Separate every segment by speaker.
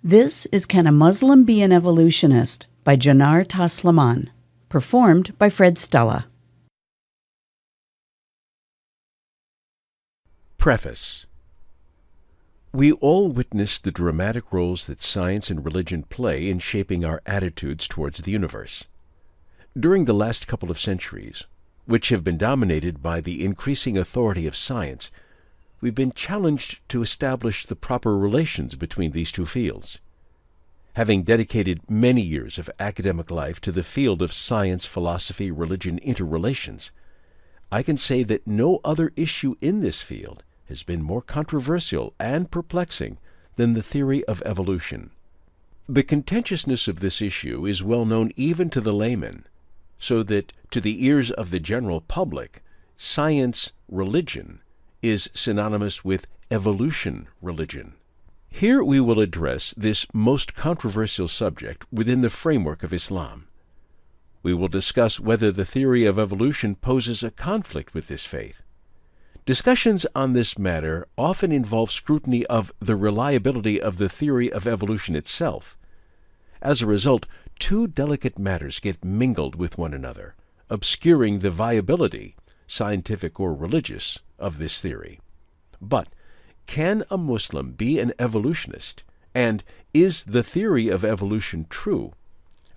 Speaker 1: This is Can a Muslim Be an Evolutionist by Janar Taslaman, performed by Fred Stella.
Speaker 2: Preface. We all witness the dramatic roles that science and religion play in shaping our attitudes towards the universe. During the last couple of centuries, which have been dominated by the increasing authority of science, we've been challenged to establish the proper relations between these two fields. Having dedicated many years of academic life to the field of science, philosophy, religion interrelations, I can say that no other issue in this field has been more controversial and perplexing than the theory of evolution. The contentiousness of this issue is well known even to the layman, so that to the ears of the general public, science religion is synonymous with evolution religion. Here we will address this most controversial subject within the framework of Islam. We will discuss whether the theory of evolution poses a conflict with this faith. Discussions on this matter often involve scrutiny of the reliability of the theory of evolution itself. As a result, two delicate matters get mingled with one another, obscuring the viability, scientific or religious, of this theory. But can a Muslim be an evolutionist, and is the theory of evolution true,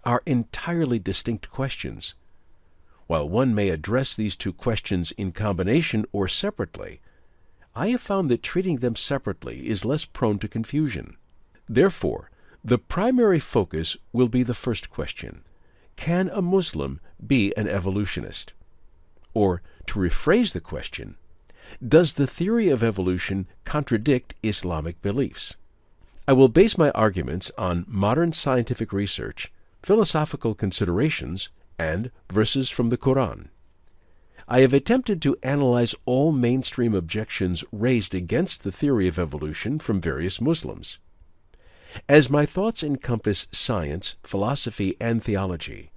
Speaker 2: are entirely distinct questions. While one may address these two questions in combination or separately, I have found that treating them separately is less prone to confusion. Therefore, the primary focus will be the first question: can a Muslim be an evolutionist? Or, to rephrase the question, does the theory of evolution contradict Islamic beliefs? I will base my arguments on modern scientific research, philosophical considerations, and verses from the Quran. I have attempted to analyze all mainstream objections raised against the theory of evolution from various Muslims. As my thoughts encompass science, philosophy, and theology,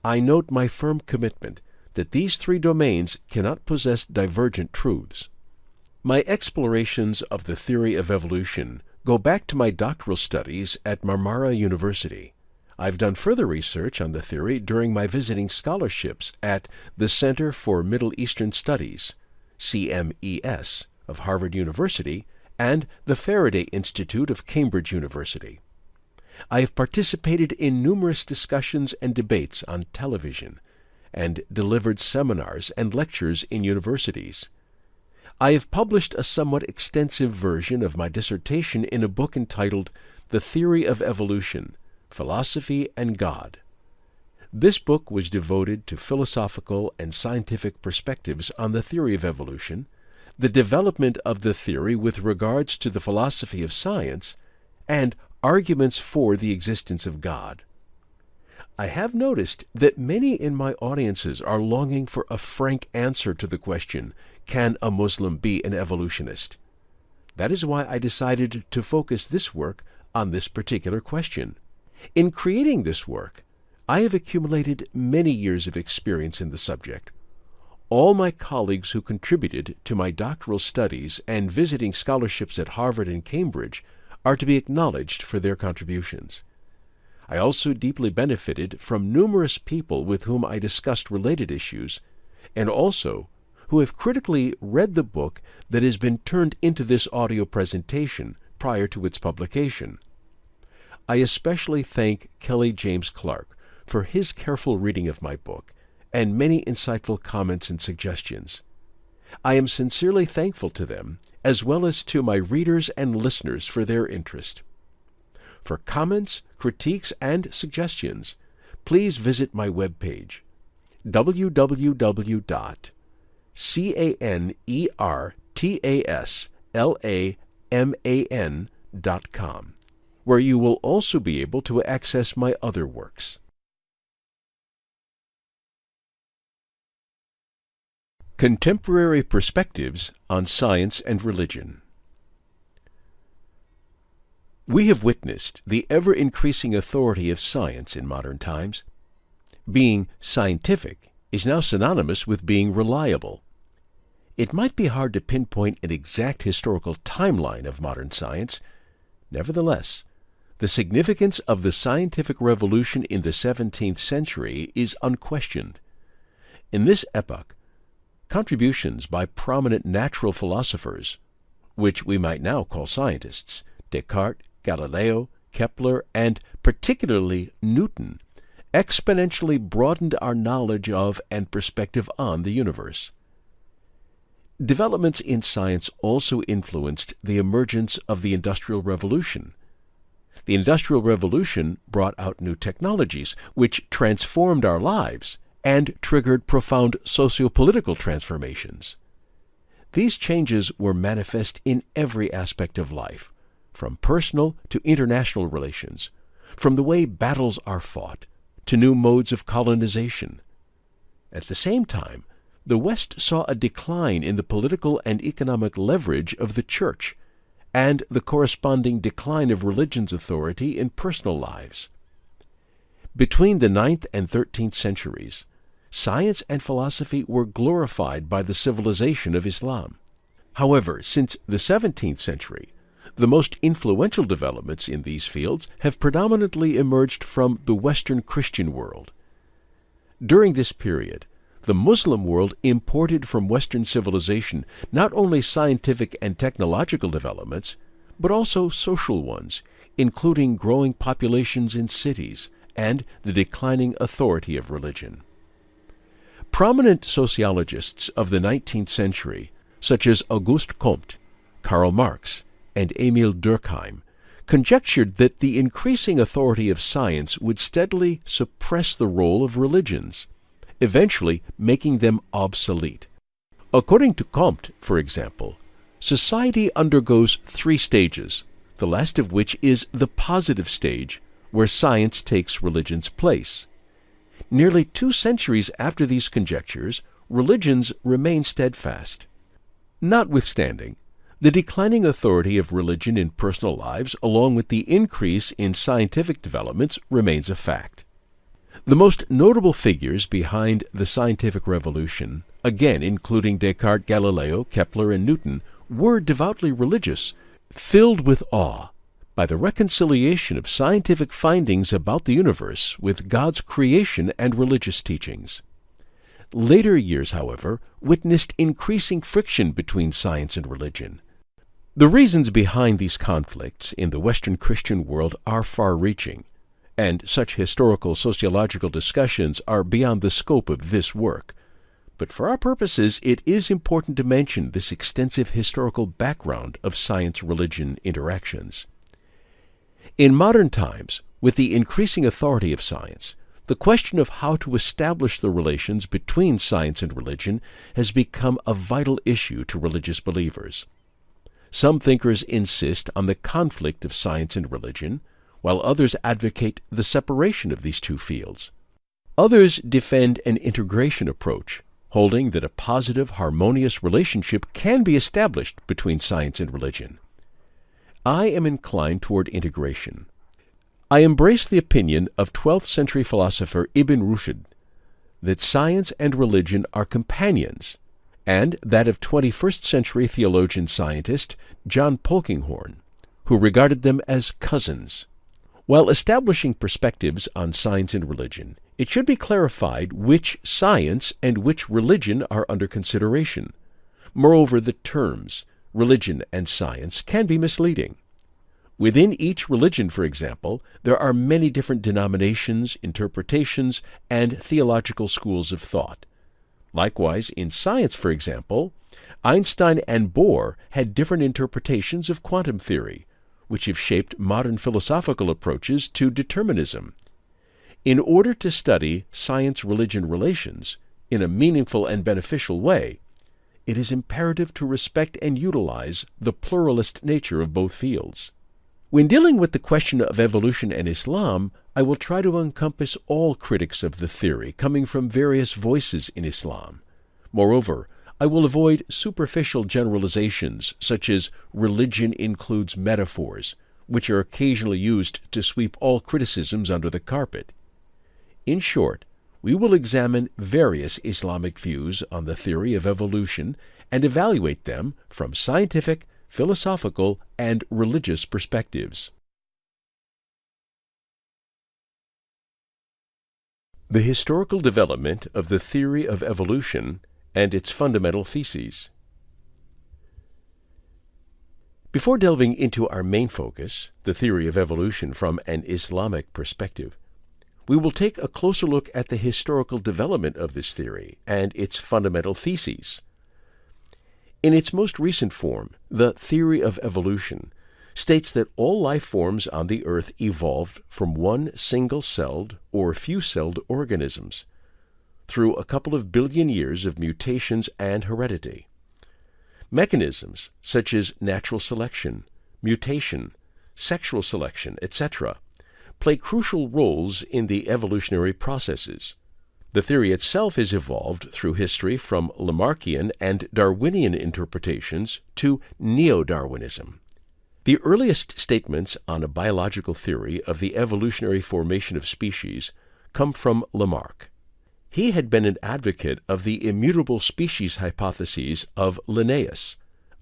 Speaker 2: I note my firm commitment that these three domains cannot possess divergent truths. My explorations of the theory of evolution go back to my doctoral studies at Marmara University. I've done further research on the theory during my visiting scholarships at the Center for Middle Eastern Studies, CMES, of Harvard University, and the Faraday Institute of Cambridge University. I have participated in numerous discussions and debates on television, and delivered seminars and lectures in universities. I have published a somewhat extensive version of my dissertation in a book entitled The Theory of Evolution, Philosophy and God. This book was devoted to philosophical and scientific perspectives on the theory of evolution, the development of the theory with regards to the philosophy of science, and arguments for the existence of God. I have noticed that many in my audiences are longing for a frank answer to the question, can a Muslim be an evolutionist? That is why I decided to focus this work on this particular question. In creating this work, I have accumulated many years of experience in the subject. All my colleagues who contributed to my doctoral studies and visiting scholarships at Harvard and Cambridge are to be acknowledged for their contributions. I also deeply benefited from numerous people with whom I discussed related issues, and also who have critically read the book that has been turned into this audio presentation prior to its publication. I especially thank Kelly James Clark for his careful reading of my book and many insightful comments and suggestions. I am sincerely thankful to them, as well as to my readers and listeners for their interest. For comments, critiques, and suggestions, please visit my webpage, www.canertaslaman.com, where you will also be able to access my other works. Contemporary Perspectives on Science and Religion. We have witnessed the ever-increasing authority of science in modern times. Being scientific is now synonymous with being reliable. It might be hard to pinpoint an exact historical timeline of modern science. Nevertheless, The significance of the scientific revolution in the 17th century is unquestioned. In this epoch, contributions by prominent natural philosophers, which we might now call scientists, Descartes, Galileo, Kepler, and particularly Newton, exponentially broadened our knowledge of and perspective on the universe. Developments in science also influenced the emergence of the Industrial Revolution. The Industrial Revolution brought out new technologies, which transformed our lives and triggered profound socio-political transformations. These changes were manifest in every aspect of life, from personal to international relations, from the way battles are fought to new modes of colonization. At the same time, the West saw a decline in the political and economic leverage of the Church, and the corresponding decline of religion's authority in personal lives. Between the 9th and 13th centuries, science and philosophy were glorified by the civilization of Islam. However, since the 17th century, the most influential developments in these fields have predominantly emerged from the Western Christian world. During this period, the Muslim world imported from Western civilization not only scientific and technological developments, but also social ones, including growing populations in cities and the declining authority of religion. Prominent sociologists of the 19th century, such as Auguste Comte, Karl Marx, and Emil Durkheim, conjectured that the increasing authority of science would steadily suppress the role of religions, eventually making them obsolete. According to Comte, for example, society undergoes 3 stages, the last of which is the positive stage, where science takes religion's place. Nearly 2 centuries after these conjectures, religions remain steadfast. Notwithstanding, the declining authority of religion in personal lives, along with the increase in scientific developments, remains a fact. The most notable figures behind the scientific revolution, again including Descartes, Galileo, Kepler, and Newton, were devoutly religious, filled with awe by the reconciliation of scientific findings about the universe with God's creation and religious teachings. Later years, however, witnessed increasing friction between science and religion. The reasons behind these conflicts in the Western Christian world are far-reaching, and such historical sociological discussions are beyond the scope of this work. But for our purposes, it is important to mention this extensive historical background of science-religion interactions. In modern times, with the increasing authority of science, the question of how to establish the relations between science and religion has become a vital issue to religious believers. Some thinkers insist on the conflict of science and religion, while others advocate the separation of these 2 fields. Others defend an integration approach, holding that a positive, harmonious relationship can be established between science and religion. I am inclined toward integration. I embrace the opinion of 12th century philosopher Ibn Rushd that science and religion are companions, and that of 21st century theologian-scientist John Polkinghorne, who regarded them as cousins. While establishing perspectives on science and religion, it should be clarified which science and which religion are under consideration. Moreover, the terms religion and science can be misleading. Within each religion, for example, there are many different denominations, interpretations, and theological schools of thought. Likewise, in science, for example, Einstein and Bohr had different interpretations of quantum theory, which have shaped modern philosophical approaches to determinism. In order to study science-religion relations in a meaningful and beneficial way, it is imperative to respect and utilize the pluralist nature of both fields. When dealing with the question of evolution and Islam, I will try to encompass all critics of the theory coming from various voices in Islam. Moreover, I will avoid superficial generalizations such as religion includes metaphors, which are occasionally used to sweep all criticisms under the carpet. In short, we will examine various Islamic views on the theory of evolution and evaluate them from scientific, philosophical, and religious perspectives. The historical development of the theory of evolution and its fundamental theses. Before delving into our main focus, the theory of evolution from an Islamic perspective, we will take a closer look at the historical development of this theory and its fundamental theses. In its most recent form, the theory of evolution states that all life forms on the earth evolved from one single-celled or few-celled organisms through a couple of billion years of mutations and heredity. Mechanisms such as natural selection, mutation, sexual selection, etc., play crucial roles in the evolutionary processes. The theory itself is evolved through history from Lamarckian and Darwinian interpretations to Neo-Darwinism. The earliest statements on a biological theory of the evolutionary formation of species come from Lamarck. He had been an advocate of the immutable species hypotheses of Linnaeus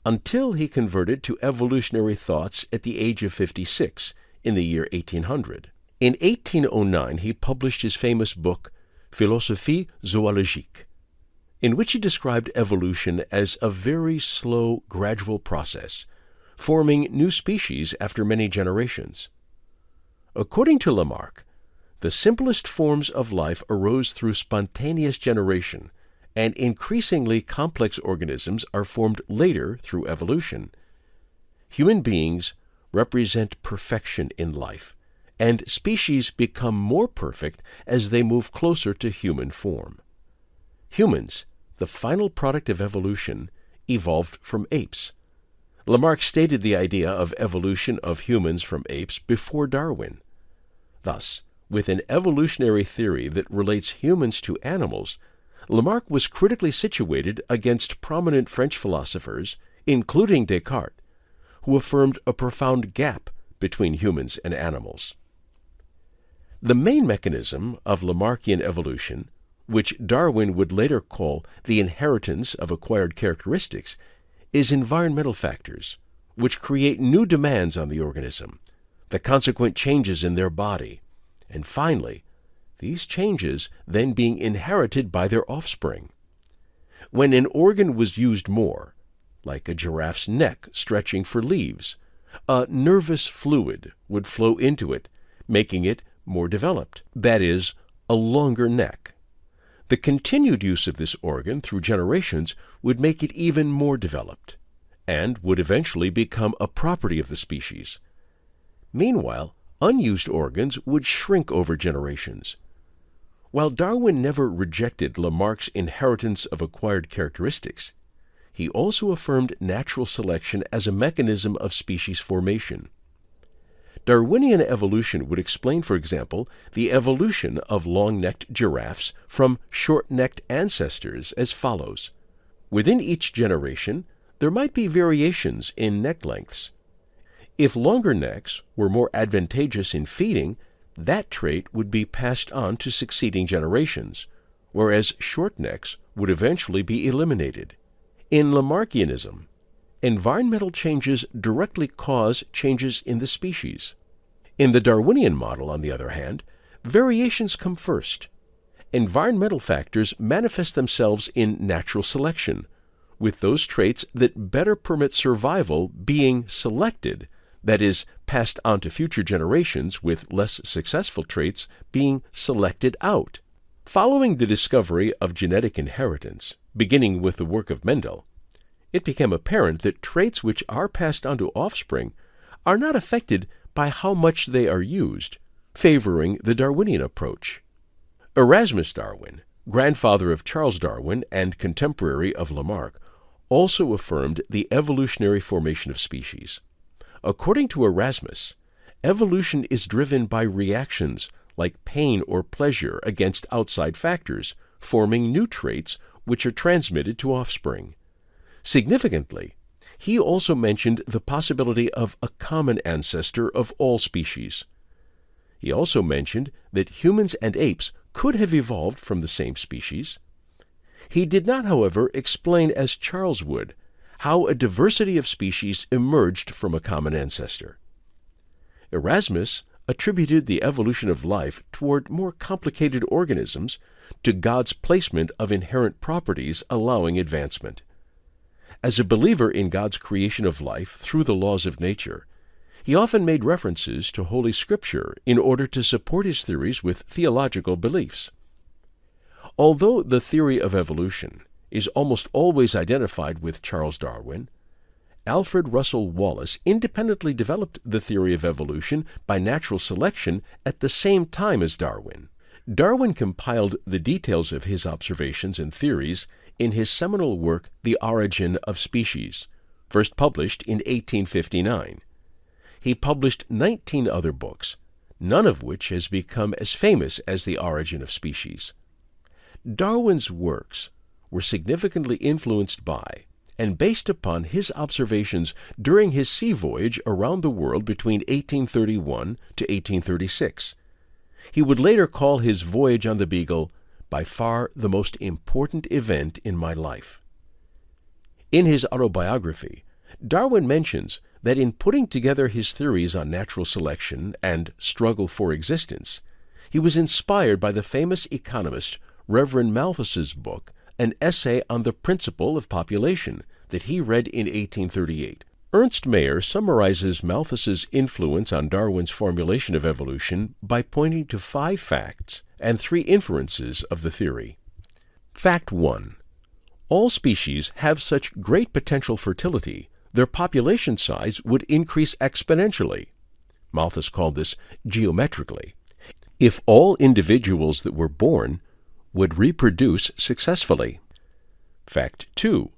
Speaker 2: until he converted to evolutionary thoughts at the age of 56 in the year 1800. In 1809, he published his famous book, Philosophie zoologique, in which he described evolution as a very slow, gradual process, forming new species after many generations. According to Lamarck, the simplest forms of life arose through spontaneous generation, and increasingly complex organisms are formed later through evolution. Human beings represent perfection in life, and species become more perfect as they move closer to human form. Humans, the final product of evolution, evolved from apes. Lamarck stated the idea of evolution of humans from apes before Darwin. Thus, with an evolutionary theory that relates humans to animals, Lamarck was critically situated against prominent French philosophers, including Descartes, who affirmed a profound gap between humans and animals. The main mechanism of Lamarckian evolution, which Darwin would later call the inheritance of acquired characteristics, is environmental factors, which create new demands on the organism, the consequent changes in their body, and finally, these changes then being inherited by their offspring. When an organ was used more, like a giraffe's neck stretching for leaves, a nervous fluid would flow into it, making it more developed, that is, a longer neck. The continued use of this organ through generations would make it even more developed, and would eventually become a property of the species. Meanwhile, unused organs would shrink over generations. While Darwin never rejected Lamarck's inheritance of acquired characteristics, he also affirmed natural selection as a mechanism of species formation. Darwinian evolution would explain, for example, the evolution of long-necked giraffes from short-necked ancestors as follows. Within each generation, there might be variations in neck lengths. If longer necks were more advantageous in feeding, that trait would be passed on to succeeding generations, whereas short necks would eventually be eliminated. In Lamarckianism, environmental changes directly cause changes in the species. In the Darwinian model, on the other hand, variations come first. Environmental factors manifest themselves in natural selection, with those traits that better permit survival being selected, that is, passed on to future generations, with less successful traits being selected out. Following the discovery of genetic inheritance, beginning with the work of Mendel, it became apparent that traits which are passed on to offspring are not affected by how much they are used, favoring the Darwinian approach. Erasmus Darwin, grandfather of Charles Darwin and contemporary of Lamarck, also affirmed the evolutionary formation of species. According to Erasmus, evolution is driven by reactions like pain or pleasure against outside factors, forming new traits which are transmitted to offspring. Significantly, he also mentioned the possibility of a common ancestor of all species. He also mentioned that humans and apes could have evolved from the same species. He did not, however, explain, as Charles would, how a diversity of species emerged from a common ancestor. Erasmus attributed the evolution of life toward more complicated organisms to God's placement of inherent properties allowing advancement. As a believer in God's creation of life through the laws of nature, he often made references to Holy Scripture in order to support his theories with theological beliefs. Although the theory of evolution is almost always identified with Charles Darwin, Alfred Russel Wallace independently developed the theory of evolution by natural selection at the same time as Darwin. Darwin compiled the details of his observations and theories in his seminal work, The Origin of Species, first published in 1859. He published 19 other books, none of which has become as famous as The Origin of Species. Darwin's works were significantly influenced by and based upon his observations during his sea voyage around the world between 1831 to 1836. He would later call his voyage on the Beagle by far the most important event in my life. In his autobiography, Darwin mentions that in putting together his theories on natural selection and struggle for existence, he was inspired by the famous economist Reverend Malthus's book, An Essay on the Principle of Population, that he read in 1838. Ernst Mayr summarizes Malthus's influence on Darwin's formulation of evolution by pointing to 5 facts and 3 inferences of the theory. Fact 1. All species have such great potential fertility, their population size would increase exponentially. Malthus called this geometrically, if all individuals that were born would reproduce successfully. Fact 2.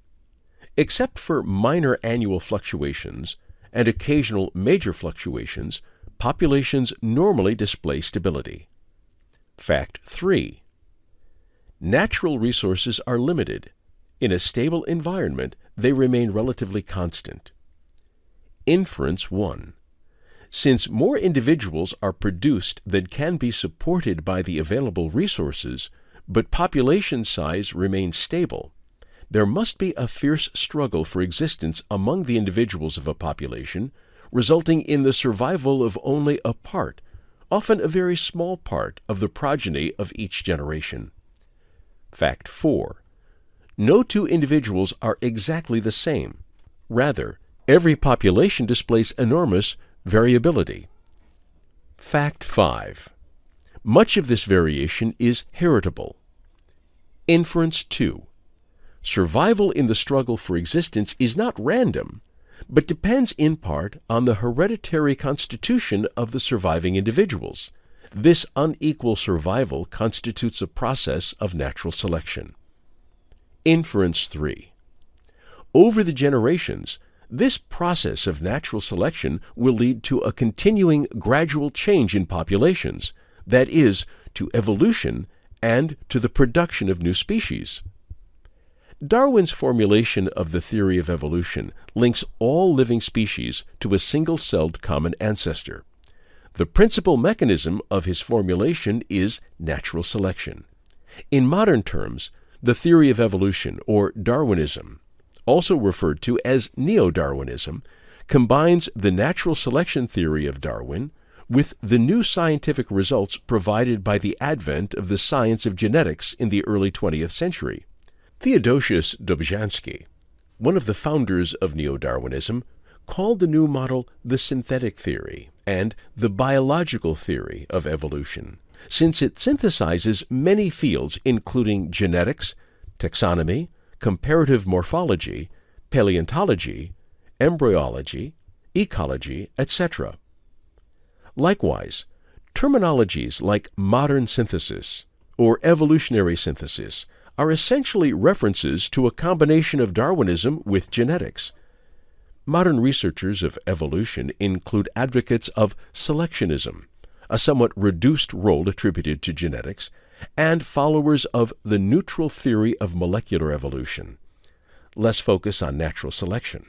Speaker 2: Except for minor annual fluctuations and occasional major fluctuations, populations normally display stability. Fact 3. Natural resources are limited. In a stable environment, they remain relatively constant. Inference 1. Since more individuals are produced than can be supported by the available resources, but population size remains stable, there must be a fierce struggle for existence among the individuals of a population, resulting in the survival of only a part, often a very small part, of the progeny of each generation. Fact 4. No 2 individuals are exactly the same. Rather, every population displays enormous variability. Fact 5. Much of this variation is heritable. Inference 2. Survival in the struggle for existence is not random, but depends in part on the hereditary constitution of the surviving individuals. This unequal survival constitutes a process of natural selection. Inference 3. Over the generations, this process of natural selection will lead to a continuing gradual change in populations, that is, to evolution and to the production of new species. Darwin's formulation of the theory of evolution links all living species to a single-celled common ancestor. The principal mechanism of his formulation is natural selection. In modern terms, the theory of evolution, or Darwinism, also referred to as Neo-Darwinism, combines the natural selection theory of Darwin with the new scientific results provided by the advent of the science of genetics in the early 20th century. Theodosius Dobzhansky, one of the founders of Neo-Darwinism, called the new model the synthetic theory and the biological theory of evolution, since it synthesizes many fields including genetics, taxonomy, comparative morphology, paleontology, embryology, ecology, etc. Likewise, terminologies like modern synthesis or evolutionary synthesis are essentially references to a combination of Darwinism with genetics. Modern researchers of evolution include advocates of selectionism, a somewhat reduced role attributed to genetics, and followers of the neutral theory of molecular evolution, less focus on natural selection.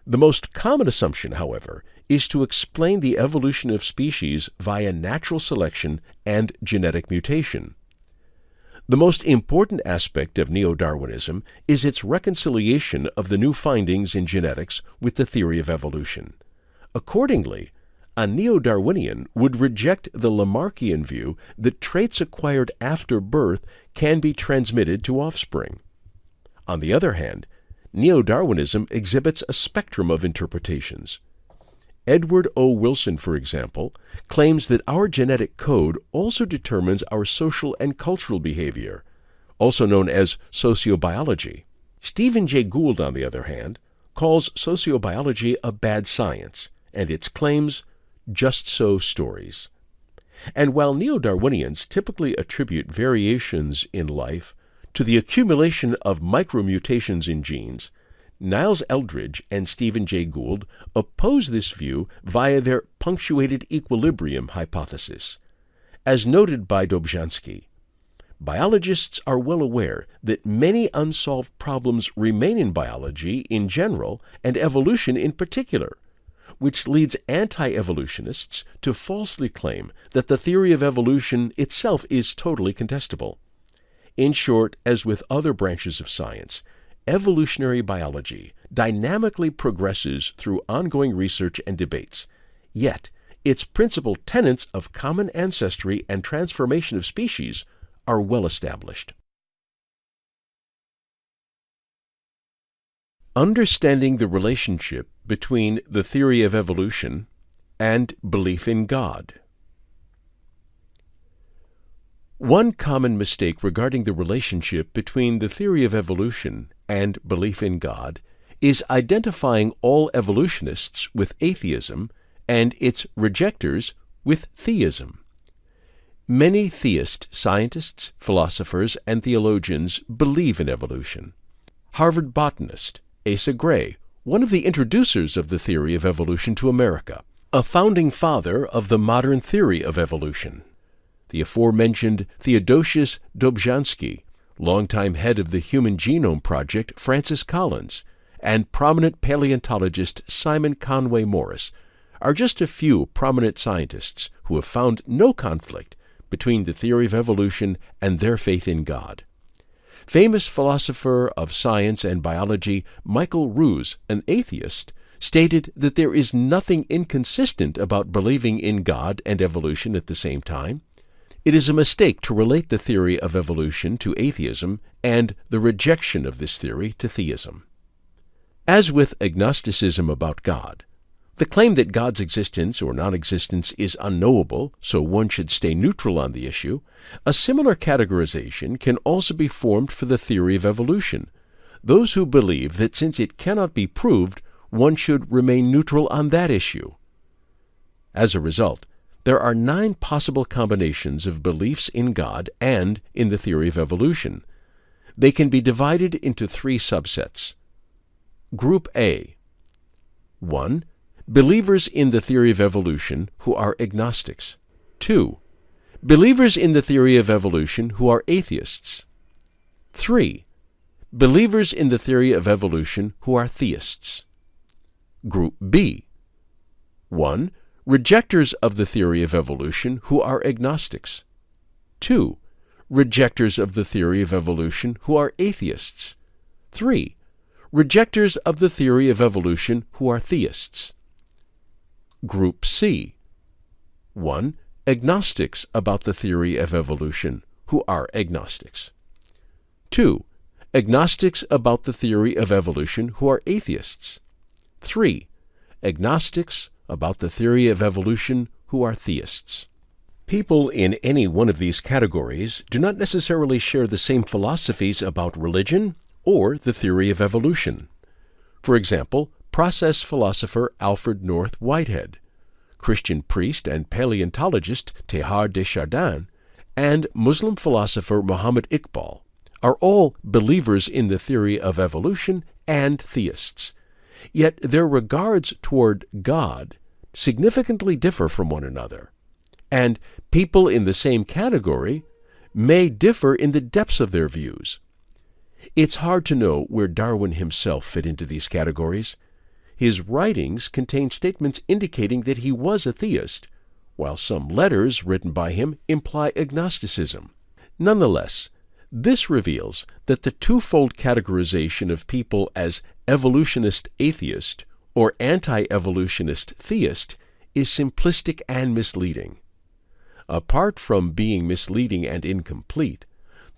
Speaker 2: The most common assumption, however, is to explain the evolution of species via natural selection and genetic mutation. The most important aspect of Neo-Darwinism is its reconciliation of the new findings in genetics with the theory of evolution. Accordingly, a Neo-Darwinian would reject the Lamarckian view that traits acquired after birth can be transmitted to offspring. On the other hand, Neo-Darwinism exhibits a spectrum of interpretations. Edward O. Wilson, for example, claims that our genetic code also determines our social and cultural behavior, also known as sociobiology. Stephen Jay Gould, on the other hand, calls sociobiology a bad science, and its claims just-so stories. And while Neo-Darwinians typically attribute variations in life to the accumulation of micromutations in genes, Niles Eldredge and Stephen Jay Gould oppose this view via their punctuated equilibrium hypothesis. As noted by Dobzhansky, biologists are well aware that many unsolved problems remain in biology in general and evolution in particular, which leads anti-evolutionists to falsely claim that the theory of evolution itself is totally contestable. In short, as with other branches of science, evolutionary biology dynamically progresses through ongoing research and debates, yet its principal tenets of common ancestry and transformation of species are well established. Understanding the relationship between the theory of evolution and belief in God. One common mistake regarding the relationship between the theory of evolution and belief in God is identifying all evolutionists with atheism and its rejectors with theism. Many theist scientists, philosophers, and theologians believe in evolution. Harvard botanist Asa Gray, one of the introducers of the theory of evolution to America, a founding father of the modern theory of evolution. The aforementioned Theodosius Dobzhansky, longtime head of the Human Genome Project Francis Collins, and prominent paleontologist Simon Conway Morris are just a few prominent scientists who have found no conflict between the theory of evolution and their faith in God. Famous philosopher of science and biology Michael Ruse, an atheist, stated that there is nothing inconsistent about believing in God and evolution at the same time. It is a mistake to relate the theory of evolution to atheism and the rejection of this theory to theism. As with agnosticism about God, the claim that God's existence or non-existence is unknowable, so one should stay neutral on the issue, a similar categorization can also be formed for the theory of evolution. Those who believe that since it cannot be proved, one should remain neutral on that issue. As a result, there are 9 possible combinations of beliefs in God and in the theory of evolution. They can be divided into 3 subsets. Group A. 1. Believers in the theory of evolution who are agnostics. 2. Believers in the theory of evolution who are atheists. 3. Believers in the theory of evolution who are theists. Group B. 1. Rejectors of the theory of evolution who are agnostics. 2. Rejectors of the theory of evolution who are atheists. 3. Rejectors of the theory of evolution who are theists. Group C. 1. Agnostics about the theory of evolution who are agnostics. 2. Agnostics about the theory of evolution who are atheists. 3. Agnostics about the theory of evolution who are theists. People in any one of these categories do not necessarily share the same philosophies about religion or the theory of evolution. For example, process philosopher Alfred North Whitehead, Christian priest and paleontologist Teilhard de Chardin, and Muslim philosopher Muhammad Iqbal are all believers in the theory of evolution and theists. Yet their regards toward God significantly differ from one another, and people in the same category may differ in the depths of their views. It's hard to know where Darwin himself fit into these categories. His writings contain statements indicating that he was a theist, while some letters written by him imply agnosticism. Nonetheless, this reveals that the twofold categorization of people as evolutionist atheist or anti-evolutionist theist is simplistic and misleading. Apart from being misleading and incomplete,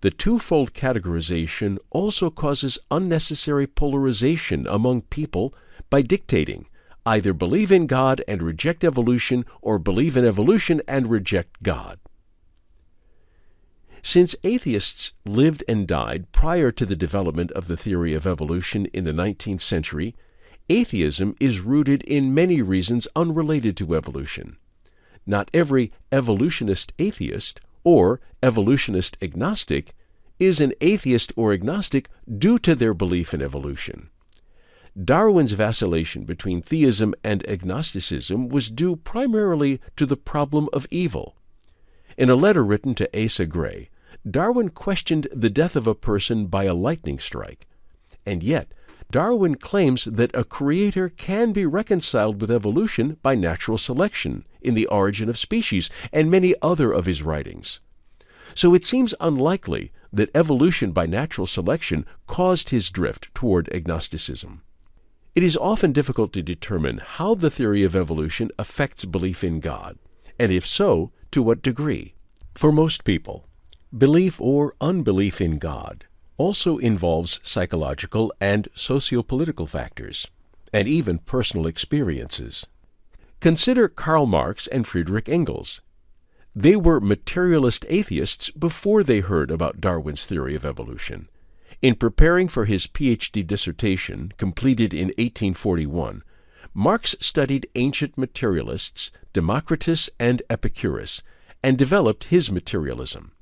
Speaker 2: the twofold categorization also causes unnecessary polarization among people by dictating either believe in God and reject evolution or believe in evolution and reject God. Since atheists lived and died prior to the development of the theory of evolution in the 19th century, atheism is rooted in many reasons unrelated to evolution. Not every evolutionist atheist or evolutionist agnostic is an atheist or agnostic due to their belief in evolution. Darwin's vacillation between theism and agnosticism was due primarily to the problem of evil. In a letter written to Asa Gray, Darwin questioned the death of a person by a lightning strike, and yet Darwin claims that a creator can be reconciled with evolution by natural selection in The Origin of Species and many other of his writings. So it seems unlikely that evolution by natural selection caused his drift toward agnosticism. It is often difficult to determine how the theory of evolution affects belief in God, and if so, to what degree. For most people, belief or unbelief in God also involves psychological and socio-political factors, and even personal experiences. Consider Karl Marx and Friedrich Engels. They were materialist atheists before they heard about Darwin's theory of evolution. In preparing for his PhD dissertation, completed in 1841, Marx studied ancient materialists, Democritus and Epicurus, and developed his materialism.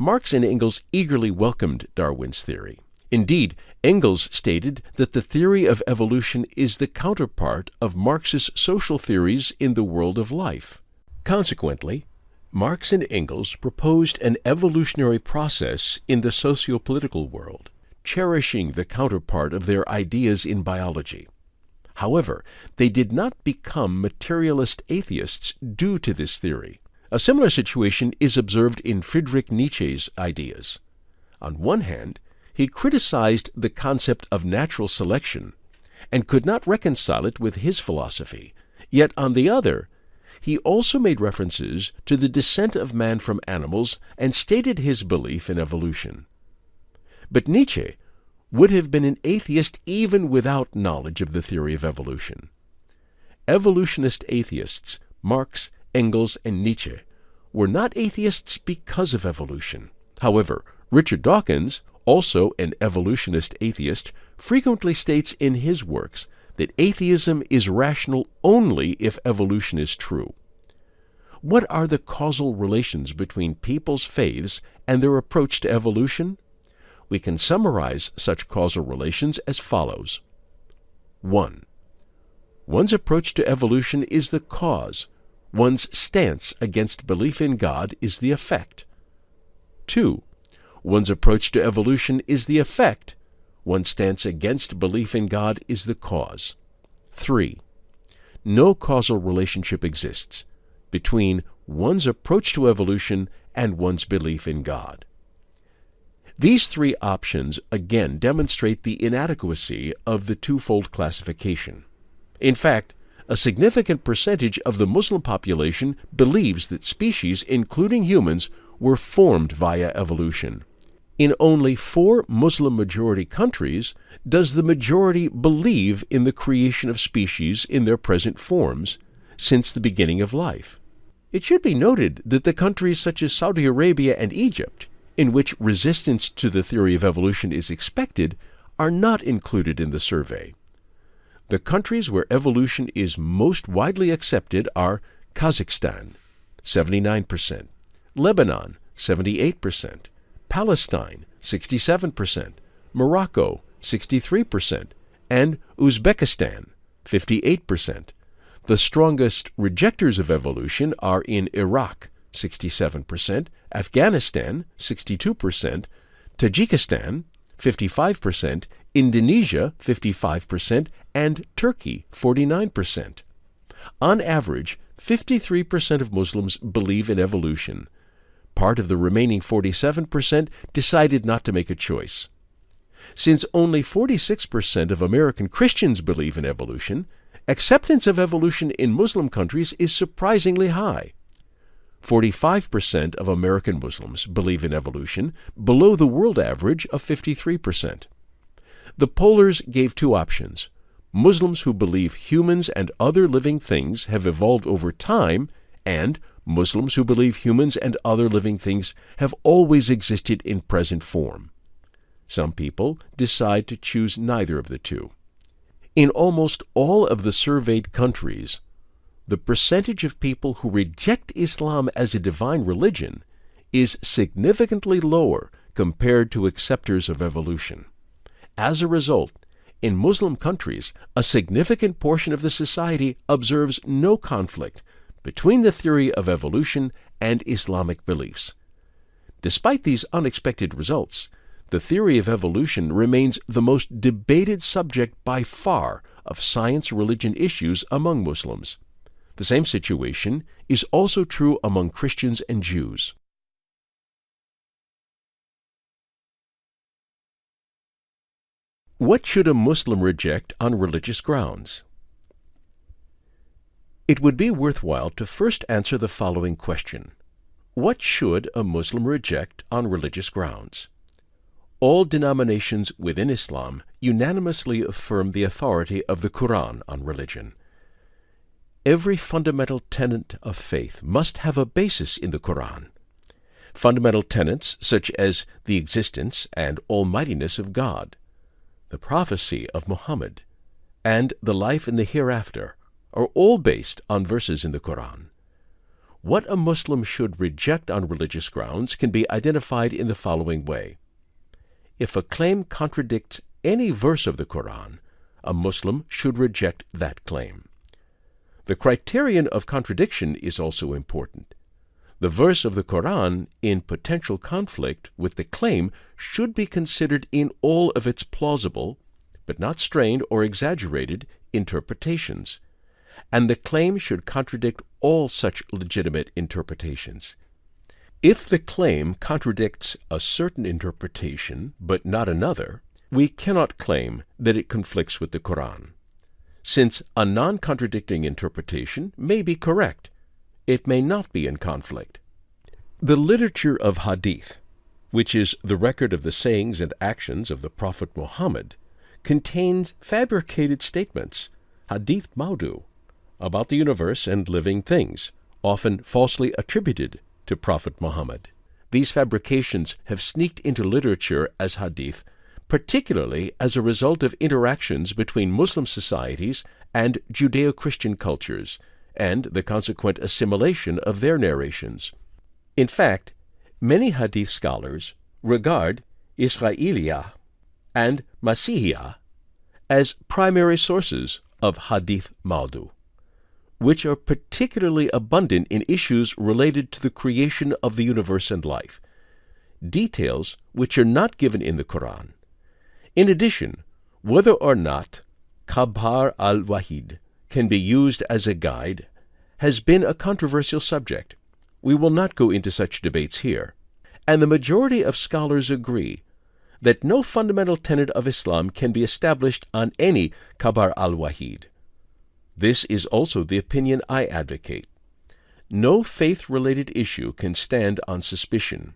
Speaker 2: Marx and Engels eagerly welcomed Darwin's theory. Indeed, Engels stated that the theory of evolution is the counterpart of Marx's social theories in the world of life. Consequently, Marx and Engels proposed an evolutionary process in the socio-political world, cherishing the counterpart of their ideas in biology. However, they did not become materialist atheists due to this theory. A similar situation is observed in Friedrich Nietzsche's ideas. On one hand, he criticized the concept of natural selection and could not reconcile it with his philosophy. Yet on the other, he also made references to the descent of man from animals and stated his belief in evolution. But Nietzsche would have been an atheist even without knowledge of the theory of evolution. Evolutionist atheists, Marx, Engels, and Nietzsche, were not atheists because of evolution. However, Richard Dawkins, also an evolutionist atheist, frequently states in his works that atheism is rational only if evolution is true. What are the causal relations between people's faiths and their approach to evolution? We can summarize such causal relations as follows. 1. One's approach to evolution is the cause. One's stance against belief in God is the effect. 2. One's approach to evolution is the effect. One's stance against belief in God is the cause. 3. No causal relationship exists between one's approach to evolution and one's belief in God. These three options again demonstrate the inadequacy of the twofold classification. In fact, a significant percentage of the Muslim population believes that species, including humans, were formed via evolution. In only 4 Muslim-majority countries does the majority believe in the creation of species in their present forms since the beginning of life. It should be noted that the countries such as Saudi Arabia and Egypt, in which resistance to the theory of evolution is expected, are not included in the survey. The countries where evolution is most widely accepted are Kazakhstan, 79%, Lebanon, 78%, Palestine, 67%, Morocco, 63%, and Uzbekistan, 58%. The strongest rejectors of evolution are in Iraq, 67%, Afghanistan, 62%, Tajikistan, 55%, Indonesia, 55%, and Turkey, 49%. On average, 53% of Muslims believe in evolution. Part of the remaining 47% decided not to make a choice. Since only 46% of American Christians believe in evolution, acceptance of evolution in Muslim countries is surprisingly high. 45% of American Muslims believe in evolution, below the world average of 53%. The pollers gave two options: Muslims who believe humans and other living things have evolved over time, and Muslims who believe humans and other living things have always existed in present form. Some people decide to choose neither of the two. In almost all of the surveyed countries, the percentage of people who reject Islam as a divine religion is significantly lower compared to acceptors of evolution. As a result, in Muslim countries, a significant portion of the society observes no conflict between the theory of evolution and Islamic beliefs. Despite these unexpected results, the theory of evolution remains the most debated subject by far of science-religion issues among Muslims. The same situation is also true among Christians and Jews. What should a Muslim reject on religious grounds? It would be worthwhile to first answer the following question: what should a Muslim reject on religious grounds? All denominations within Islam unanimously affirm the authority of the Quran on religion. Every fundamental tenet of faith must have a basis in the Quran. Fundamental tenets such as the existence and almightiness of God, the prophecy of Muhammad, and the life in the hereafter are all based on verses in the Quran. What a Muslim should reject on religious grounds can be identified in the following way. If a claim contradicts any verse of the Quran, a Muslim should reject that claim. The criterion of contradiction is also important. The verse of the Quran in potential conflict with the claim should be considered in all of its plausible, but not strained or exaggerated, interpretations, and the claim should contradict all such legitimate interpretations. If the claim contradicts a certain interpretation but not another, we cannot claim that it conflicts with the Quran. Since a non-contradicting interpretation may be correct, it may not be in conflict. The literature of Hadith, which is the record of the sayings and actions of the Prophet Muhammad, contains fabricated statements, Hadith Maudu, about the universe and living things, often falsely attributed to Prophet Muhammad. These fabrications have sneaked into literature as Hadith, particularly as a result of interactions between Muslim societies and Judeo-Christian cultures, and the consequent assimilation of their narrations. In fact, many Hadith scholars regard Isra'iliyah and Masihiyah as primary sources of Hadith Maudu, which are particularly abundant in issues related to the creation of the universe and life, details which are not given in the Quran. In addition, whether or not Khabar al-Wahid can be used as a guide has been a controversial subject. We will not go into such debates here, and the majority of scholars agree that no fundamental tenet of Islam can be established on any Khabar al-Wahid. This is also the opinion I advocate. No faith-related issue can stand on suspicion,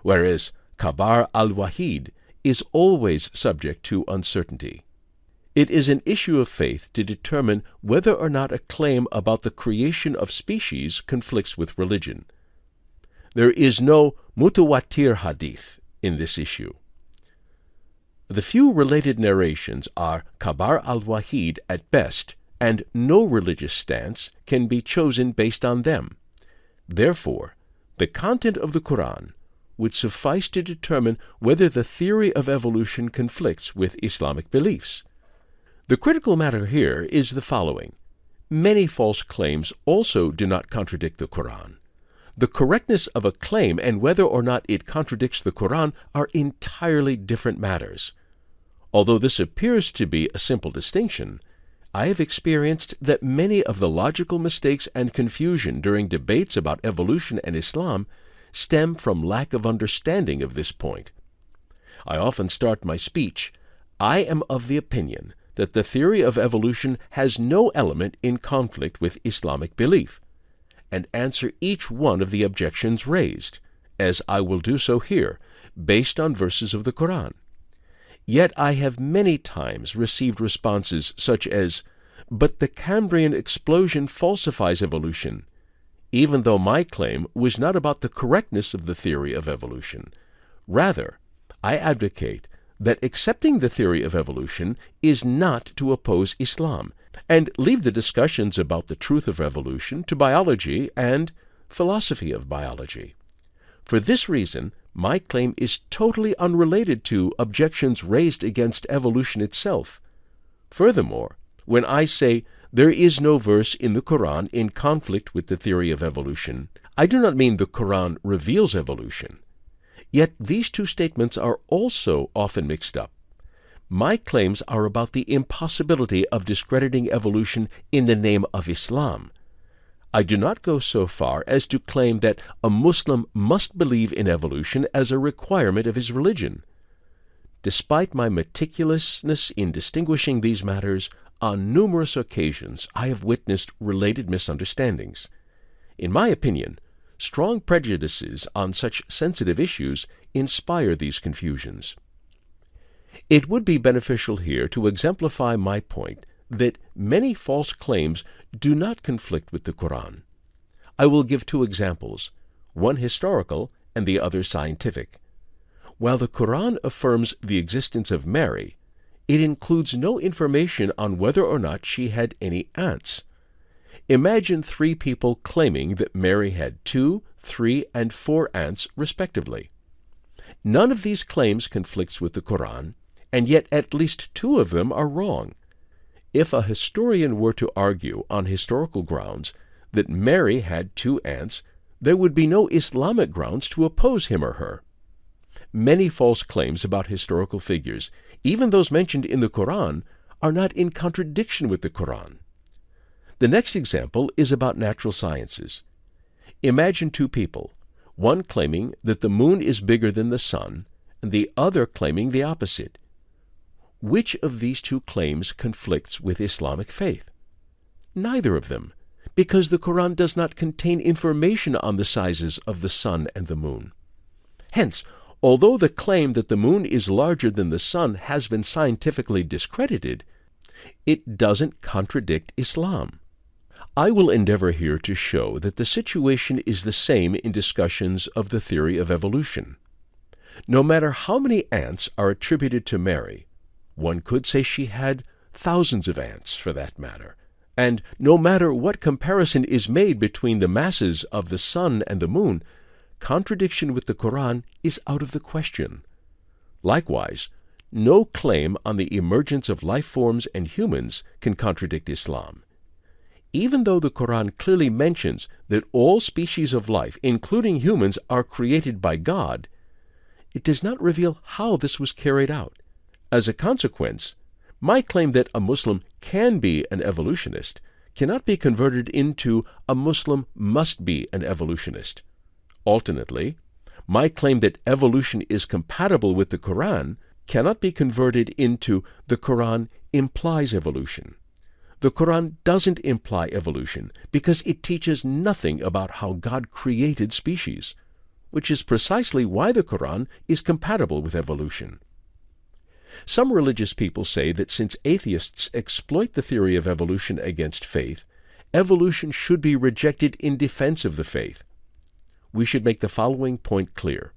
Speaker 2: whereas Khabar al-Wahid is always subject to uncertainty. It is an issue of faith to determine whether or not a claim about the creation of species conflicts with religion. There is no mutawatir hadith in this issue. The few related narrations are Khabar al-Wahid at best, and no religious stance can be chosen based on them. Therefore, the content of the Quran would suffice to determine whether the theory of evolution conflicts with Islamic beliefs. The critical matter here is the following. Many false claims also do not contradict the Quran. The correctness of a claim and whether or not it contradicts the Quran are entirely different matters. Although this appears to be a simple distinction, I have experienced that many of the logical mistakes and confusion during debates about evolution and Islam stem from lack of understanding of this point. I often start my speech, I am of the opinion that the theory of evolution has no element in conflict with Islamic belief, and answer each one of the objections raised, as I will do so here, based on verses of the Quran. Yet I have many times received responses such as, "But the Cambrian explosion falsifies evolution," even though my claim was not about the correctness of the theory of evolution. Rather, I advocate that accepting the theory of evolution is not to oppose Islam, and leave the discussions about the truth of evolution to biology and philosophy of biology. For this reason, my claim is totally unrelated to objections raised against evolution itself. Furthermore, when I say there is no verse in the Quran in conflict with the theory of evolution, I do not mean the Quran reveals evolution. Yet these two statements are also often mixed up. My claims are about the impossibility of discrediting evolution in the name of Islam. I do not go so far as to claim that a Muslim must believe in evolution as a requirement of his religion. Despite my meticulousness in distinguishing these matters, on numerous occasions I have witnessed related misunderstandings. In my opinion, strong prejudices on such sensitive issues inspire these confusions. It would be beneficial here to exemplify my point that many false claims do not conflict with the Quran. I will give two examples, one historical and the other scientific. While the Quran affirms the existence of Mary, it includes no information on whether or not she had any aunts. Imagine three people claiming that Mary had 2, 3, and 4 aunts respectively. None of these claims conflicts with the Quran, and yet at least 2 of them are wrong. If a historian were to argue on historical grounds that Mary had 2 aunts, there would be no Islamic grounds to oppose him or her. Many false claims about historical figures, even those mentioned in the Quran, are not in contradiction with the Quran. The next example is about natural sciences. Imagine 2 people, one claiming that the moon is bigger than the sun, and the other claiming the opposite. Which of these 2 claims conflicts with Islamic faith? Neither of them, because the Quran does not contain information on the sizes of the sun and the moon. Hence, although the claim that the moon is larger than the sun has been scientifically discredited, it doesn't contradict Islam. I will endeavor here to show that the situation is the same in discussions of the theory of evolution. No matter how many aunts are attributed to Mary, one could say she had thousands of aunts for that matter, and no matter what comparison is made between the masses of the sun and the moon, contradiction with the Quran is out of the question. Likewise, no claim on the emergence of life forms and humans can contradict Islam. Even though the Quran clearly mentions that all species of life, including humans, are created by God, it does not reveal how this was carried out. As a consequence, my claim that a Muslim can be an evolutionist cannot be converted into a Muslim must be an evolutionist. Alternately, my claim that evolution is compatible with the Quran cannot be converted into the Quran implies evolution. The Quran doesn't imply evolution because it teaches nothing about how God created species, which is precisely why the Quran is compatible with evolution. Some religious people say that since atheists exploit the theory of evolution against faith, evolution should be rejected in defense of the faith. We should make the following point clear.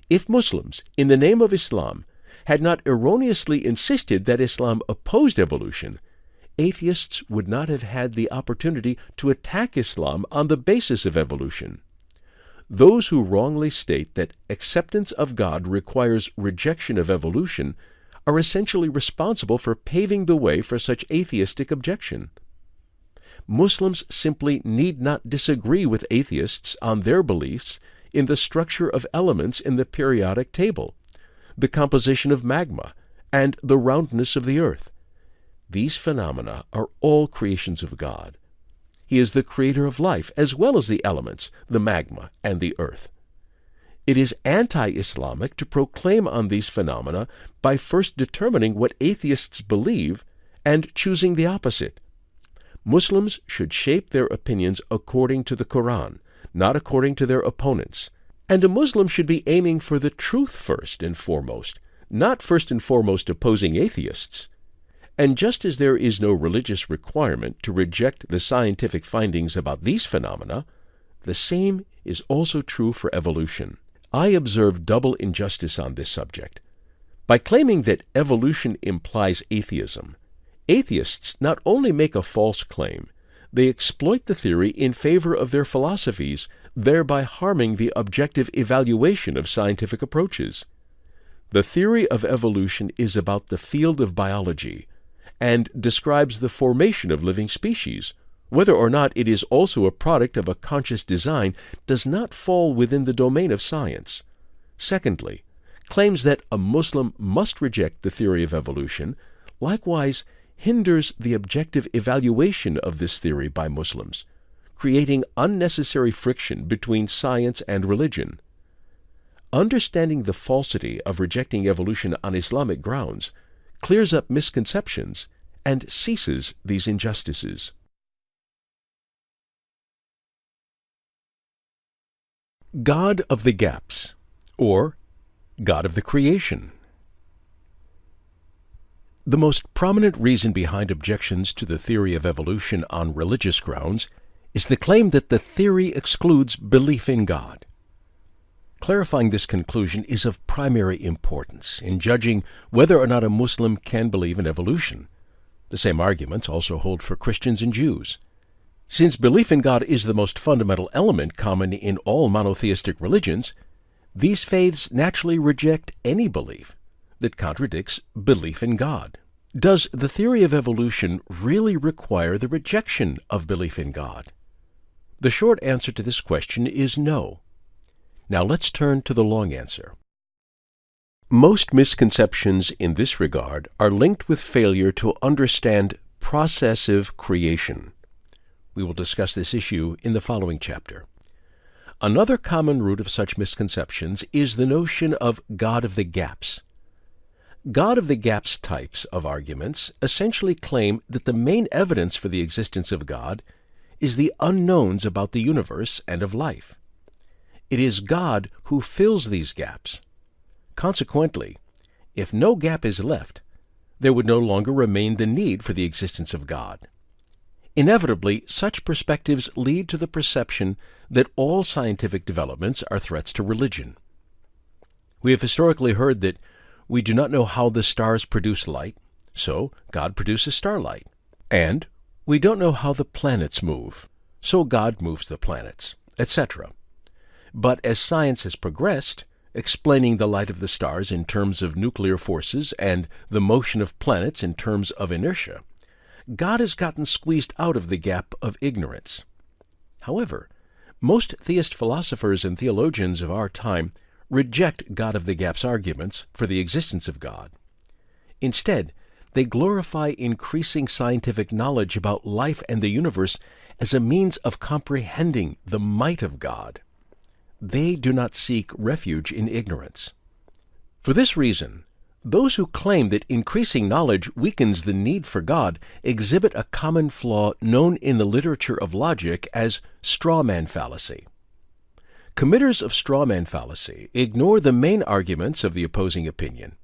Speaker 2: If Muslims, in the name of Islam, had not erroneously insisted that Islam opposed evolution, atheists would not have had the opportunity to attack Islam on the basis of evolution. Those who wrongly state that acceptance of God requires rejection of evolution are essentially responsible for paving the way for such atheistic objection. Muslims simply need not disagree with atheists on their beliefs in the structure of elements in the periodic table, the composition of magma, and the roundness of the earth. These phenomena are all creations of God. He is the creator of life as well as the elements, the magma, and the earth. It is anti-Islamic to proclaim on these phenomena by first determining what atheists believe and choosing the opposite. Muslims should shape their opinions according to the Quran, not according to their opponents. And a Muslim should be aiming for the truth first and foremost, not first and foremost opposing atheists. And just as there is no religious requirement to reject the scientific findings about these phenomena, the same is also true for evolution. I observe double injustice on this subject. By claiming that evolution implies atheism, atheists not only make a false claim, they exploit the theory in favor of their philosophies, thereby harming the objective evaluation of scientific approaches. The theory of evolution is about the field of biology and describes the formation of living species. Whether or not it is also a product of a conscious design does not fall within the domain of science. Secondly, claims that a Muslim must reject the theory of evolution likewise hinders the objective evaluation of this theory by Muslims, creating unnecessary friction between science and religion. Understanding the falsity of rejecting evolution on Islamic grounds clears up misconceptions and ceases these injustices. God of the gaps, or God of the creation. The most prominent reason behind objections to the theory of evolution on religious grounds is the claim that the theory excludes belief in God. Clarifying this conclusion is of primary importance in judging whether or not a Muslim can believe in evolution. The same arguments also hold for Christians and Jews. Since belief in God is the most fundamental element common in all monotheistic religions, these faiths naturally reject any belief that contradicts belief in God. Does the theory of evolution really require the rejection of belief in God? The short answer to this question is no. Now let's turn to the long answer. Most misconceptions in this regard are linked with failure to understand processive creation. We will discuss this issue in the following chapter. Another common root of such misconceptions is the notion of God of the gaps. God of the gaps types of arguments essentially claim that the main evidence for the existence of God is the unknowns about the universe and of life. It is God who fills these gaps. Consequently, if no gap is left, there would no longer remain the need for the existence of God. Inevitably, such perspectives lead to the perception that all scientific developments are threats to religion. We have historically heard that we do not know how the stars produce light, so God produces starlight. And we don't know how the planets move, so God moves the planets, etc. But as science has progressed, explaining the light of the stars in terms of nuclear forces and the motion of planets in terms of inertia, God has gotten squeezed out of the gap of ignorance. However, most theist philosophers and theologians of our time reject God of the gaps arguments for the existence of God. Instead, they glorify increasing scientific knowledge about life and the universe as a means of comprehending the might of God. They do not seek refuge in ignorance. For this reason, those who claim that increasing knowledge weakens the need for God exhibit a common flaw known in the literature of logic as straw man fallacy. Committers of straw man fallacy ignore the main arguments of the opposing opinion.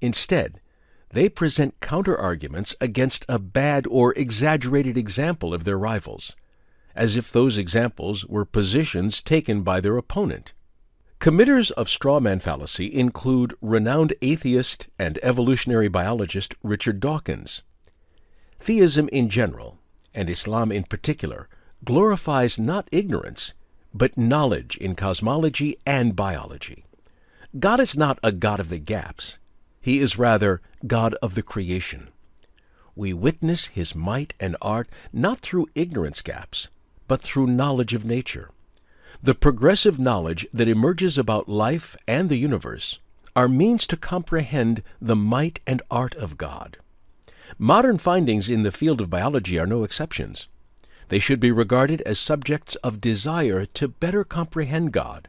Speaker 2: Instead, they present counter-arguments against a bad or exaggerated example of their rivals, as if those examples were positions taken by their opponent. Committers of straw man fallacy include renowned atheist and evolutionary biologist Richard Dawkins. Theism in general, and Islam in particular, glorifies not ignorance, but knowledge in cosmology and biology. God is not a God of the gaps. He is rather God of the creation. We witness His might and art not through ignorance gaps, but through knowledge of nature. The progressive knowledge that emerges about life and the universe are means to comprehend the might and art of God. Modern findings in the field of biology are no exceptions. They should be regarded as subjects of desire to better comprehend God.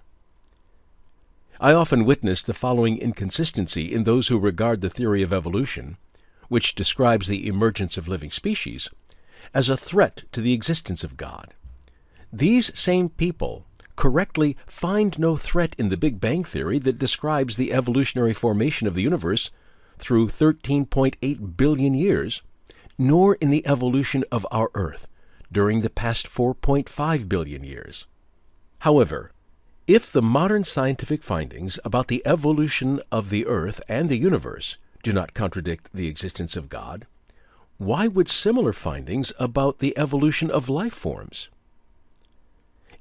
Speaker 2: I often witness the following inconsistency in those who regard the theory of evolution, which describes the emergence of living species, as a threat to the existence of God. These same people correctly find no threat in the Big Bang theory that describes the evolutionary formation of the universe through 13.8 billion years, nor in the evolution of our Earth during the past 4.5 billion years. However, if the modern scientific findings about the evolution of the Earth and the universe do not contradict the existence of God, why would similar findings about the evolution of life forms?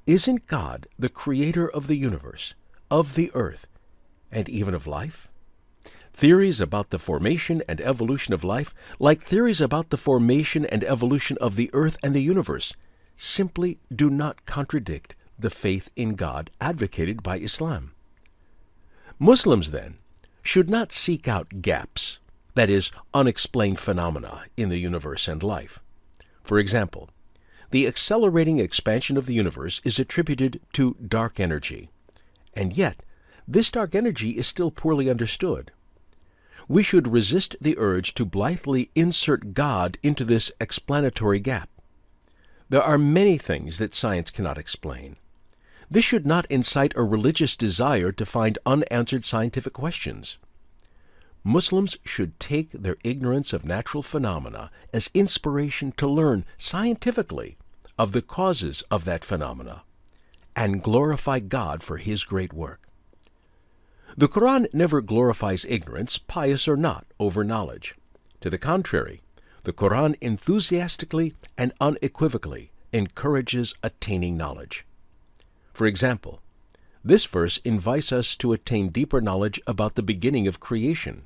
Speaker 2: Isn't God the creator of the universe, of the earth, and even of life? Theories about the formation and evolution of life, like theories about the formation and evolution of the earth and the universe, simply do not contradict the faith in God advocated by Islam. Muslims, then, should not seek out gaps, that is, unexplained phenomena in the universe and life. For example, the accelerating expansion of the universe is attributed to dark energy, and yet this dark energy is still poorly understood. We should resist the urge to blithely insert God into this explanatory gap. There are many things that science cannot explain. This should not incite a religious desire to find unanswered scientific questions. Muslims should take their ignorance of natural phenomena as inspiration to learn scientifically of the causes of that phenomena and glorify God for His great work. The Quran never glorifies ignorance, pious or not, over knowledge. To the contrary, the Quran enthusiastically and unequivocally encourages attaining knowledge. For example, this verse invites us to attain deeper knowledge about the beginning of creation.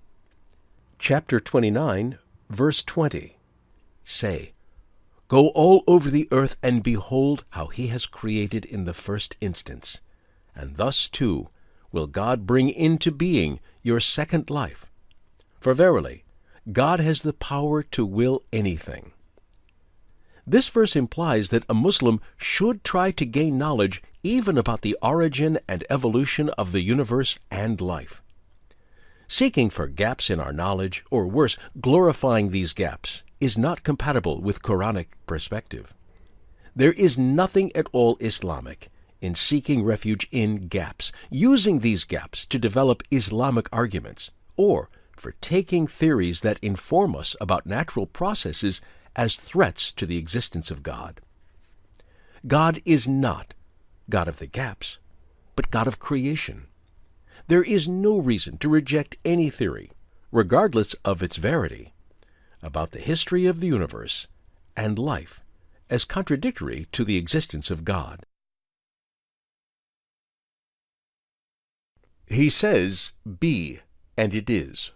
Speaker 2: Chapter 29, verse 20. Say, "Go all over the earth and behold how He has created in the first instance, and thus too will God bring into being your second life. For verily, God has the power to will anything." This verse implies that a Muslim should try to gain knowledge even about the origin and evolution of the universe and life. Seeking for gaps in our knowledge, or worse, glorifying these gaps, is not compatible with Quranic perspective. There is nothing at all Islamic in seeking refuge in gaps, using these gaps to develop Islamic arguments, or for taking theories that inform us about natural processes as threats to the existence of God. God is not God of the gaps, but God of creation. There is no reason to reject any theory, regardless of its verity, about the history of the universe and life as contradictory to the existence of God. He says, "Be, and it is."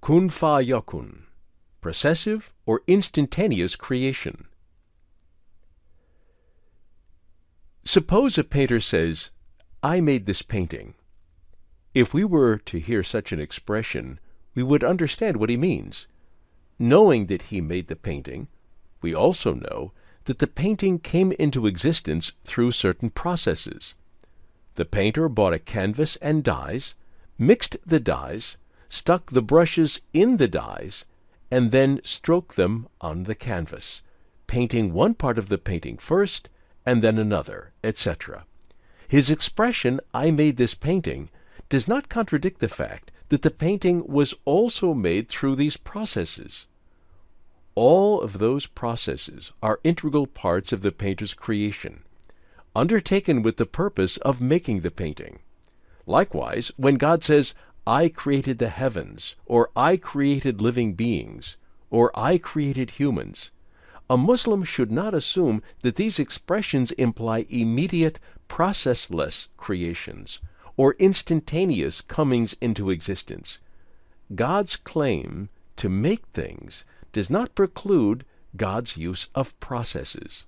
Speaker 2: Kun fa yakun, processive or instantaneous creation. Suppose a painter says, "I made this painting." If we were to hear such an expression, we would understand what he means. Knowing that he made the painting, we also know that the painting came into existence through certain processes. The painter bought a canvas and dyes, mixed the dyes, stuck the brushes in the dyes, and then stroked them on the canvas, painting one part of the painting first, and then another, etc. His expression, "I made this painting," does not contradict the fact that the painting was also made through these processes. All of those processes are integral parts of the painter's creation, undertaken with the purpose of making the painting. Likewise, when God says, "I created the heavens," or "I created living beings," or "I created humans," a Muslim should not assume that these expressions imply immediate, processless creations, or instantaneous comings into existence. God's claim to make things does not preclude God's use of processes.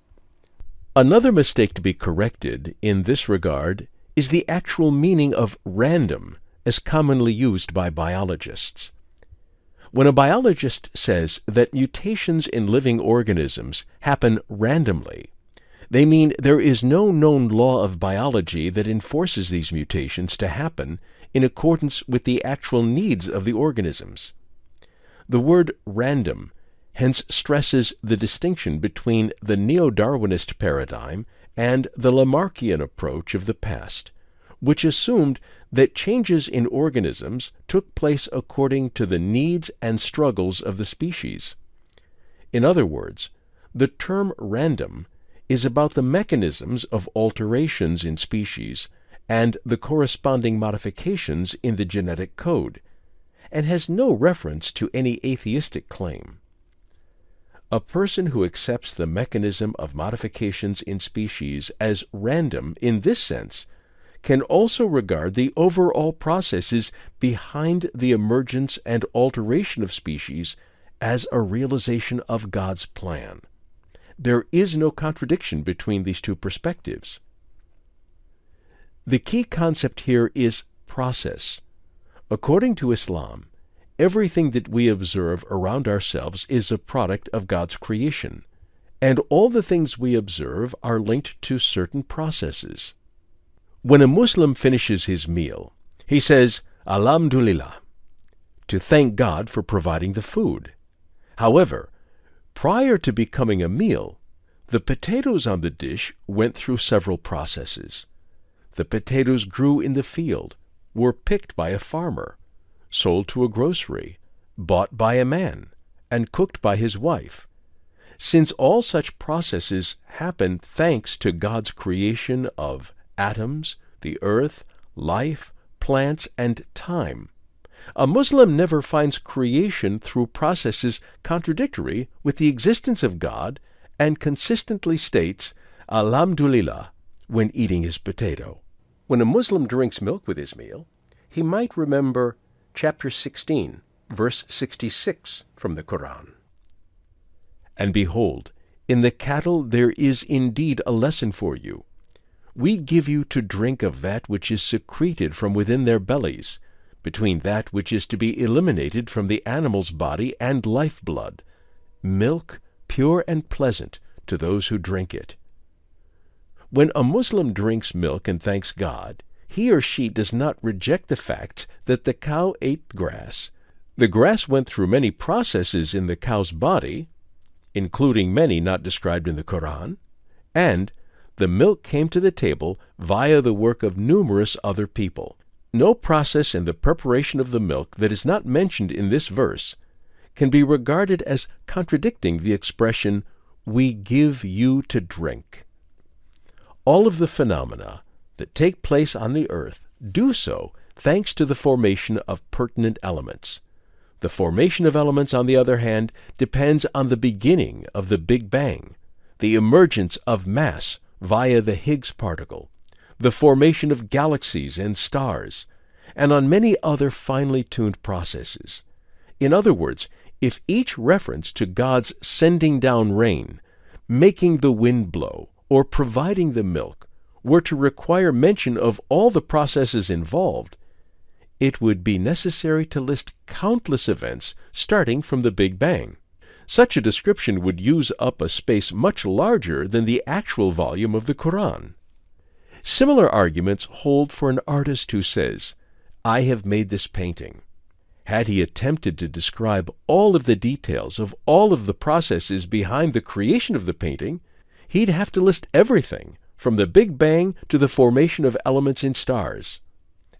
Speaker 2: Another mistake to be corrected in this regard is the actual meaning of random as commonly used by biologists. When a biologist says that mutations in living organisms happen randomly, they mean there is no known law of biology that enforces these mutations to happen in accordance with the actual needs of the organisms. The word random hence stresses the distinction between the Neo-Darwinist paradigm and the Lamarckian approach of the past, which assumed that changes in organisms took place according to the needs and struggles of the species. In other words, the term random is about the mechanisms of alterations in species and the corresponding modifications in the genetic code, and has no reference to any atheistic claim. A person who accepts the mechanism of modifications in species as random in this sense can also regard the overall processes behind the emergence and alteration of species as a realization of God's plan. There is no contradiction between these two perspectives. The key concept here is process. According to Islam, everything that we observe around ourselves is a product of God's creation, and all the things we observe are linked to certain processes. When a Muslim finishes his meal, he says, Alhamdulillah, to thank God for providing the food. However, prior to becoming a meal, the potatoes on the dish went through several processes. The potatoes grew in the field, were picked by a farmer, sold to a grocery, bought by a man, and cooked by his wife. Since all such processes happen thanks to God's creation of atoms, the earth, life, plants, and time, a Muslim never finds creation through processes contradictory with the existence of God and consistently states, Alhamdulillah, when eating his potato. When a Muslim drinks milk with his meal, he might remember chapter 16, verse 66 from the Quran. And behold, in the cattle there is indeed a lesson for you. We give you to drink of that which is secreted from within their bellies, between that which is to be eliminated from the animal's body and lifeblood, milk pure and pleasant to those who drink it. When a Muslim drinks milk and thanks God, he or she does not reject the fact that the cow ate grass. The grass went through many processes in the cow's body, including many not described in the Quran, and the milk came to the table via the work of numerous other people. No process in the preparation of the milk that is not mentioned in this verse can be regarded as contradicting the expression, we give you to drink. All of the phenomena that take place on the earth do so thanks to the formation of pertinent elements. The formation of elements, on the other hand, depends on the beginning of the Big Bang, the emergence of mass via the Higgs particle, the formation of galaxies and stars, and on many other finely tuned processes. In other words, if each reference to God's sending down rain, making the wind blow, or providing the milk were to require mention of all the processes involved, it would be necessary to list countless events starting from the Big Bang. Such a description would use up a space much larger than the actual volume of the Quran. Similar arguments hold for an artist who says, I have made this painting. Had he attempted to describe all of the details of all of the processes behind the creation of the painting, he'd have to list everything, from the Big Bang to the formation of elements in stars.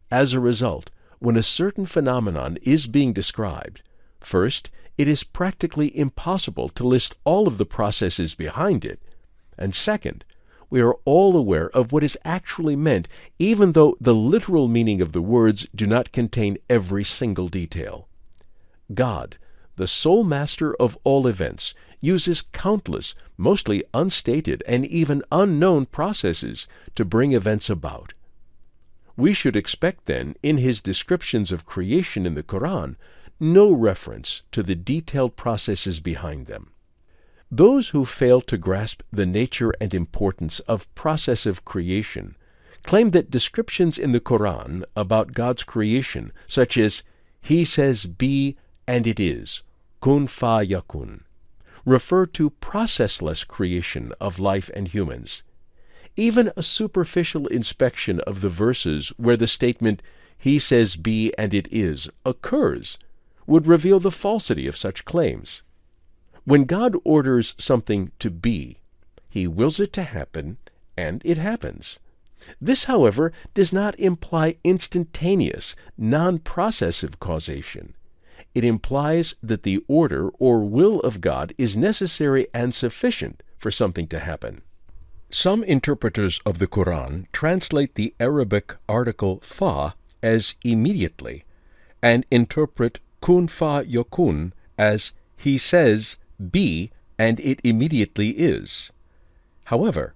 Speaker 2: As a result, when a certain phenomenon is being described, first, it is practically impossible to list all of the processes behind it, and second, we are all aware of what is actually meant, even though the literal meaning of the words do not contain every single detail. God, the sole master of all events, uses countless, mostly unstated and even unknown processes to bring events about. We should expect, then, in his descriptions of creation in the Quran, no reference to the detailed processes behind them. Those who fail to grasp the nature and importance of processive creation claim that descriptions in the Quran about God's creation, such as, He says be and it is, kun fa yakun, refer to processless creation of life and humans. Even a superficial inspection of the verses where the statement, He says be and it is, occurs, would reveal the falsity of such claims. When God orders something to be, He wills it to happen, and it happens. This, however, does not imply instantaneous, non-processive causation. It implies that the order or will of God is necessary and sufficient for something to happen. Some interpreters of the Quran translate the Arabic article fa as immediately, and interpret kun fa yakun as He says be, and it immediately is. However,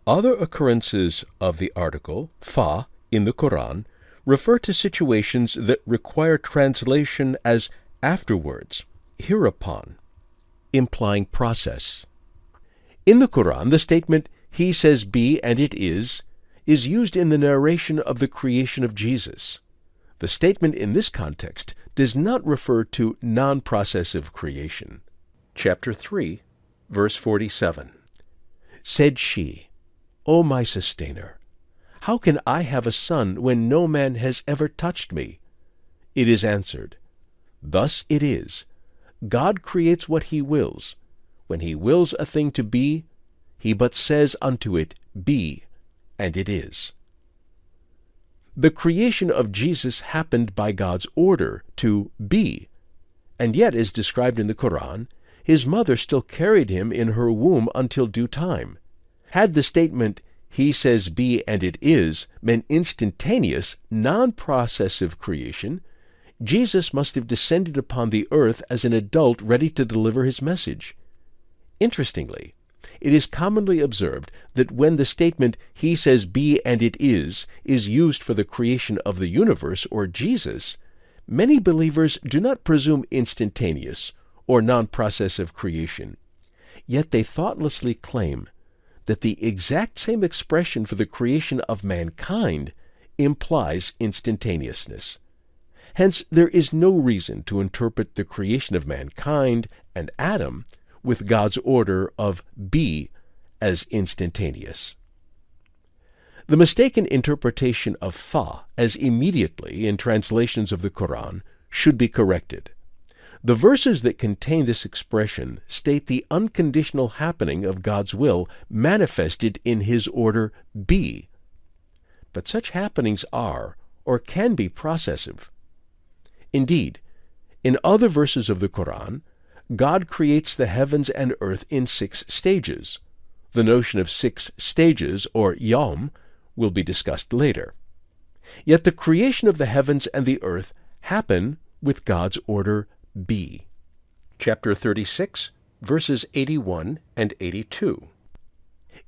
Speaker 2: other occurrences of the article fa in the Quran refer to situations that require translation as afterwards, hereupon, implying process. In the Quran, the statement He says be and it is used in the narration of the creation of Jesus. The statement in this context does not refer to non-processive creation. Chapter 3, verse 47. Said she, O my sustainer, how can I have a son when no man has ever touched me? It is answered, Thus it is. God creates what He wills. When He wills a thing to be, He but says unto it, Be, and it is. The creation of Jesus happened by God's order to be, and yet, as described in the Quran, His mother still carried Him in her womb until due time. Had the statement, He says be and it is, meant instantaneous, non-processive creation, Jesus must have descended upon the earth as an adult ready to deliver His message. Interestingly, it is commonly observed that when the statement, He says be and it is used for the creation of the universe or Jesus, many believers do not presume instantaneous or non-processive creation. Yet they thoughtlessly claim that the exact same expression for the creation of mankind implies instantaneousness. Hence, there is no reason to interpret the creation of mankind and Adam with God's order of be as instantaneous. The mistaken interpretation of fa as immediately in translations of the Quran should be corrected. The verses that contain this expression state the unconditional happening of God's will manifested in His order be. But such happenings are, or can be, processive. Indeed, in other verses of the Quran, God creates the heavens and earth in 6 stages. The notion of 6 stages, or yawm, will be discussed later. Yet the creation of the heavens and the earth happen with God's order be. Chapter 36, verses 81 and 82.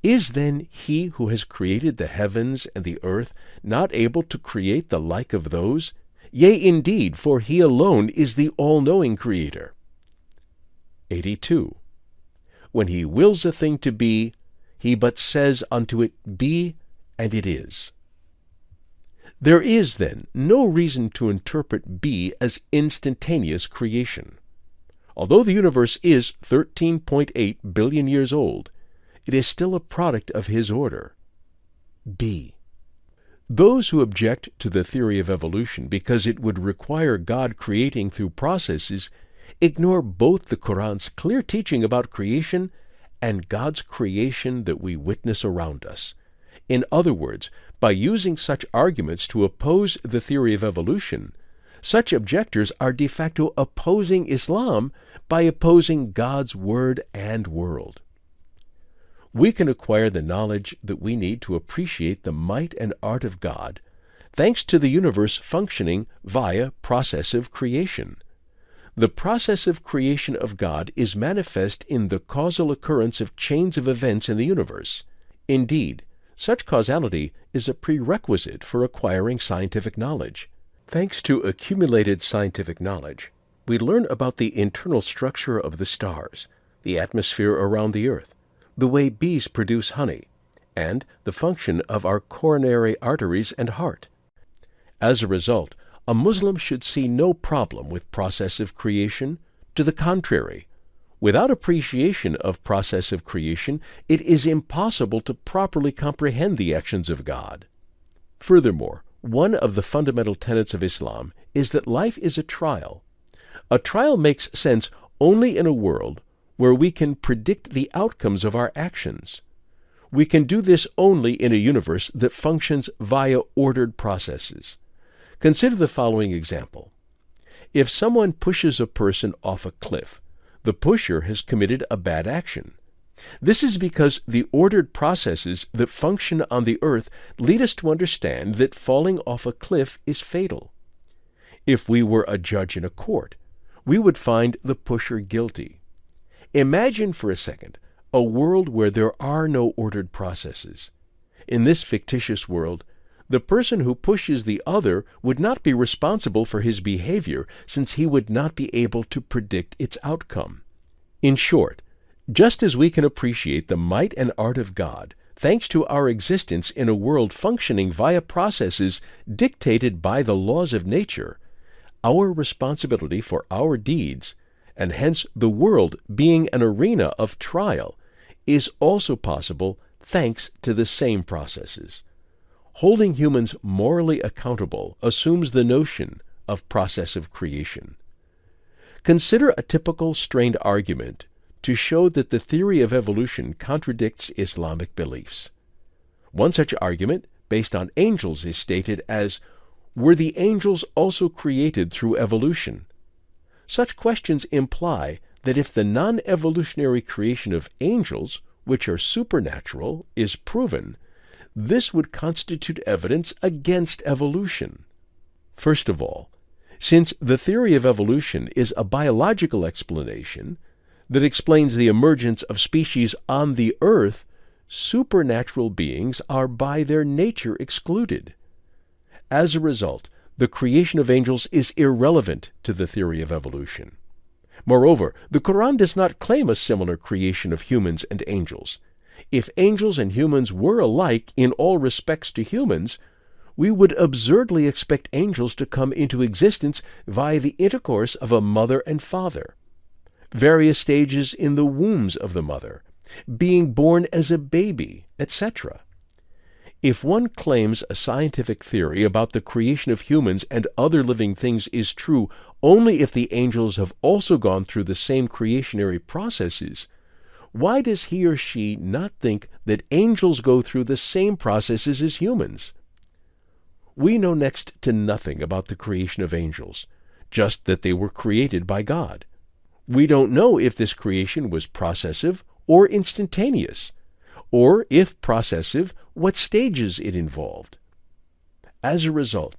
Speaker 2: Is then He who has created the heavens and the earth not able to create the like of those? Yea, indeed, for He alone is the all-knowing Creator. 82. When He wills a thing to be, He but says unto it, Be, and it is. There is, then, no reason to interpret be as instantaneous creation. Although the universe is 13.8 billion years old, it is still a product of His order. Be. Those who object to the theory of evolution because it would require God creating through processes ignore both the Quran's clear teaching about creation and God's creation that we witness around us. In other words, by using such arguments to oppose the theory of evolution, such objectors are de facto opposing Islam by opposing God's word and world. We can acquire the knowledge that we need to appreciate the might and art of God, thanks to the universe functioning via processive creation. The processive creation of God is manifest in the causal occurrence of chains of events in the universe. Indeed, such causality is a prerequisite for acquiring scientific knowledge. Thanks to accumulated scientific knowledge, we learn about the internal structure of the stars, the atmosphere around the earth, the way bees produce honey, and the function of our coronary arteries and heart. As a result, a Muslim should see no problem with processive creation. To the contrary, without appreciation of processive creation, it is impossible to properly comprehend the actions of God. Furthermore, one of the fundamental tenets of Islam is that life is a trial. A trial makes sense only in a world where we can predict the outcomes of our actions. We can do this only in a universe that functions via ordered processes. Consider the following example. If someone pushes a person off a cliff, the pusher has committed a bad action. This is because the ordered processes that function on the earth lead us to understand that falling off a cliff is fatal. If we were a judge in a court, we would find the pusher guilty. Imagine for a second a world where there are no ordered processes. In this fictitious world, the person who pushes the other would not be responsible for his behavior, since he would not be able to predict its outcome. In short, just as we can appreciate the might and art of God, thanks to our existence in a world functioning via processes dictated by the laws of nature, our responsibility for our deeds, and hence the world being an arena of trial, is also possible thanks to the same processes. Holding humans morally accountable assumes the notion of processive creation. Consider a typical strained argument to show that the theory of evolution contradicts Islamic beliefs. One such argument, based on angels, is stated as, "Were the angels also created through evolution?" Such questions imply that if the non-evolutionary creation of angels, which are supernatural, is proven, this would constitute evidence against evolution. First of all, since the theory of evolution is a biological explanation that explains the emergence of species on the earth, supernatural beings are by their nature excluded. As a result, the creation of angels is irrelevant to the theory of evolution. Moreover, the Quran does not claim a similar creation of humans and angels. If angels and humans were alike in all respects to humans, we would absurdly expect angels to come into existence via the intercourse of a mother and father, various stages in the wombs of the mother, being born as a baby, etc. If one claims a scientific theory about the creation of humans and other living things is true only if the angels have also gone through the same creationary processes, why does he or she not think that angels go through the same processes as humans? We know next to nothing about the creation of angels, just that they were created by God. We don't know if this creation was processive or instantaneous, or if processive, what stages it involved. As a result,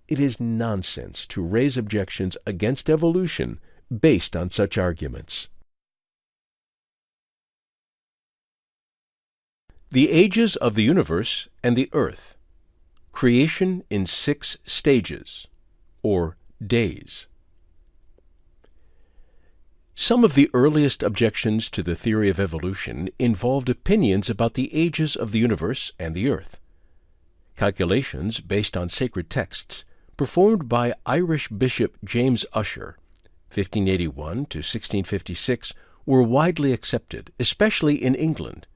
Speaker 2: it is nonsense to raise objections against evolution based on such arguments. The ages of the universe and the earth. Creation in 6 stages, or days. Some of the earliest objections to the theory of evolution involved opinions about the ages of the universe and the earth. Calculations based on sacred texts performed by Irish Bishop James Ussher, 1581 to 1656, were widely accepted, especially in England.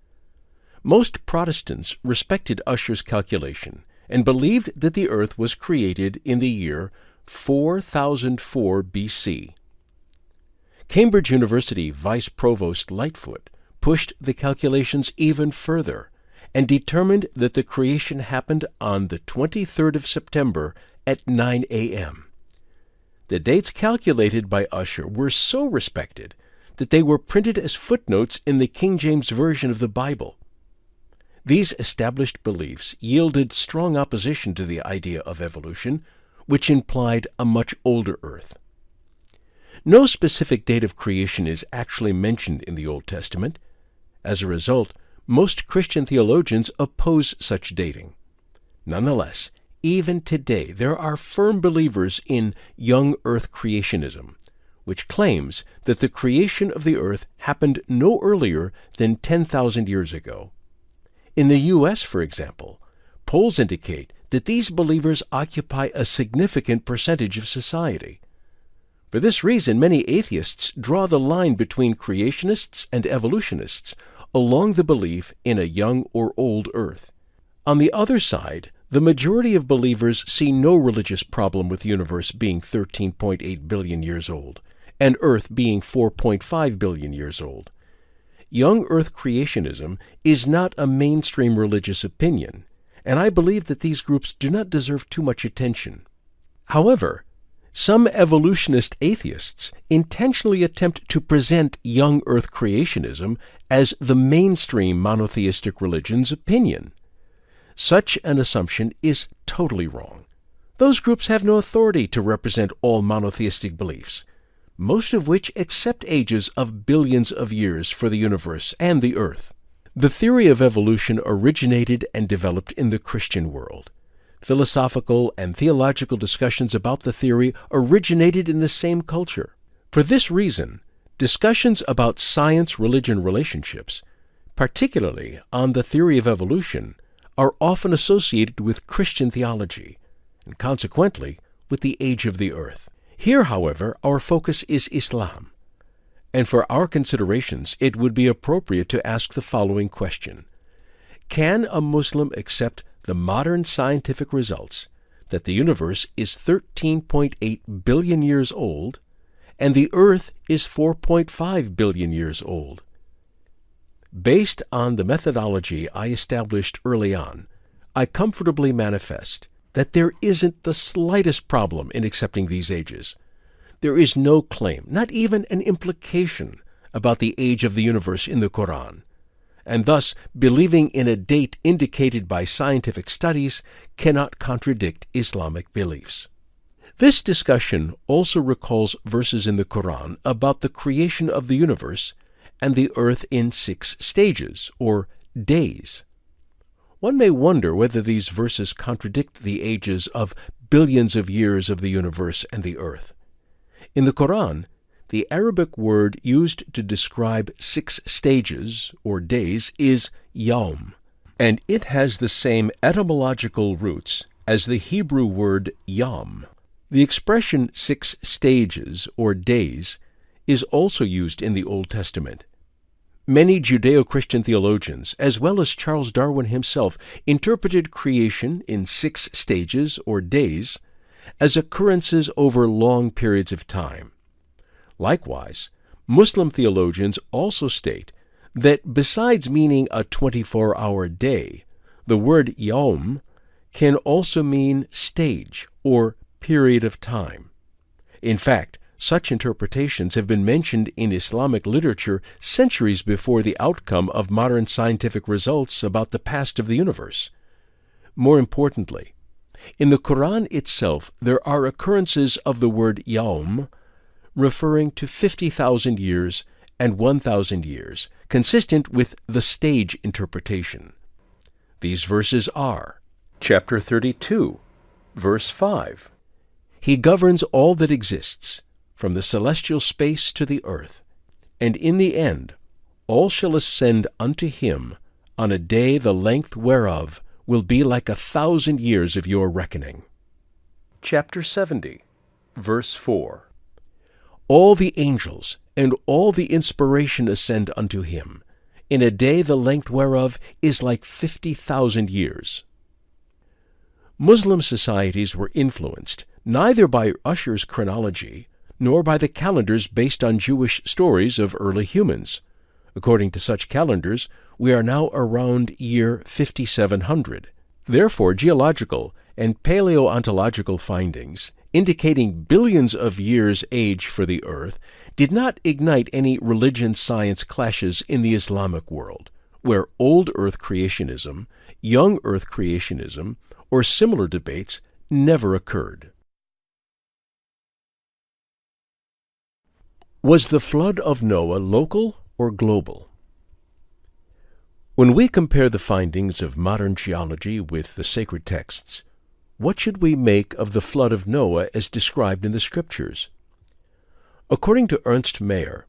Speaker 2: Most Protestants respected Ussher's calculation and believed that the earth was created in the year 4004 BC. Cambridge University Vice Provost Lightfoot pushed the calculations even further and determined that the creation happened on the 23rd of September at 9 a.m. The dates calculated by Ussher were so respected that they were printed as footnotes in the King James Version of the Bible. These established beliefs yielded strong opposition to the idea of evolution, which implied a much older earth. No specific date of creation is actually mentioned in the Old Testament. As a result, most Christian theologians oppose such dating. Nonetheless, even today there are firm believers in young earth creationism, which claims that the creation of the earth happened no earlier than 10,000 years ago. In the U.S., for example, polls indicate that these believers occupy a significant percentage of society. For this reason, many atheists draw the line between creationists and evolutionists along the belief in a young or old earth. On the other side, The majority of believers see no religious problem with the universe being 13.8 billion years old, and Earth being 4.5 billion years old. Young Earth creationism is not a mainstream religious opinion, and I believe that these groups do not deserve too much attention. However, some evolutionist atheists intentionally attempt to present young Earth creationism as the mainstream monotheistic religion's opinion. Such an assumption is totally wrong. Those groups have no authority to represent all monotheistic beliefs, most of which accept ages of billions of years for the universe and the Earth. The theory of evolution originated and developed in the Christian world. Philosophical and theological discussions about the theory originated in the same culture. For this reason, discussions about science-religion relationships, particularly on the theory of evolution, are often associated with Christian theology, and consequently with the age of the Earth. Here, however, our focus is Islam, and for our considerations it would be appropriate to ask the following question. Can a Muslim accept the modern scientific results that the universe is 13.8 billion years old and the Earth is 4.5 billion years old? Based on the methodology I established early on, I comfortably manifest that there isn't the slightest problem in accepting these ages. There is no claim, not even an implication, about the age of the universe in the Quran, and thus believing in a date indicated by scientific studies cannot contradict Islamic beliefs. This discussion also recalls verses in the Quran about the creation of the universe and the Earth in 6 stages, or days. One may wonder whether these verses contradict the ages of billions of years of the universe and the Earth. In the Quran, the Arabic word used to describe 6 stages, or days, is yawm, and it has the same etymological roots as the Hebrew word yom. The expression 6 stages, or days, is also used in the Old Testament. Many Judeo-Christian theologians, as well as Charles Darwin himself, interpreted creation in 6 stages, or days, as occurrences over long periods of time. Likewise, Muslim theologians also state that besides meaning a 24-hour day, the word yawm can also mean stage or period of time. In fact, such interpretations have been mentioned in Islamic literature centuries before the outcome of modern scientific results about the past of the universe. More importantly, in the Quran itself there are occurrences of the word yawm referring to 50,000 years and 1,000 years, consistent with the stage interpretation. These verses are chapter 32, verse 5. He governs all that exists, from the celestial space to the earth, and in the end all shall ascend unto him on a day the length whereof will be like 1,000 years of your reckoning. Chapter 70, verse 4. All the angels and all the inspiration ascend unto him, in a day the length whereof is like 50,000 years. Muslim societies were influenced neither by Ussher's chronology nor by the calendars based on Jewish stories of early humans. According to such calendars, we are now around year 5700. Therefore, geological and paleontological findings, indicating billions of years' age for the Earth, did not ignite any religion-science clashes in the Islamic world, where old Earth creationism, young Earth creationism, or similar debates never occurred. Was the flood of Noah local or global? When we compare the findings of modern geology with the sacred texts, what should we make of the flood of Noah as described in the Scriptures? According to Ernst Mayr,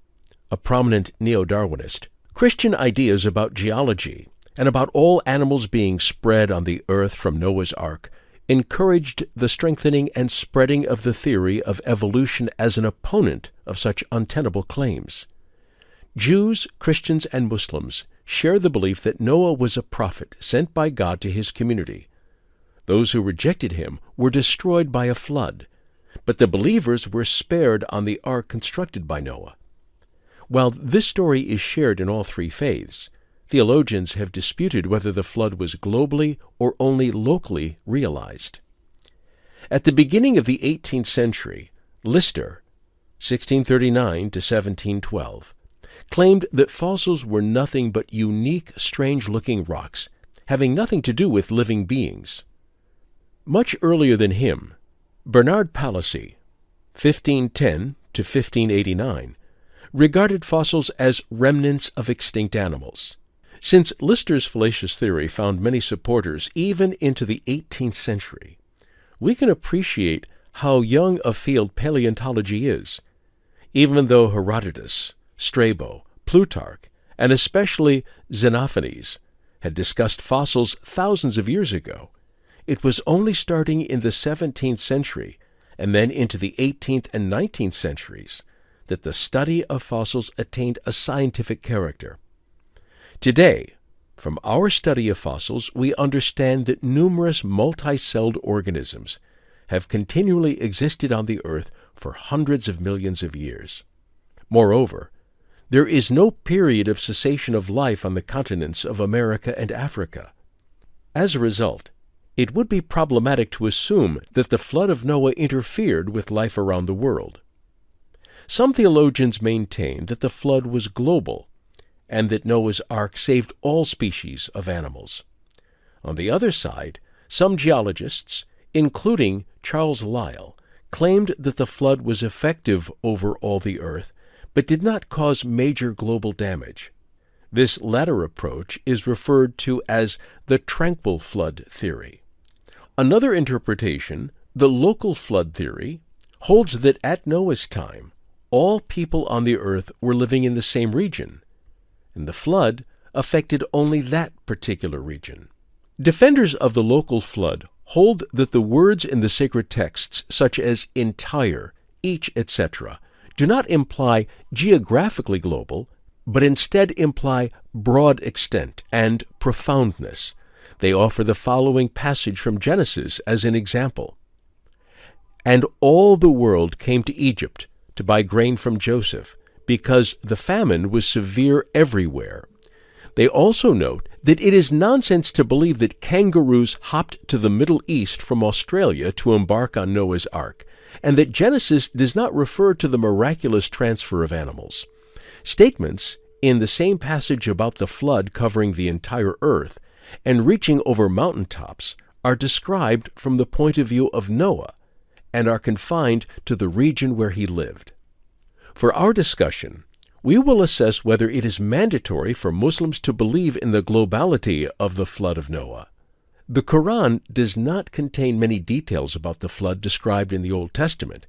Speaker 2: a prominent Neo-Darwinist, Christian ideas about geology and about all animals being spread on the earth from Noah's Ark encouraged the strengthening and spreading of the theory of evolution as an opponent of such untenable claims. Jews, Christians, and Muslims share the belief that Noah was a prophet sent by God to his community. Those who rejected him were destroyed by a flood, but the believers were spared on the ark constructed by Noah. While this story is shared in all three faiths, theologians have disputed whether the flood was globally or only locally realized. At the beginning of the 18th century, Lister, 1639 to 1712, claimed that fossils were nothing but unique, strange-looking rocks, having nothing to do with living beings. Much earlier than him, Bernard Palissy, 1510 to 1589, regarded fossils as remnants of extinct animals. Since Lister's fallacious theory found many supporters even into the 18th century, we can appreciate how young a field paleontology is, even though Herodotus, Strabo, Plutarch, and especially Xenophanes had discussed fossils thousands of years ago. It was only starting in the 17th century and then into the 18th and 19th centuries that the study of fossils attained a scientific character. Today, from our study of fossils, we understand that numerous multi-celled organisms have continually existed on the earth for hundreds of millions of years. Moreover, there is no period of cessation of life on the continents of America and Africa. As a result, it would be problematic to assume that the flood of Noah interfered with life around the world. Some theologians maintain that the flood was global and that Noah's ark saved all species of animals. On the other side, some geologists, including Charles Lyell, claimed that the flood was effective over all the earth, but did not cause major global damage. This latter approach is referred to as the tranquil flood theory. Another interpretation, the local flood theory, holds that at Noah's time, all people on the earth were living in the same region, and the flood affected only that particular region. Defenders of the local flood hold that the words in the sacred texts, such as entire, each, etc., do not imply geographically global, but instead imply broad extent and profoundness. They offer the following passage from Genesis as an example. "And all the world came to Egypt to buy grain from Joseph, because the famine was severe everywhere." They also note that it is nonsense to believe that kangaroos hopped to the Middle East from Australia to embark on Noah's Ark, and that Genesis does not refer to the miraculous transfer of animals. Statements in the same passage about the flood covering the entire earth and reaching over mountaintops are described from the point of view of Noah and are confined to the region where he lived. For our discussion, we will assess whether it is mandatory for Muslims to believe in the globality of the flood of Noah. The Quran does not contain many details about the flood described in the Old Testament,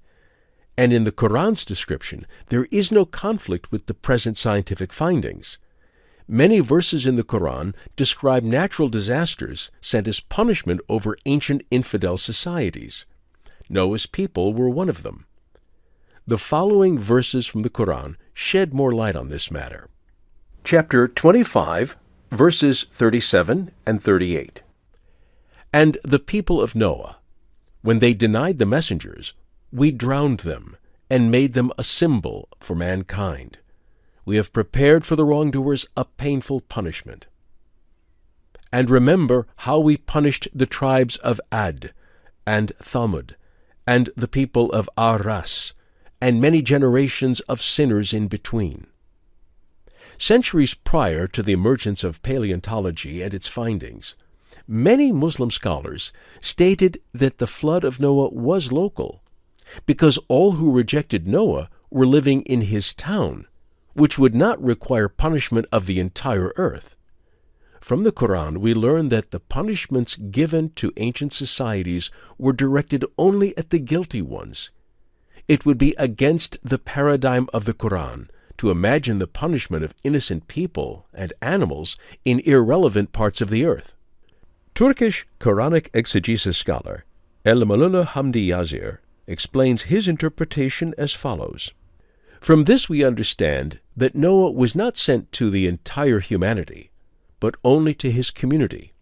Speaker 2: and in the Quran's description, there is no conflict with the present scientific findings. Many verses in the Quran describe natural disasters sent as punishment over ancient infidel societies. Noah's people were one of them. The following verses from the Quran shed more light on this matter. Chapter 25, verses 37 and 38. "And the people of Noah, when they denied the messengers, we drowned them and made them a symbol for mankind. We have prepared for the wrongdoers a painful punishment. And remember how we punished the tribes of Ad and Thamud and the people of Aras, and many generations of sinners in between." Centuries prior to the emergence of paleontology and its findings, many Muslim scholars stated that the flood of Noah was local, because all who rejected Noah were living in his town, which would not require punishment of the entire earth. From the Quran, we learn that the punishments given to ancient societies were directed only at the guilty ones. It would be against the paradigm of the Quran to imagine the punishment of innocent people and animals in irrelevant parts of the earth. Turkish Quranic exegesis scholar El-Malullah Hamdi Yazir explains his interpretation as follows. From this we understand that Noah was not sent to the entire humanity, but only to his community.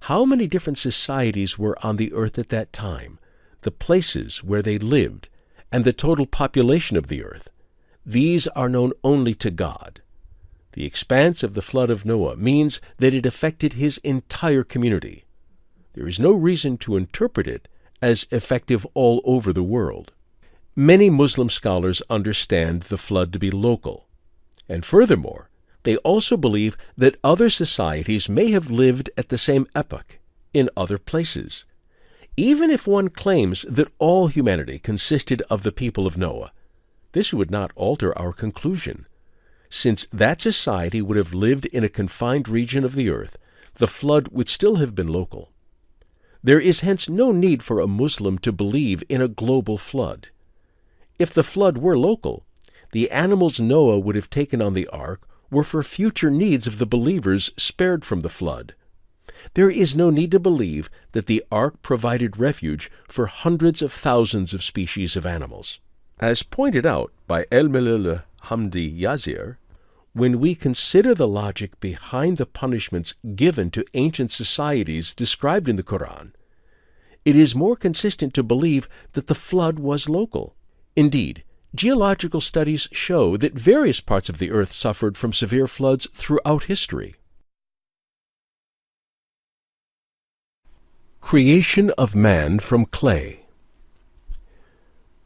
Speaker 2: how many different societies were on the earth at that time, the places where they lived, and the total population of the earth. These are known only to God. The expanse of the flood of Noah means that it affected his entire community. There is no reason to interpret it as effective all over the world. Many Muslim scholars understand the flood to be local, and furthermore, they also believe that other societies may have lived at the same epoch in other places. Even if one claims that all humanity consisted of the people of Noah, this would not alter our conclusion. Since that society would have lived in a confined region of the earth, the flood would still have been local. There is hence no need for a Muslim to believe in a global flood. If the flood were local, the animals Noah would have taken on the ark were for future needs of the believers spared from the flood. There is no need to believe that the ark provided refuge for hundreds of thousands of species of animals. As pointed out by El-Melil Hamdi Yazir, when we consider the logic behind the punishments given to ancient societies described in the Quran, it is more consistent to believe that the flood was local. Indeed, geological studies show that various parts of the earth suffered from severe floods throughout history. Creation of man from clay.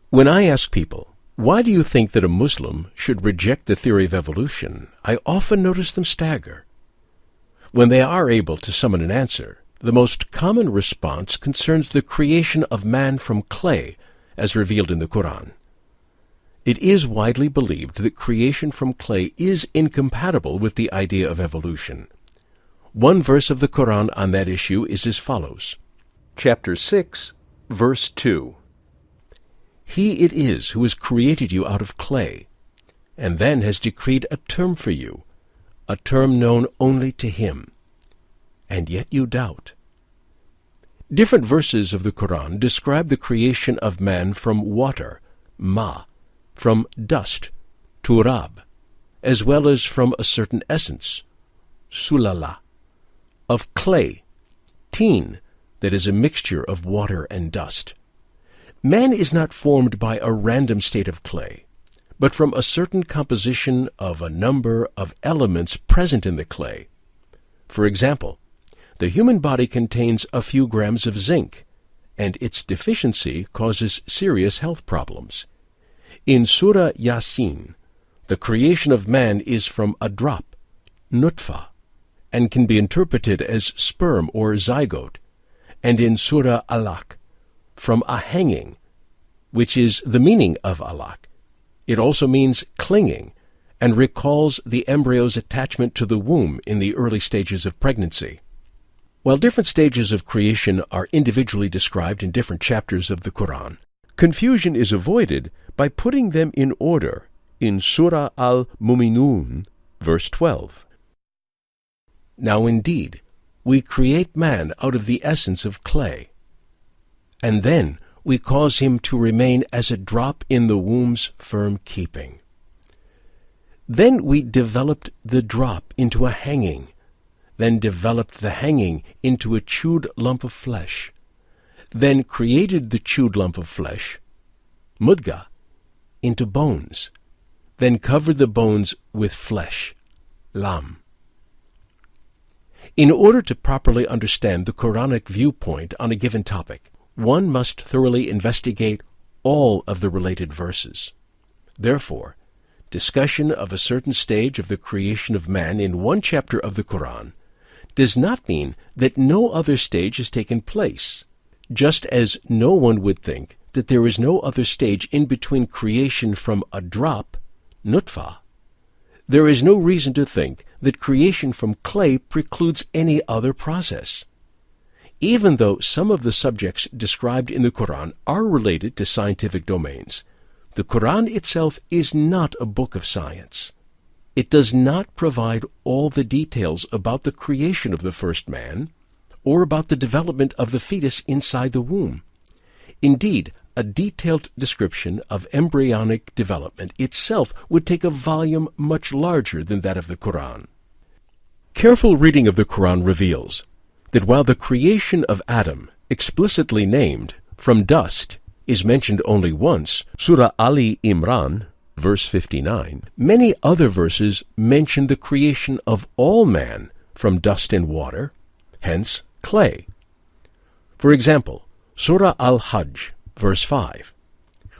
Speaker 2: When I ask people, why do you think that a Muslim should reject the theory of evolution, I often notice them stagger. When they are able to summon an answer, the most common response concerns the creation of man from clay, as revealed in the Quran. It is widely believed that creation from clay is incompatible with the idea of evolution. One verse of the Quran on that issue is as follows. Chapter 6, verse 2. He it is who has created you out of clay, and then has decreed a term for you, a term known only to him, and yet you doubt. Different verses of the Quran describe the creation of man from water, ma, from dust, turab, as well as from a certain essence, sulala, of clay, teen, that is a mixture of water and dust. Man is not formed by a random state of clay, but from a certain composition of a number of elements present in the clay. For example, the human body contains a few grams of zinc, and its deficiency causes serious health problems. In Surah Yasin, the creation of man is from a drop, nutfa, and can be interpreted as sperm or zygote, and in Surah Alaq, from a hanging, which is the meaning of alaq. It also means clinging, and recalls the embryo's attachment to the womb in the early stages of pregnancy. While different stages of creation are individually described in different chapters of the Quran, confusion is avoided by putting them in order in Surah Al-Mu'minun, verse 12. Now indeed, we create man out of the essence of clay, and then we cause him to remain as a drop in the womb's firm keeping. Then we developed the drop into a hanging, then developed the hanging into a chewed lump of flesh, then created the chewed lump of flesh, mudga, into bones, then covered the bones with flesh, lam. In order to properly understand the Quranic viewpoint on a given topic, one must thoroughly investigate all of the related verses. Therefore, discussion of a certain stage of the creation of man in one chapter of the Quran does not mean that no other stage has taken place, just as no one would think that there is no other stage in between creation from a drop, nutfa. There is no reason to think that creation from clay precludes any other process. Even though some of the subjects described in the Quran are related to scientific domains, the Quran itself is not a book of science. It does not provide all the details about the creation of the first man, or about the development of the fetus inside the womb. Indeed, a detailed description of embryonic development itself would take a volume much larger than that of the Quran. Careful reading of the Quran reveals that while the creation of Adam, explicitly named from dust, is mentioned only once, Surah Ali Imran, verse 59, many other verses mention the creation of all man from dust and water, hence clay. For example, Surah Al-Hajj, verse 5,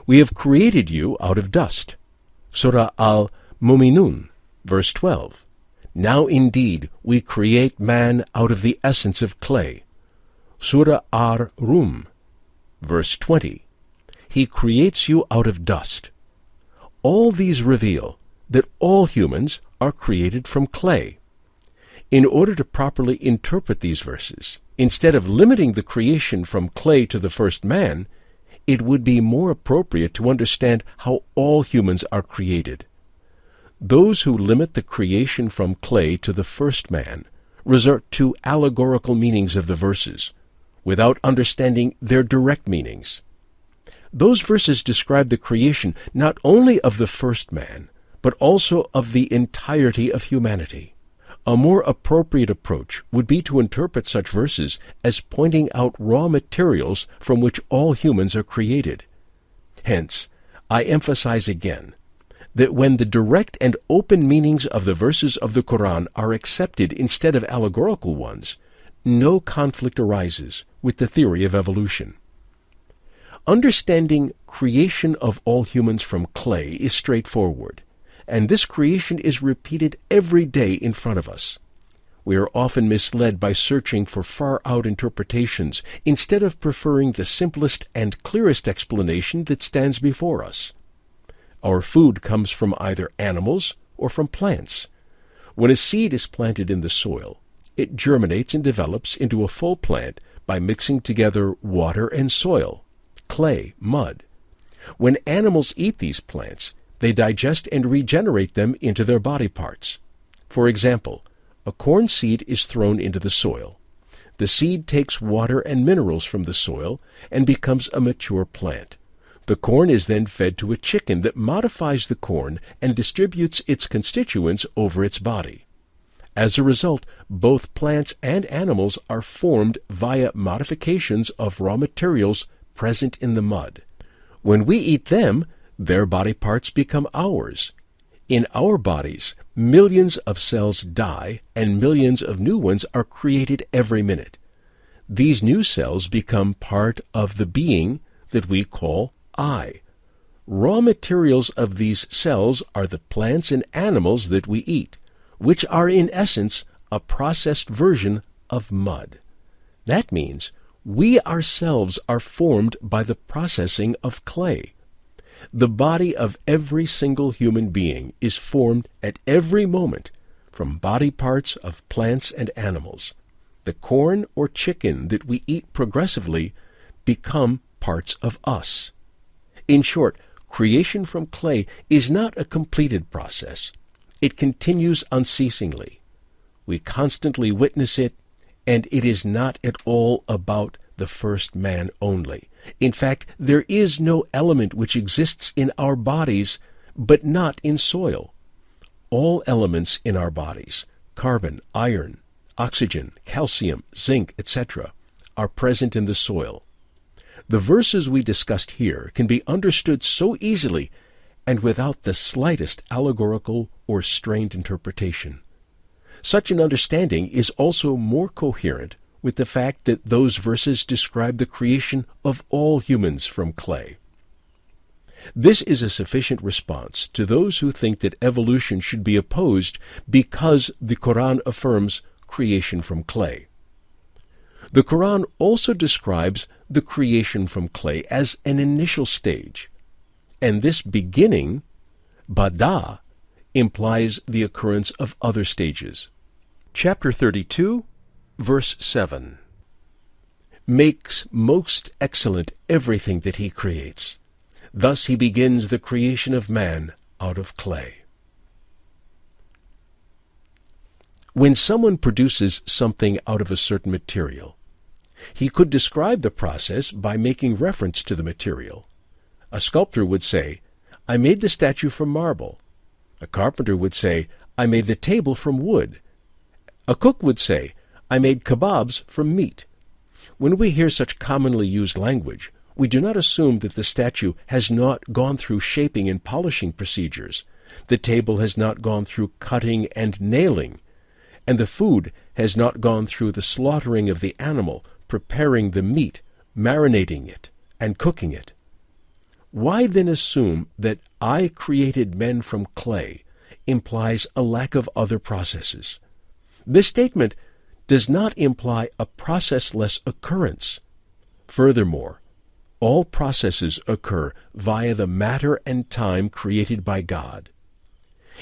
Speaker 2: we have created you out of dust. Surah Al-Muminun, verse 12, now indeed we create man out of the essence of clay. Surah Ar-Rum, verse 20, he creates you out of dust. All these reveal that all humans are created from clay. In order to properly interpret these verses, instead of limiting the creation from clay to the first man, it would be more appropriate to understand how all humans are created. Those who limit the creation from clay to the first man resort to allegorical meanings of the verses, without understanding their direct meanings. Those verses describe the creation not only of the first man, but also of the entirety of humanity. A more appropriate approach would be to interpret such verses as pointing out raw materials from which all humans are created. Hence, I emphasize again that when the direct and open meanings of the verses of the Quran are accepted instead of allegorical ones, no conflict arises with the theory of evolution. Understanding creation of all humans from clay is straightforward, and this creation is repeated every day in front of us. We are often misled by searching for far-out interpretations instead of preferring the simplest and clearest explanation that stands before us. Our food comes from either animals or from plants. When a seed is planted in the soil, it germinates and develops into a full plant by mixing together water and soil, clay, mud. When animals eat these plants, they digest and regenerate them into their body parts. For example, a corn seed is thrown into the soil. The seed takes water and minerals from the soil and becomes a mature plant. The corn is then fed to a chicken that modifies the corn and distributes its constituents over its body. As a result, both plants and animals are formed via modifications of raw materials present in the mud. When we eat them, their body parts become ours. In our bodies, millions of cells die and millions of new ones are created every minute. These new cells become part of the being that we call I. Raw materials of these cells are the plants and animals that we eat, which are in essence a processed version of mud. That means we ourselves are formed by the processing of clay. The body of every single human being is formed at every moment from body parts of plants and animals. The corn or chicken that we eat progressively become parts of us. In short, creation from clay is not a completed process. It continues unceasingly. We constantly witness it, and it is not at all about the first man only. In fact, there is no element which exists in our bodies, but not in soil. All elements in our bodies, carbon, iron, oxygen, calcium, zinc, etc., are present in the soil. The verses we discussed here can be understood so easily and without the slightest allegorical or strained interpretation. Such an understanding is also more coherent with the fact that those verses describe the creation of all humans from clay. This is a sufficient response to those who think that evolution should be opposed because the Quran affirms creation from clay. The Quran also describes the creation from clay as an initial stage, and this beginning, bada, implies the occurrence of other stages. Chapter 32, verse 7, makes most excellent everything that he creates. Thus he begins the creation of man out of clay. When someone produces something out of a certain material, he could describe the process by making reference to the material. A sculptor would say, I made the statue from marble. A carpenter would say, I made the table from wood. A cook would say, I made kebabs from meat. When we hear such commonly used language, we do not assume that the statue has not gone through shaping and polishing procedures, the table has not gone through cutting and nailing, and the food has not gone through the slaughtering of the animal, preparing the meat, marinating it, and cooking it. Why then assume that I created men from clay implies a lack of other processes? This statement does not imply a processless occurrence. Furthermore, all processes occur via the matter and time created by God.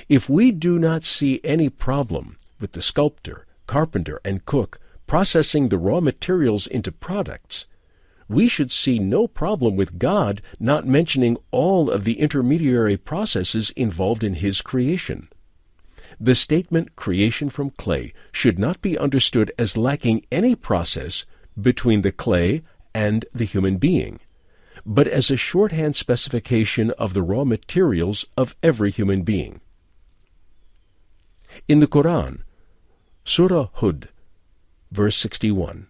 Speaker 2: If we do not see any problem with the sculptor, carpenter, and cook processing the raw materials into products, we should see no problem with God not mentioning all of the intermediary processes involved in His creation. The statement creation from clay should not be understood as lacking any process between the clay and the human being, but as a shorthand specification of the raw materials of every human being. In the Quran, Surah Hud, verse 61,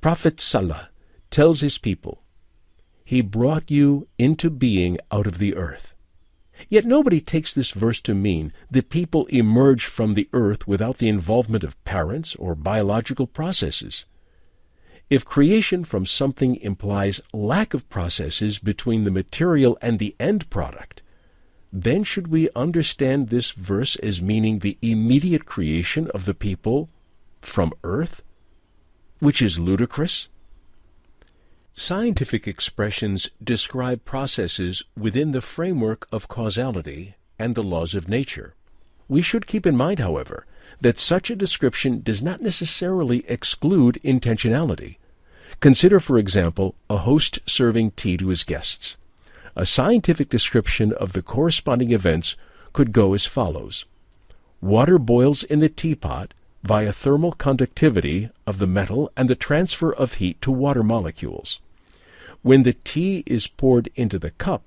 Speaker 2: Prophet Salah tells his people, He brought you into being out of the earth. Yet nobody takes this verse to mean that people emerge from the earth without the involvement of parents or biological processes. If creation from something implies lack of processes between the material and the end product, then should we understand this verse as meaning the immediate creation of the people from earth, which is ludicrous? Scientific expressions describe processes within the framework of causality and the laws of nature. We should keep in mind, however, that such a description does not necessarily exclude intentionality. Consider, for example, a host serving tea to his guests. A scientific description of the corresponding events could go as follows. Water boils in the teapot via thermal conductivity of the metal and the transfer of heat to water molecules. When the tea is poured into the cup,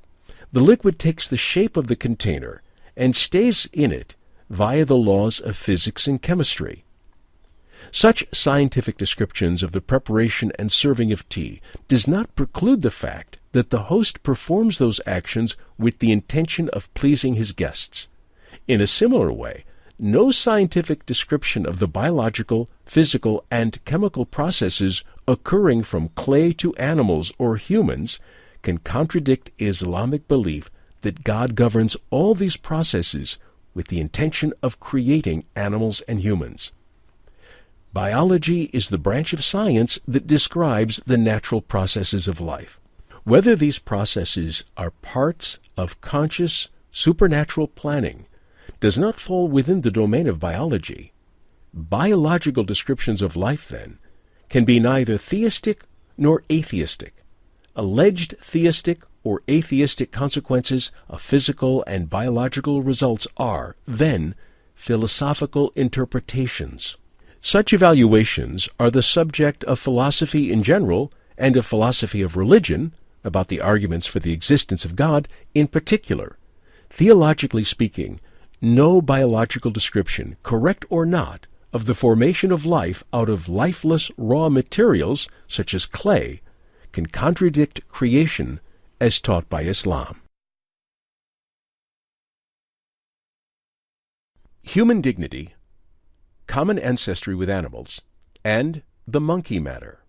Speaker 2: the liquid takes the shape of the container and stays in it via the laws of physics and chemistry. Such scientific descriptions of the preparation and serving of tea does not preclude the fact that the host performs those actions with the intention of pleasing his guests. In a similar way, no scientific description of the biological, physical, and chemical processes occurring from clay to animals or humans can contradict Islamic belief that God governs all these processes with the intention of creating animals and humans. Biology is the branch of science that describes the natural processes of life. Whether these processes are parts of conscious, supernatural planning does not fall within the domain of biology. Biological descriptions of life, then, can be neither theistic nor atheistic. Alleged theistic or atheistic consequences of physical and biological results are, then, philosophical interpretations. Such evaluations are the subject of philosophy in general and of philosophy of religion, about the arguments for the existence of God in particular. Theologically speaking, no biological description, correct or not, of the formation of life out of lifeless raw materials, such as clay, can contradict creation as taught by Islam. Human dignity, common ancestry with animals, and the monkey matter.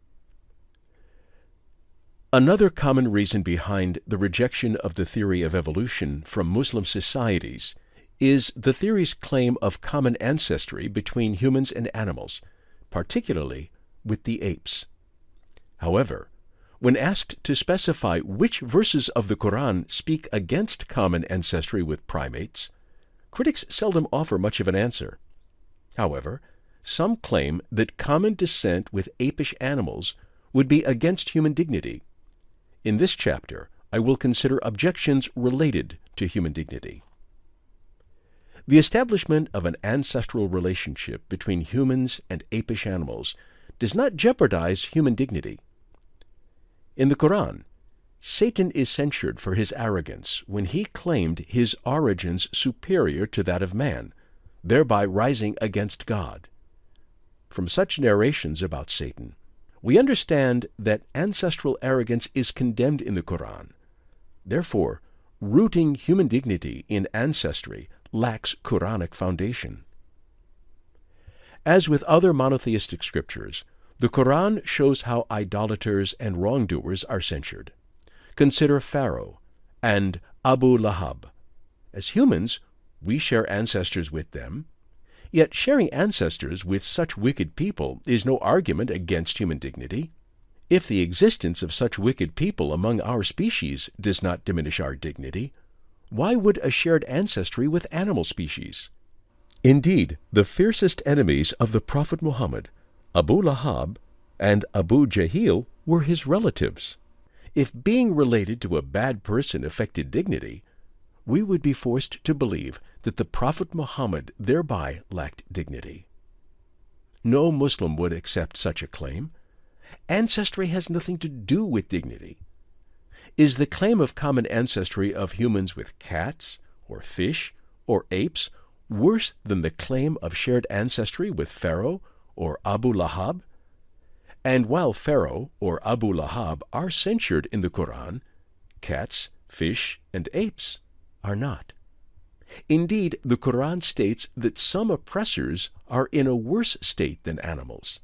Speaker 2: Another common reason behind the rejection of the theory of evolution from Muslim societies is the theory's claim of common ancestry between humans and animals, particularly with the apes. However, when asked to specify which verses of the Quran speak against common ancestry with primates, critics seldom offer much of an answer. However, some claim that common descent with apish animals would be against human dignity. In this chapter, I will consider objections related to human dignity. The establishment of an ancestral relationship between humans and apish animals does not jeopardize human dignity. In the Quran, Satan is censured for his arrogance when he claimed his origins superior to that of man, thereby rising against God. From such narrations about Satan, we understand that ancestral arrogance is condemned in the Quran. Therefore, rooting human dignity in ancestry lacks Quranic foundation. As with other monotheistic scriptures, the Quran shows how idolaters and wrongdoers are censured. Consider Pharaoh and Abu Lahab. As humans, we share ancestors with them, yet sharing ancestors with such wicked people is no argument against human dignity. If the existence of such wicked people among our species does not diminish our dignity, why would a shared ancestry with animal species? Indeed, the fiercest enemies of the Prophet Muhammad, Abu Lahab and Abu Jahil, were his relatives. If being related to a bad person affected dignity, we would be forced to believe that the Prophet Muhammad thereby lacked dignity. No Muslim would accept such a claim. Ancestry has nothing to do with dignity. Is the claim of common ancestry of humans with cats, or fish, or apes worse than the claim of shared ancestry with Pharaoh or Abu Lahab? And while Pharaoh or Abu Lahab are censured in the Quran, cats, fish, and apes are not. Indeed, the Quran states that some oppressors are in a worse state than animals.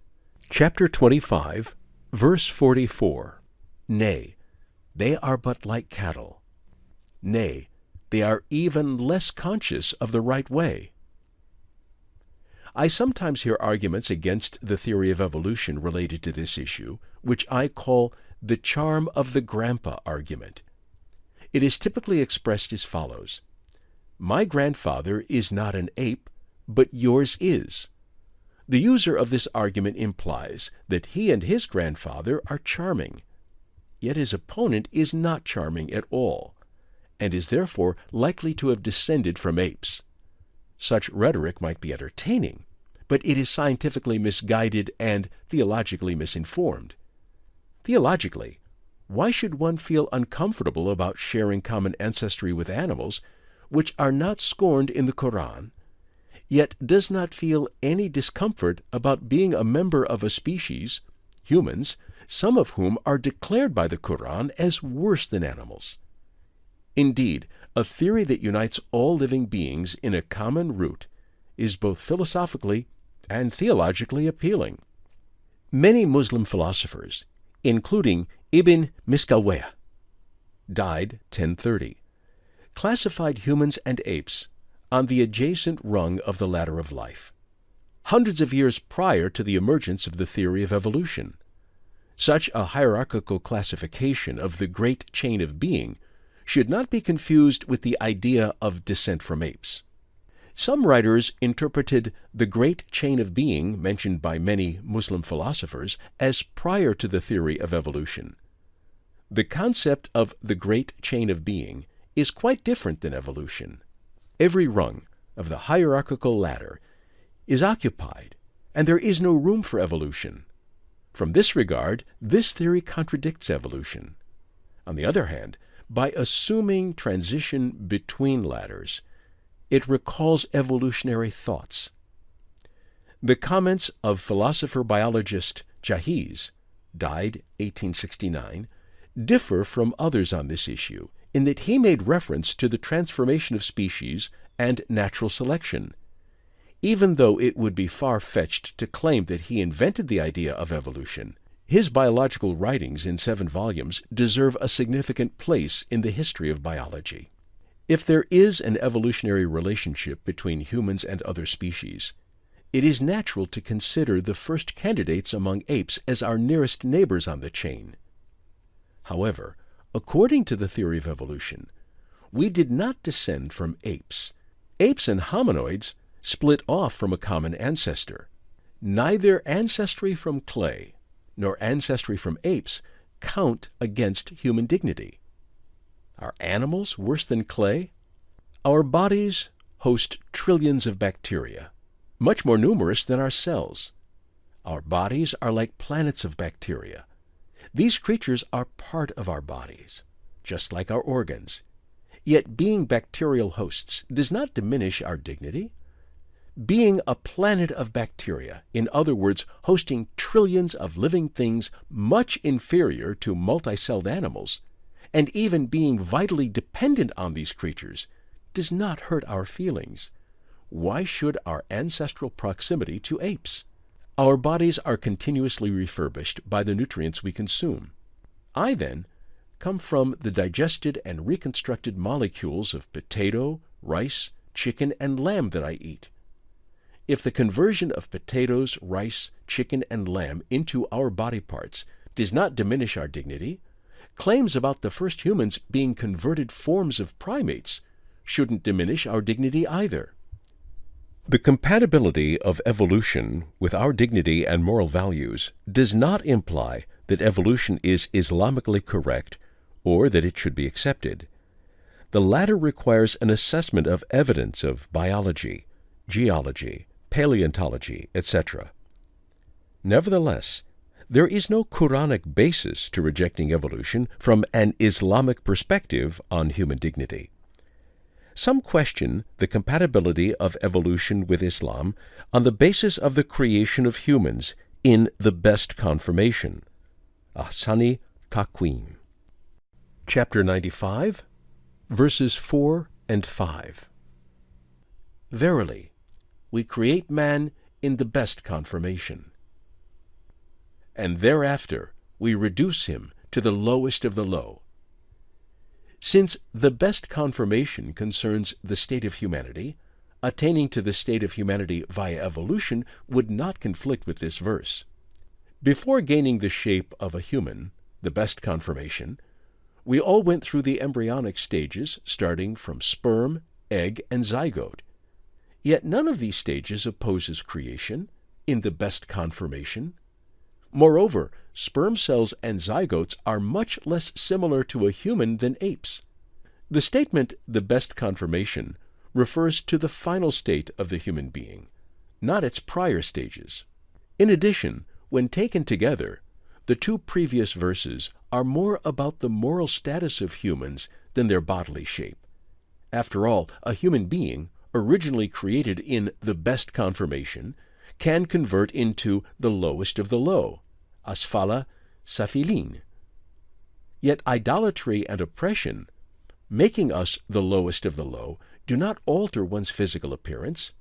Speaker 2: Chapter 25, verse 44. Nay, they are but like cattle. Nay, they are even less conscious of the right way. I sometimes hear arguments against the theory of evolution related to this issue, which I call the charm of the grandpa argument. It is typically expressed as follows: my grandfather is not an ape, but yours is. The user of this argument implies that he and his grandfather are charming, yet his opponent is not charming at all, and is therefore likely to have descended from apes. Such rhetoric might be entertaining, but it is scientifically misguided and theologically misinformed. Theologically, why should one feel uncomfortable about sharing common ancestry with animals, which are not scorned in the Quran, yet does not feel any discomfort about being a member of a species, humans, some of whom are declared by the Quran as worse than animals? Indeed, a theory that unites all living beings in a common root is both philosophically and theologically appealing. Many Muslim philosophers, including Ibn Miskawayh, died 1030, classified humans and apes on the adjacent rung of the ladder of life, hundreds of years prior to the emergence of the theory of evolution. Such a hierarchical classification of the great chain of being should not be confused with the idea of descent from apes. Some writers interpreted the great chain of being mentioned by many Muslim philosophers as prior to the theory of evolution. The concept of the great chain of being is quite different than evolution. Every rung of the hierarchical ladder is occupied, and there is no room for evolution. From this regard, this theory contradicts evolution. On the other hand, by assuming transition between ladders, it recalls evolutionary thoughts. The comments of philosopher-biologist Jahiz, died 1869, differ from others on this issue in that he made reference to the transformation of species and natural selection, even though it would be far-fetched to claim that he invented the idea of evolution. His biological writings in 7 volumes deserve a significant place in the history of biology. If there is an evolutionary relationship between humans and other species, it is natural to consider the first candidates among apes as our nearest neighbors on the chain. However, according to the theory of evolution, we did not descend from apes. Apes and hominoids split off from a common ancestor. Neither ancestry from clay nor ancestry from apes count against human dignity. Are animals worse than clay? Our bodies host trillions of bacteria, much more numerous than our cells. Our bodies are like planets of bacteria. These creatures are part of our bodies, just like our organs. Yet being bacterial hosts does not diminish our dignity. being a planet of bacteria, in other words, hosting trillions of living things much inferior to multicelled animals, and even being vitally dependent on these creatures, does not hurt our feelings. Why should our ancestral proximity to apes? Our bodies are continuously refurbished by the nutrients we consume. I, then, come from the digested and reconstructed molecules of potato, rice, chicken, and lamb that I eat. If the conversion of potatoes, rice, chicken, and lamb into our body parts does not diminish our dignity, claims about the first humans being converted forms of primates shouldn't diminish our dignity either. The compatibility of evolution with our dignity and moral values does not imply that evolution is Islamically correct or that it should be accepted. The latter requires an assessment of evidence of biology, geology, paleontology, etc. Nevertheless, there is no Quranic basis to rejecting evolution from an Islamic perspective on human dignity. Some question the compatibility of evolution with Islam on the basis of the creation of humans in the best conformation. Ahsani Taqweem. Chapter 95, verses 4 and 5. Verily, we create man in the best conformation, and thereafter we reduce him to the lowest of the low. Since the best conformation concerns the state of humanity, attaining to the state of humanity via evolution would not conflict with this verse. Before gaining the shape of a human, the best conformation, we all went through the embryonic stages, starting from sperm, egg, and zygote. Yet none of these stages opposes creation in the best conformation. Moreover, sperm cells and zygotes are much less similar to a human than apes. The statement, the best conformation, refers to the final state of the human being, not its prior stages. In addition, when taken together, the two previous verses are more about the moral status of humans than their bodily shape. After all, a human being, originally created in the best conformation, can convert into the lowest of the low, asfala safilin. Yet idolatry and oppression, making us the lowest of the low, do not alter one's physical appearance.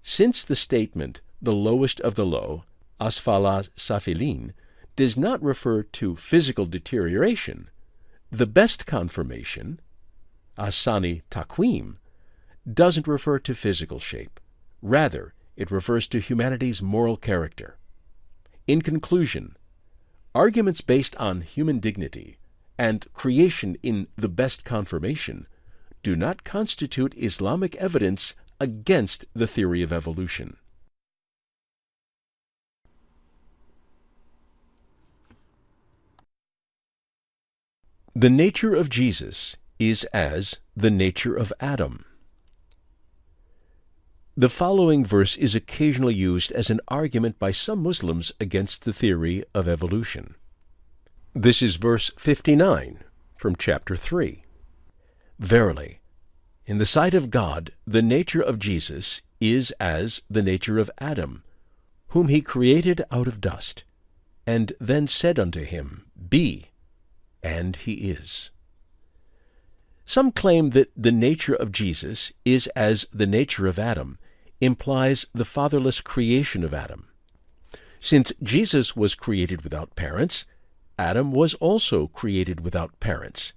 Speaker 2: Since the statement, the lowest of the low, asfala safilin, does not refer to physical deterioration, the best conformation, ahsani taqweem, doesn't refer to physical shape. Rather, it refers to humanity's moral character. In conclusion, arguments based on human dignity and creation in the best conformation do not constitute Islamic evidence against the theory of evolution. The nature of Jesus is as the nature of Adam. The following verse is occasionally used as an argument by some Muslims against the theory of evolution. This is verse 59 from chapter 3. Verily, in the sight of God, the nature of Jesus is as the nature of Adam, whom he created out of dust, and then said unto him, Be, and he is. Some claim that the nature of Jesus is as the nature of Adam implies the fatherless creation of Adam. Since Jesus was created without parents, Adam was also created without parents,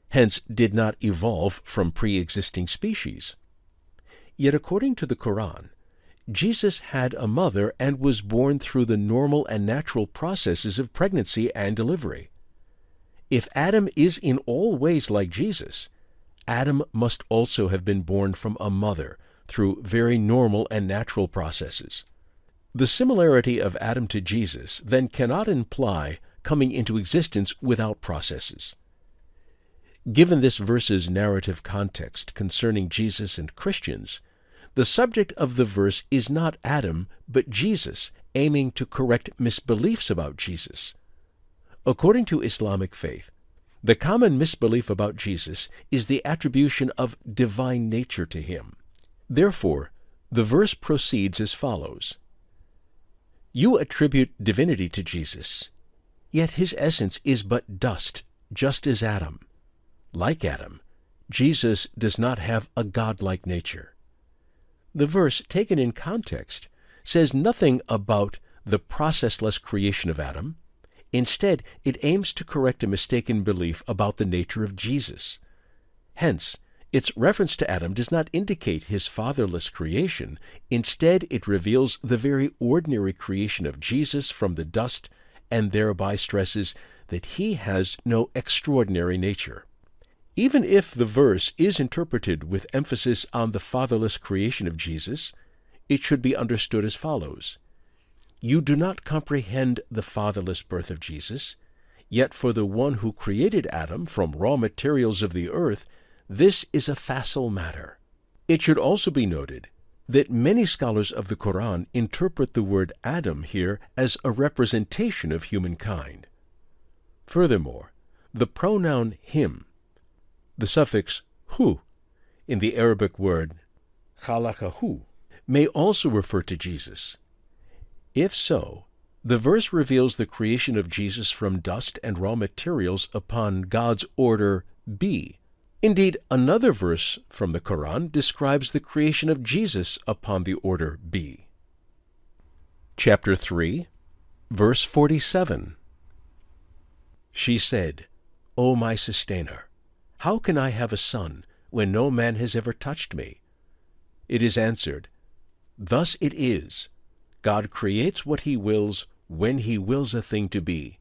Speaker 2: hence did not evolve from pre-existing species. Yet according to the Quran, Jesus had a mother and was born through the normal and natural processes of pregnancy and delivery. If Adam is in all ways like Jesus, Adam must also have been born from a mother through very normal and natural processes. The similarity of Adam to Jesus then cannot imply coming into existence without processes. Given this verse's narrative context concerning Jesus and Christians, the subject of the verse is not Adam, but Jesus, aiming to correct misbeliefs about Jesus. According to Islamic faith, the common misbelief about Jesus is the attribution of divine nature to him. Therefore, The verse proceeds as follows. You attribute divinity to Jesus, yet his essence is but dust, just as Adam. Like Adam, Jesus does not have a godlike nature. The verse, taken in context, says nothing about the processless creation of Adam. Instead, it aims to correct a mistaken belief about the nature of Jesus. Hence, its reference to Adam does not indicate his fatherless creation. Instead, it reveals the very ordinary creation of Jesus from the dust and thereby stresses that he has no extraordinary nature. Even if the verse is interpreted with emphasis on the fatherless creation of Jesus, it should be understood as follows. You do not comprehend the fatherless birth of Jesus, yet for the one who created Adam from raw materials of the earth, this is a facile matter. It should also be noted that many scholars of the Quran interpret the word Adam here as a representation of humankind. Furthermore, the pronoun him, the suffix hu, in the Arabic word khalaqahu, may also refer to Jesus. If so, the verse reveals the creation of Jesus from dust and raw materials upon God's order be. Indeed, another verse from the Quran describes the creation of Jesus upon the order be. Chapter 3, verse 47. She said, O my sustainer, how can I have a son when no man has ever touched me? It is answered, Thus it is. God creates what he wills when he wills a thing to be.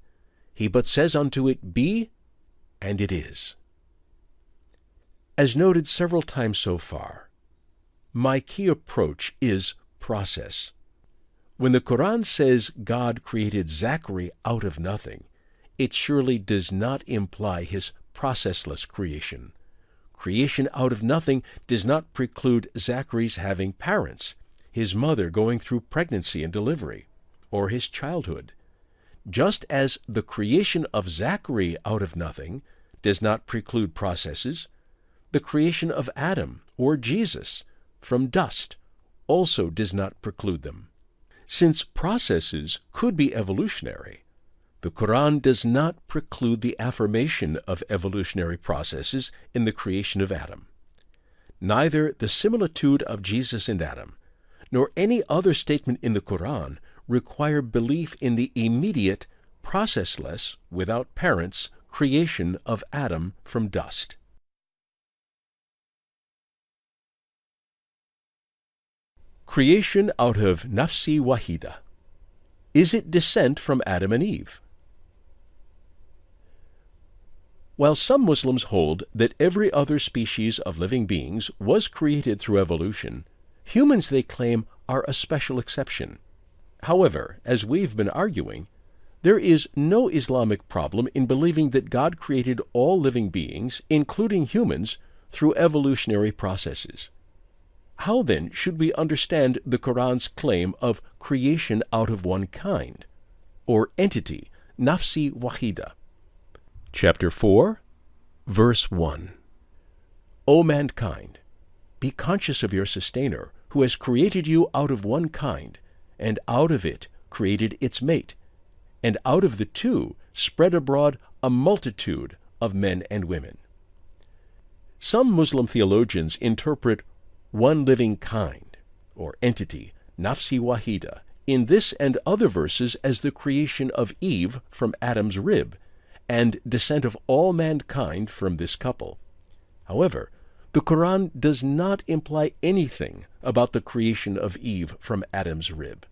Speaker 2: He but says unto it, Be, and it is. As noted several times so far, my key approach is process. When the Quran says God created Zachary out of nothing, it surely does not imply his processless creation. Creation out of nothing does not preclude Zachary's having parents, his mother going through pregnancy and delivery, or his childhood. Just as the creation of Zachary out of nothing does not preclude processes, the creation of Adam or Jesus from dust also does not preclude them. Since processes could be evolutionary, the Quran does not preclude the affirmation of evolutionary processes in the creation of Adam. Neither the similitude of Jesus and Adam, nor any other statement in the Quran require belief in the immediate, processless, without parents, creation of Adam from dust. Creation out of Nafsi Wahida. Is it descent from Adam and Eve? While some Muslims hold that every other species of living beings was created through evolution, humans, they claim, are a special exception. However, as we've been arguing, there is no Islamic problem in believing that God created all living beings, including humans, through evolutionary processes. How then should we understand the Quran's claim of creation out of one kind, or entity, Nafsi Wahida? Chapter 4, verse 1. O mankind, be conscious of your sustainer, who has created you out of one kind, and out of it created its mate, and out of the two spread abroad a multitude of men and women. Some Muslim theologians interpret one living kind, or entity, Nafsi Wahida, in this and other verses as the creation of Eve from Adam's rib, and descent of all mankind from this couple. However, the Quran does not imply anything about the creation of Eve from Adam's rib.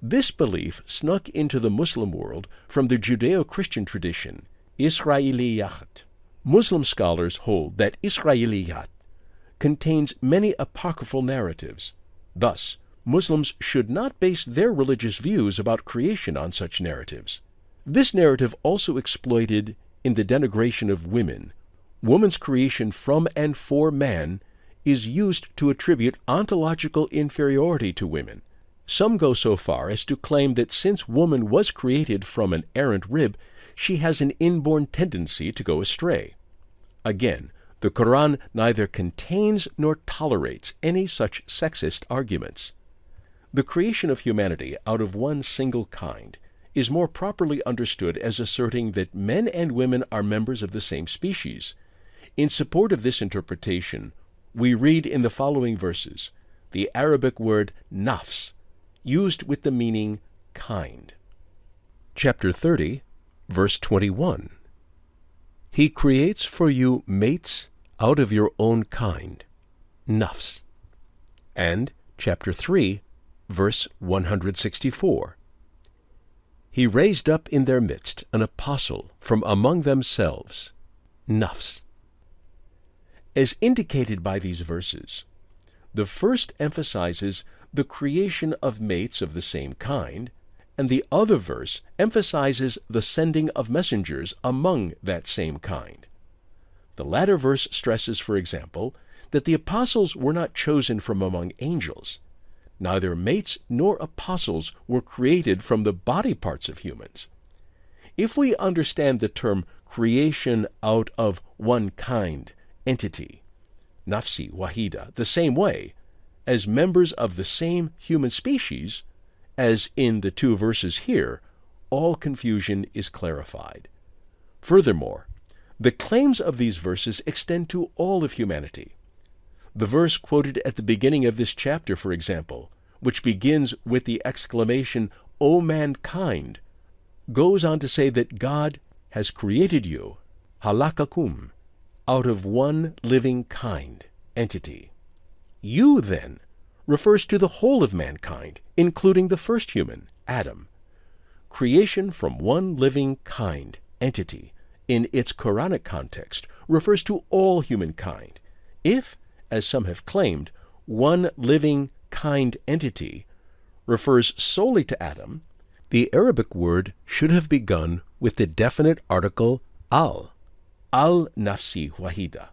Speaker 2: This belief snuck into the Muslim world from the Judeo-Christian tradition, Israeliyat. Muslim scholars hold that Israeliyat contains many apocryphal narratives. Thus, Muslims should not base their religious views about creation on such narratives. This narrative also exploited in the denigration of women. Woman's creation from and for man is used to attribute ontological inferiority to women. Some go so far as to claim that since woman was created from an errant rib, she has an inborn tendency to go astray. Again, The Quran neither contains nor tolerates any such sexist arguments. The creation of humanity out of one single kind is more properly understood as asserting that men and women are members of the same species. In support of this interpretation, we read in the following verses the Arabic word nafs, used with the meaning kind. Chapter 30, verse 21. He creates for you mates out of your own kind, nafs. And chapter 3, verse 164. He raised up in their midst an apostle from among themselves, nafs. As indicated by these verses, the first emphasizes the creation of mates of the same kind, and the other verse emphasizes the sending of messengers among that same kind. The latter verse stresses, for example, that the apostles were not chosen from among angels. Neither mates nor apostles were created from the body parts of humans. If we understand the term creation out of one kind, entity, Nafsi, Wahida, the same way, as members of the same human species, as in the two verses here, all confusion is clarified. Furthermore, the claims of these verses extend to all of humanity. The verse quoted at the beginning of this chapter, for example, which begins with the exclamation, "O mankind," goes on to say that God has created you, halakakum, out of one living kind, entity. You, then, refers to the whole of mankind, including the first human, Adam. Creation from one living kind, entity, in its Quranic context, refers to all humankind. If, as some have claimed, one living kind entity refers solely to Adam, the Arabic word should have begun with the definite article al-nafsi wahida.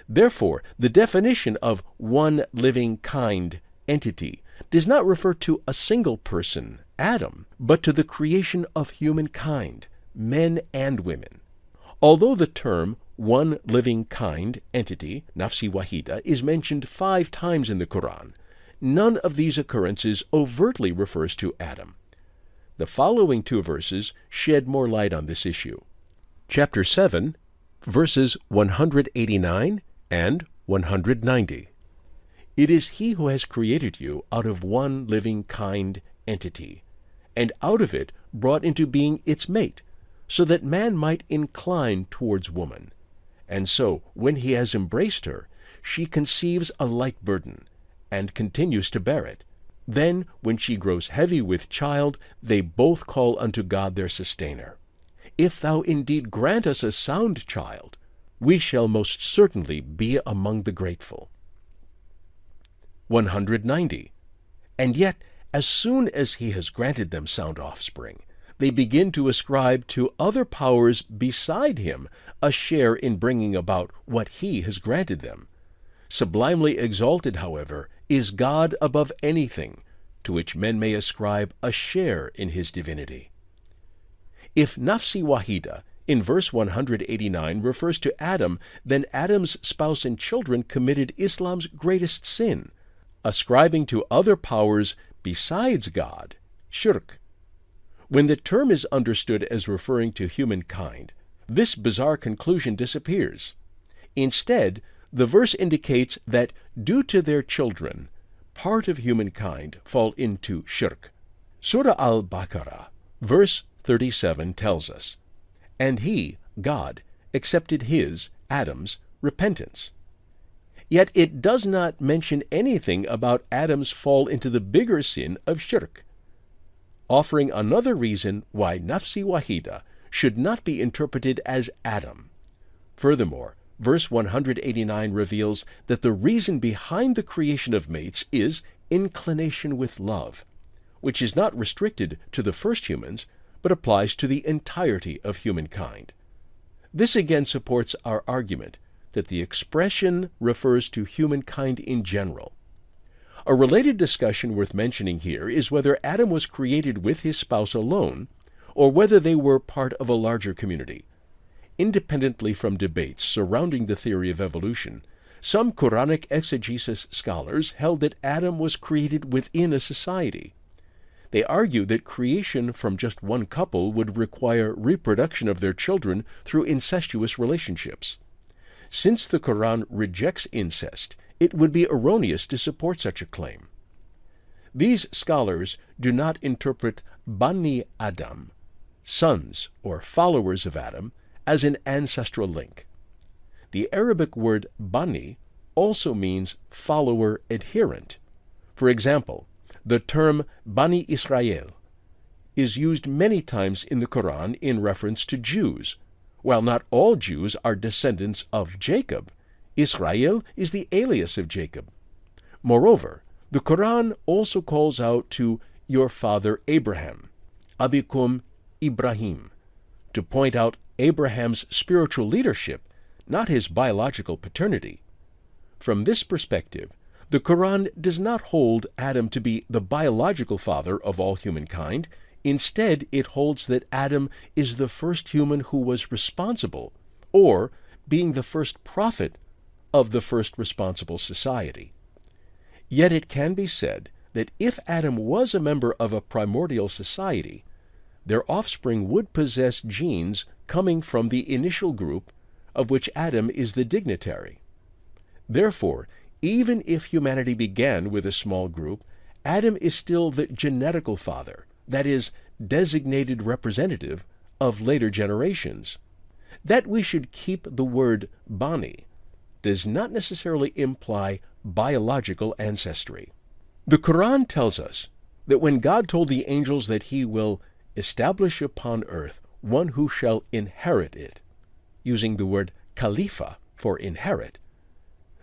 Speaker 2: Therefore, the definition of one living kind entity does not refer to a single person, Adam, but to the creation of humankind, men and women. Although the term one living kind entity, Nafsi Wahida, is mentioned 5 times in the Quran, none of these occurrences overtly refers to Adam. The following 2 verses shed more light on this issue. Chapter 7, verses 189 and 190. It is He who has created you out of one living kind entity, and out of it brought into being its mate, so that man might incline towards woman. And so, when he has embraced her, she conceives a light burden, and continues to bear it. Then, when she grows heavy with child, they both call unto God their sustainer. If thou indeed grant us a sound child, we shall most certainly be among the grateful. 190. And yet, as soon as he has granted them sound offspring, they begin to ascribe to other powers beside him a share in bringing about what he has granted them. Sublimely exalted, however, is God above anything, to which men may ascribe a share in his divinity. If Nafsi Wahida in verse 189 refers to Adam, then Adam's spouse and children committed Islam's greatest sin, ascribing to other powers besides God, shirk. When the term is understood as referring to humankind, this bizarre conclusion disappears. Instead, the verse indicates that due to their children, part of humankind fall into shirk. Surah al-Baqarah, verse 37 tells us, "And he, God, accepted his, Adam's, repentance." Yet it does not mention anything about Adam's fall into the bigger sin of shirk, offering another reason why Nafsi Wahida should not be interpreted as Adam. Furthermore, verse 189 reveals that the reason behind the creation of mates is inclination with love, which is not restricted to the first humans, but applies to the entirety of humankind. This again supports our argument that the expression refers to humankind in general. A related discussion worth mentioning here is whether Adam was created with his spouse alone, or whether they were part of a larger community. Independently from debates surrounding the theory of evolution, some Quranic exegesis scholars held that Adam was created within a society. They argued that creation from just one couple would require reproduction of their children through incestuous relationships. Since the Quran rejects incest, it would be erroneous to support such a claim. These scholars do not interpret Bani Adam, sons or followers of Adam, as an ancestral link. The Arabic word Bani also means follower adherent. For example, the term Bani Israel is used many times in the Quran in reference to Jews. While not all Jews are descendants of Jacob, Israel is the alias of Jacob. Moreover, the Quran also calls out to your father Abraham, Abikum Ibrahim, to point out Abraham's spiritual leadership, not his biological paternity. From this perspective, the Quran does not hold Adam to be the biological father of all humankind. Instead, it holds that Adam is the first human who was responsible, or being the first prophet of the first responsible society. Yet it can be said that if Adam was a member of a primordial society, their offspring would possess genes coming from the initial group of which Adam is the dignitary. Therefore, even if humanity began with a small group, Adam is still the genetical father, that is, designated representative of later generations. That we should keep the word Bani does not necessarily imply biological ancestry. The Quran tells us that when God told the angels that he will establish upon earth one who shall inherit it, using the word Khalifa for inherit,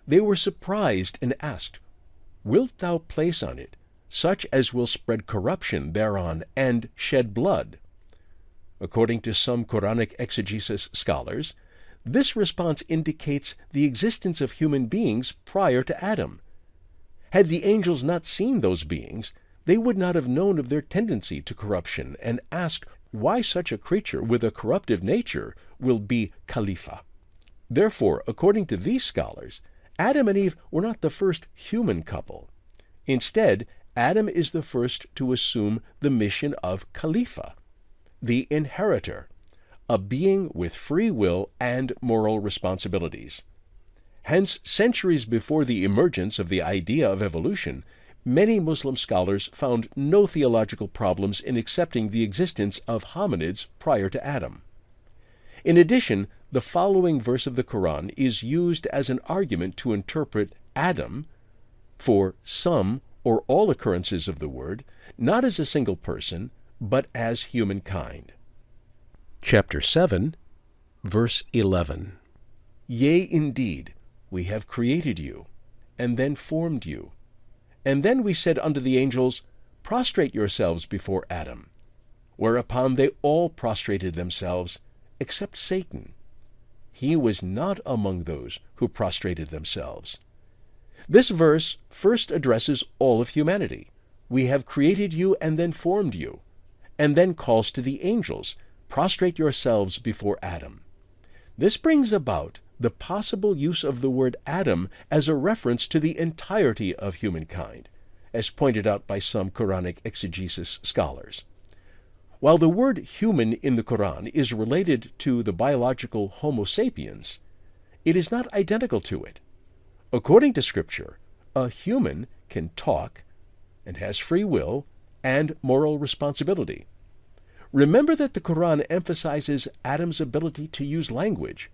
Speaker 2: they were surprised and asked, Wilt thou place on it such as will spread corruption thereon and shed blood? According to some Quranic exegesis scholars, this response indicates the existence of human beings prior to Adam. Had the angels not seen those beings, they would not have known of their tendency to corruption and asked why such a creature with a corruptive nature will be Khalifa. Therefore, according to these scholars, Adam and Eve were not the first human couple. Instead, Adam is the first to assume the mission of Khalifa, the inheritor, a being with free will and moral responsibilities. Hence, centuries before the emergence of the idea of evolution, many Muslim scholars found no theological problems in accepting the existence of hominids prior to Adam. In addition, the following verse of the Quran is used as an argument to interpret Adam for some or all occurrences of the word, not as a single person, but as humankind. Chapter 7, verse 11. Yea, indeed, we have created you, and then formed you. And then we said unto the angels, Prostrate yourselves before Adam. Whereupon they all prostrated themselves, except Satan. He was not among those who prostrated themselves. This verse first addresses all of humanity. We have created you and then formed you, and then calls to the angels, Prostrate yourselves before Adam. This brings about the possible use of the word Adam as a reference to the entirety of humankind, as pointed out by some Quranic exegesis scholars. While the word human in the Quran is related to the biological Homo sapiens, it is not identical to it. According to Scripture, a human can talk and has free will and moral responsibility. Remember that the Quran emphasizes Adam's ability to use language,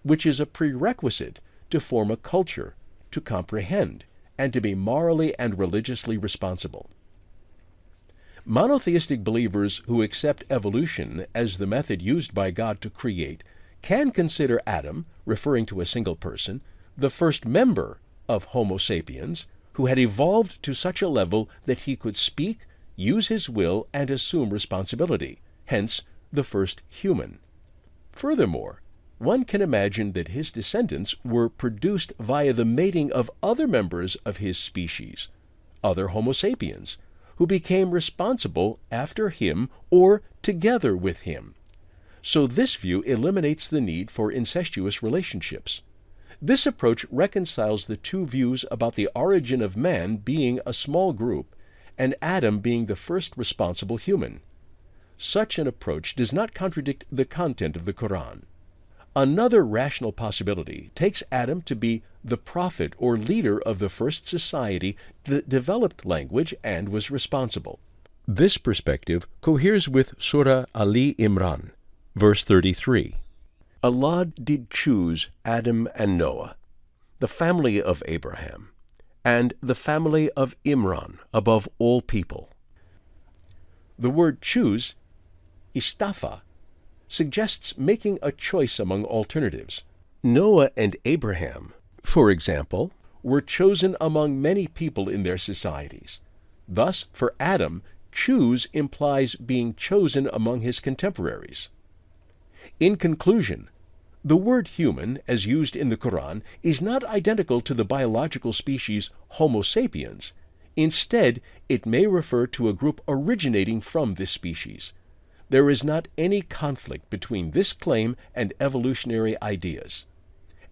Speaker 2: which is a prerequisite to form a culture, to comprehend, and to be morally and religiously responsible. Monotheistic believers who accept evolution as the method used by God to create can consider Adam, referring to a single person, the first member of Homo sapiens, who had evolved to such a level that he could speak, use his will, and assume responsibility, hence the first human. Furthermore, one can imagine that his descendants were produced via the mating of other members of his species, other Homo sapiens, who became responsible after him or together with him. So this view eliminates the need for incestuous relationships. This approach reconciles the two views about the origin of man being a small group and Adam being the first responsible human. Such an approach does not contradict the content of the Quran. Another rational possibility takes Adam to be the prophet or leader of the first society that developed language and was responsible. This perspective coheres with Surah Ali Imran, verse 33. Allah did choose Adam and Noah, the family of Abraham, and the family of Imran above all people. The word choose, istafa, suggests making a choice among alternatives. Noah and Abraham, for example, were chosen among many people in their societies. Thus, for Adam, choose implies being chosen among his contemporaries. In conclusion, the word human, as used in the Quran, is not identical to the biological species Homo sapiens. Instead, it may refer to a group originating from this species. There is not any conflict between this claim and evolutionary ideas.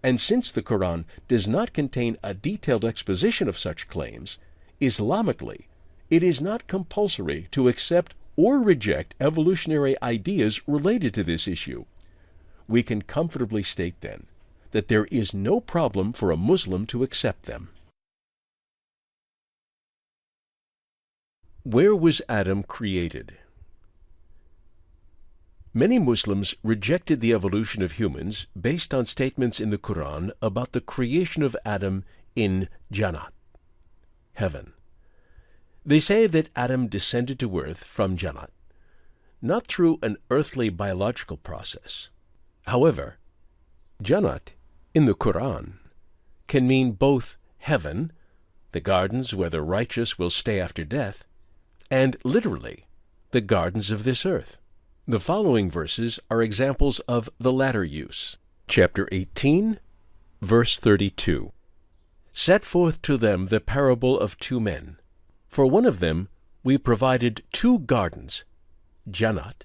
Speaker 2: And since the Quran does not contain a detailed exposition of such claims, Islamically, it is not compulsory to accept or reject evolutionary ideas related to this issue. We can comfortably state, then, that there is no problem for a Muslim to accept them. Where was Adam created? Many Muslims rejected the evolution of humans based on statements in the Quran about the creation of Adam in Jannat, heaven. They say that Adam descended to earth from Jannat, not through an earthly biological process. However, Jannat in the Quran can mean both heaven, the gardens where the righteous will stay after death, and literally, the gardens of this earth. The following verses are examples of the latter use. Chapter 18, verse 32. Set forth to them the parable of two men. For one of them we provided two gardens, Jannat,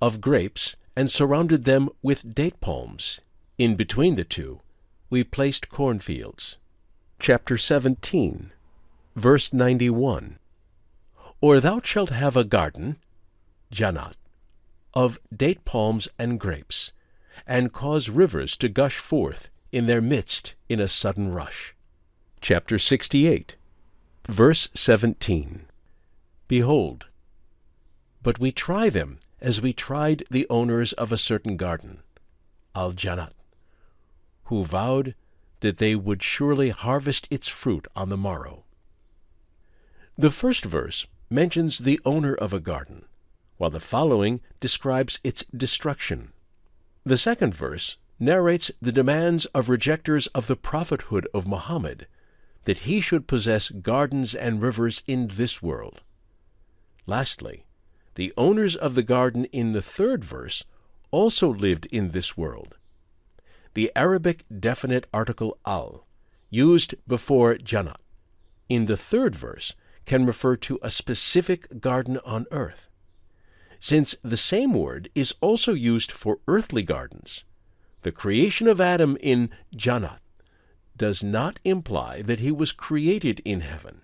Speaker 2: of grapes, and surrounded them with date palms. In between the two we placed cornfields. Chapter 17, verse 91. Or thou shalt have a garden, Jannat, of date palms and grapes, and cause rivers to gush forth in their midst in a sudden rush. Chapter 68, verse 17. Behold, but we try them as we tried the owners of a certain garden, Al-Jannat, who vowed that they would surely harvest its fruit on the morrow. The first verse mentions the owner of a garden, while the following describes its destruction. The second verse narrates the demands of rejectors of the prophethood of Muhammad, that he should possess gardens and rivers in this world. Lastly, the owners of the garden in the third verse also lived in this world. The Arabic definite article al, used before Jannat, in the third verse can refer to a specific garden on earth. Since the same word is also used for earthly gardens, the creation of Adam in Jannat does not imply that he was created in heaven.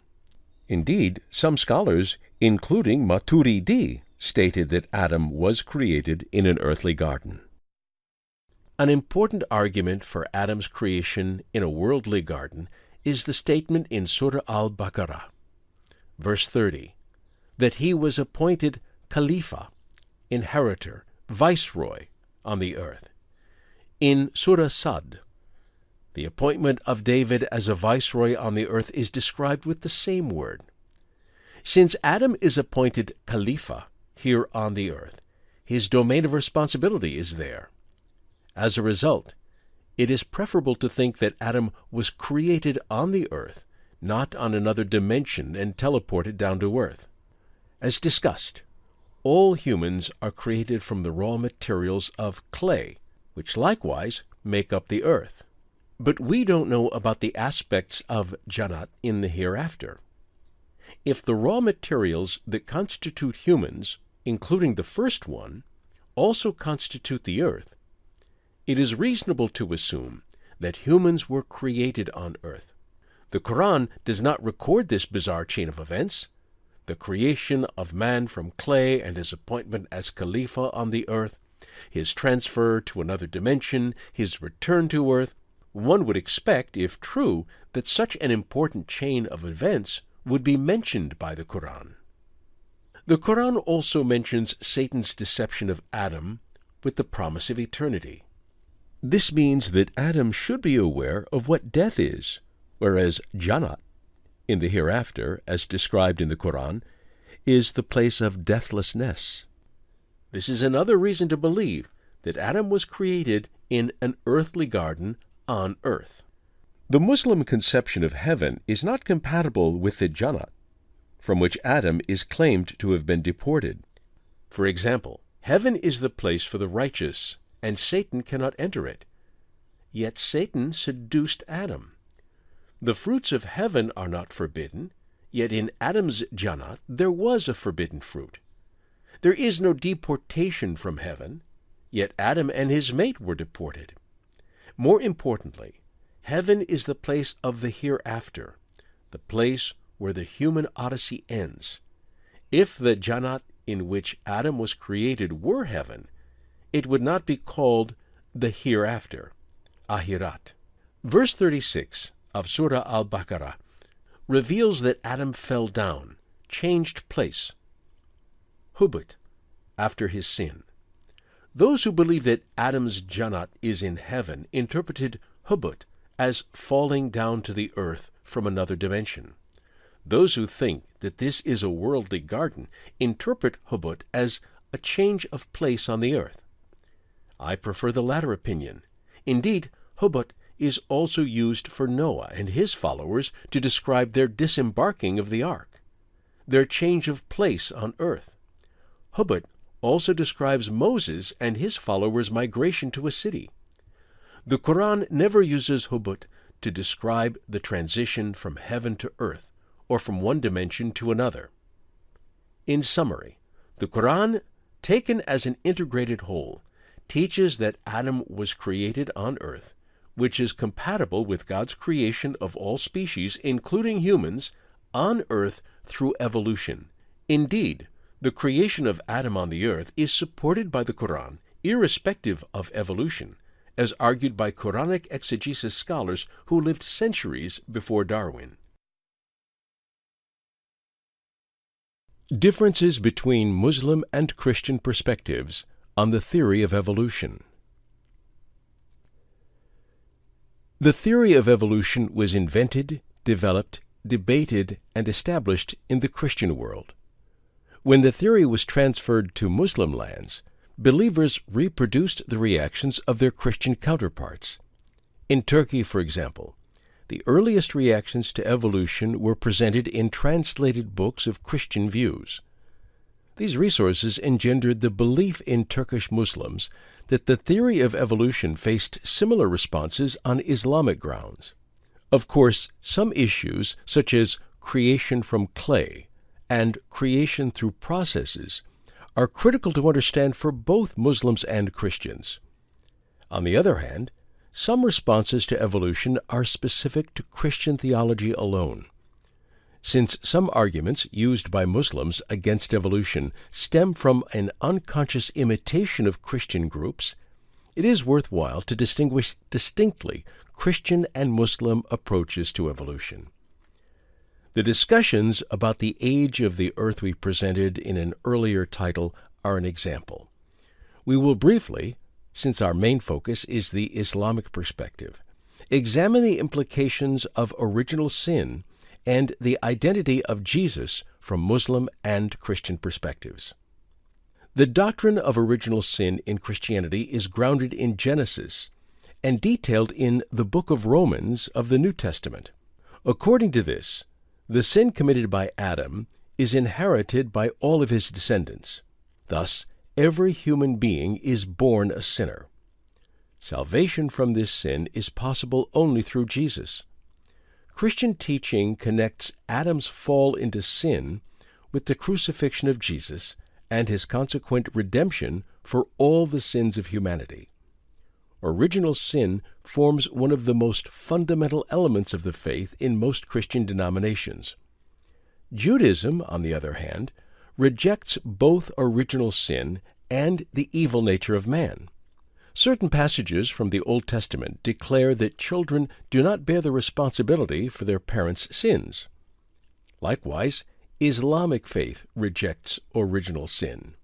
Speaker 2: Indeed, some scholars, including Maturidi, stated that Adam was created in an earthly garden. An important argument for Adam's creation in a worldly garden is the statement in Surah Al-Baqarah, verse 30, that he was appointed Khalifa, inheritor, viceroy on the earth. In Surah Sad, the appointment of David as a viceroy on the earth is described with the same word. Since Adam is appointed Khalifa here on the earth, his domain of responsibility is there. As a result, it is preferable to think that Adam was created on the earth, not on another dimension and teleported down to earth. As discussed, all humans are created from the raw materials of clay, which likewise make up the earth. But we don't know about the aspects of Jannat in the hereafter. If the raw materials that constitute humans, including the first one, also constitute the earth, it is reasonable to assume that humans were created on earth. The Quran does not record this bizarre chain of events, the creation of man from clay and his appointment as Khalifa on the earth, his transfer to another dimension, his return to earth. One would expect, if true, that such an important chain of events would be mentioned by the Quran. The Quran also mentions Satan's deception of Adam with the promise of eternity. This means that Adam should be aware of what death is, whereas Jannat, in the hereafter, as described in the Quran, is the place of deathlessness. This is another reason to believe that Adam was created in an earthly garden on earth. The Muslim conception of heaven is not compatible with the Jannat, from which Adam is claimed to have been deported. For example, heaven is the place for the righteous, and Satan cannot enter it. Yet Satan seduced Adam. The fruits of heaven are not forbidden, yet in Adam's Jannat there was a forbidden fruit. There is no deportation from heaven, yet Adam and his mate were deported. More importantly, heaven is the place of the hereafter, the place where the human odyssey ends. If the Jannat in which Adam was created were heaven, it would not be called the hereafter, Ahirat. Verse 36 of Surah Al-Baqarah reveals that Adam fell down, changed place, hubut, after his sin. Those who believe that Adam's Jannat is in heaven interpreted hubut as falling down to the earth from another dimension. Those who think that this is a worldly garden interpret hubut as a change of place on the earth. I prefer the latter opinion. Indeed, hubut is also used for Noah and his followers to describe their disembarking of the ark, their change of place on earth. Hubut also describes Moses and his followers' migration to a city. The Quran never uses hubut to describe the transition from heaven to earth, or from one dimension to another. In summary, the Quran, taken as an integrated whole, teaches that Adam was created on earth, which is compatible with God's creation of all species, including humans, on earth through evolution. Indeed, the creation of Adam on the earth is supported by the Quran, irrespective of evolution, as argued by Quranic exegesis scholars who lived centuries before Darwin. Differences between Muslim and Christian perspectives on the theory of evolution. The theory of evolution was invented, developed, debated, and established in the Christian world. When the theory was transferred to Muslim lands, believers reproduced the reactions of their Christian counterparts. In Turkey, for example, the earliest reactions to evolution were presented in translated books of Christian views. These resources engendered the belief in Turkish Muslims that the theory of evolution faced similar responses on Islamic grounds. Of course, some issues, such as creation from clay and creation through processes, are critical to understand for both Muslims and Christians. On the other hand, some responses to evolution are specific to Christian theology alone. Since some arguments used by Muslims against evolution stem from an unconscious imitation of Christian groups, it is worthwhile to distinguish distinctly Christian and Muslim approaches to evolution. The discussions about the age of the earth we presented in an earlier title are an example. We will briefly, since our main focus is the Islamic perspective, examine the implications of original sin and the identity of Jesus from Muslim and Christian perspectives. The doctrine of original sin in Christianity is grounded in Genesis and detailed in the book of Romans of the New Testament. According to this, the sin committed by Adam is inherited by all of his descendants. Thus, every human being is born a sinner. Salvation from this sin is possible only through Jesus. Christian teaching connects Adam's fall into sin with the crucifixion of Jesus and his consequent redemption for all the sins of humanity. Original sin forms one of the most fundamental elements of the faith in most Christian denominations. Judaism, on the other hand, rejects both original sin and the evil nature of man. Certain passages from the Old Testament declare that children do not bear the responsibility for their parents' sins. Likewise, Islamic faith rejects original sin.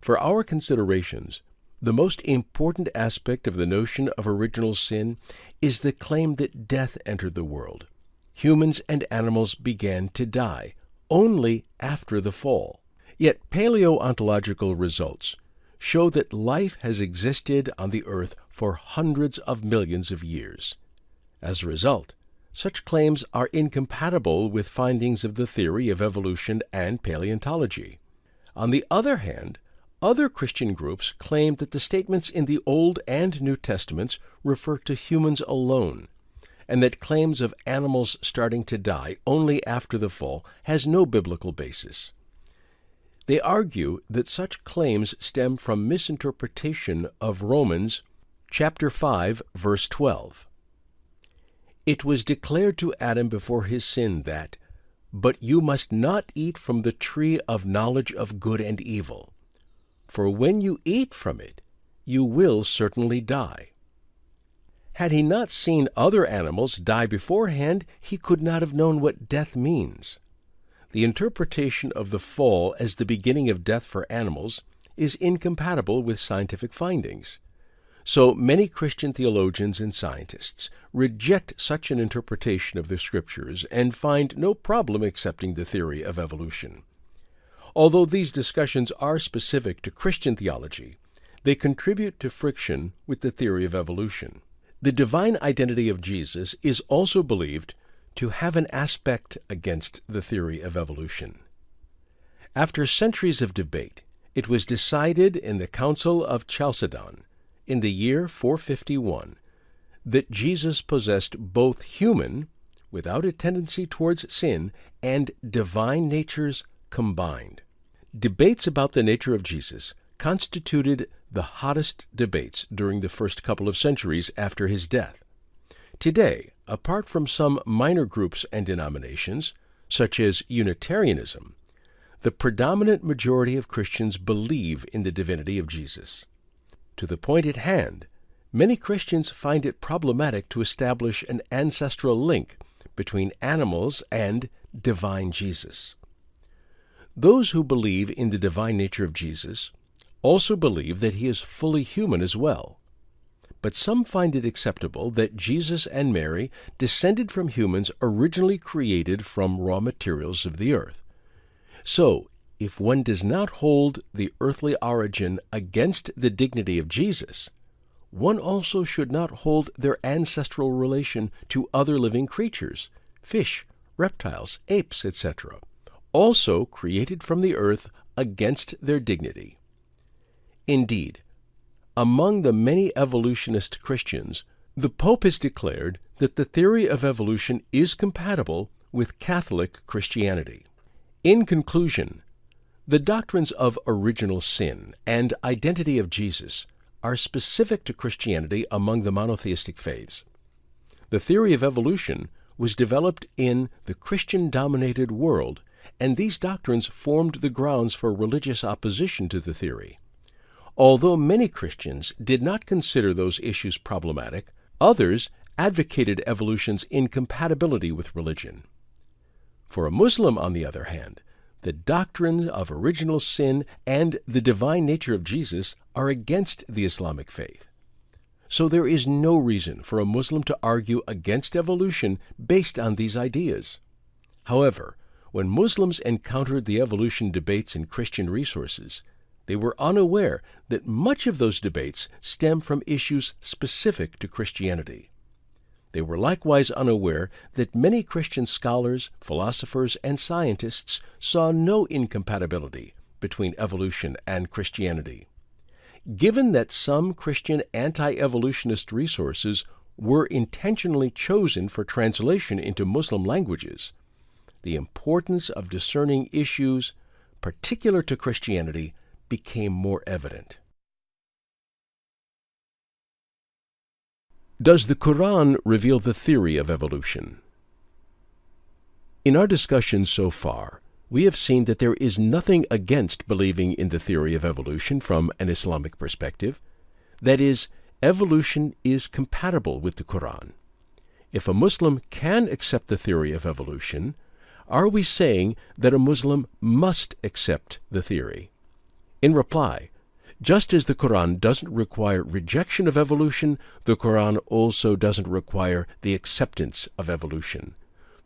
Speaker 2: For our considerations, the most important aspect of the notion of original sin is the claim that death entered the world. Humans and animals began to die only after the fall. Yet paleontological results show that life has existed on the earth for hundreds of millions of years. As a result, such claims are incompatible with findings of the theory of evolution and paleontology. On the other hand, other Christian groups claim that the statements in the Old and New Testaments refer to humans alone, and that claims of animals starting to die only after the fall has no biblical basis. They argue that such claims stem from misinterpretation of Romans chapter 5, verse 12. It was declared to Adam before his sin that, "But you must not eat from the tree of knowledge of good and evil, for when you eat from it, you will certainly die." Had he not seen other animals die beforehand, he could not have known what death means. The interpretation of the fall as the beginning of death for animals is incompatible with scientific findings. So many Christian theologians and scientists reject such an interpretation of the Scriptures and find no problem accepting the theory of evolution. Although these discussions are specific to Christian theology, they contribute to friction with the theory of evolution. The divine identity of Jesus is also believed to have an aspect against the theory of evolution. After centuries of debate, it was decided in the Council of Chalcedon in the year 451 that Jesus possessed both human, without a tendency towards sin, and divine natures combined. Debates about the nature of Jesus constituted the hottest debates during the first couple of centuries after his death. Today, apart from some minor groups and denominations, such as Unitarianism, the predominant majority of Christians believe in the divinity of Jesus. To the point at hand, many Christians find it problematic to establish an ancestral link between animals and divine Jesus. Those who believe in the divine nature of Jesus also believe that he is fully human as well. But some find it acceptable that Jesus and Mary descended from humans originally created from raw materials of the earth. So, if one does not hold the earthly origin against the dignity of Jesus, one also should not hold their ancestral relation to other living creatures, fish, reptiles, apes, etc., also created from the earth, against their dignity. Indeed, among the many evolutionist Christians, the Pope has declared that the theory of evolution is compatible with Catholic Christianity. In conclusion, the doctrines of original sin and identity of Jesus are specific to Christianity among the monotheistic faiths. The theory of evolution was developed in the Christian-dominated world, and these doctrines formed the grounds for religious opposition to the theory. Although many Christians did not consider those issues problematic, others advocated evolution's incompatibility with religion. For a Muslim, on the other hand, the doctrines of original sin and the divine nature of Jesus are against the Islamic faith. So there is no reason for a Muslim to argue against evolution based on these ideas. However, when Muslims encountered the evolution debates in Christian resources, they were unaware that much of those debates stem from issues specific to Christianity. They were likewise unaware that many Christian scholars, philosophers, and scientists saw no incompatibility between evolution and Christianity. Given that some Christian anti-evolutionist resources were intentionally chosen for translation into Muslim languages, the importance of discerning issues particular to Christianity became more evident. Does the Quran reveal the theory of evolution? In our discussion so far, we have seen that there is nothing against believing in the theory of evolution from an Islamic perspective. That is, evolution is compatible with the Quran. If a Muslim can accept the theory of evolution, are we saying that a Muslim must accept the theory? In reply, just as the Quran doesn't require rejection of evolution, the Quran also doesn't require the acceptance of evolution.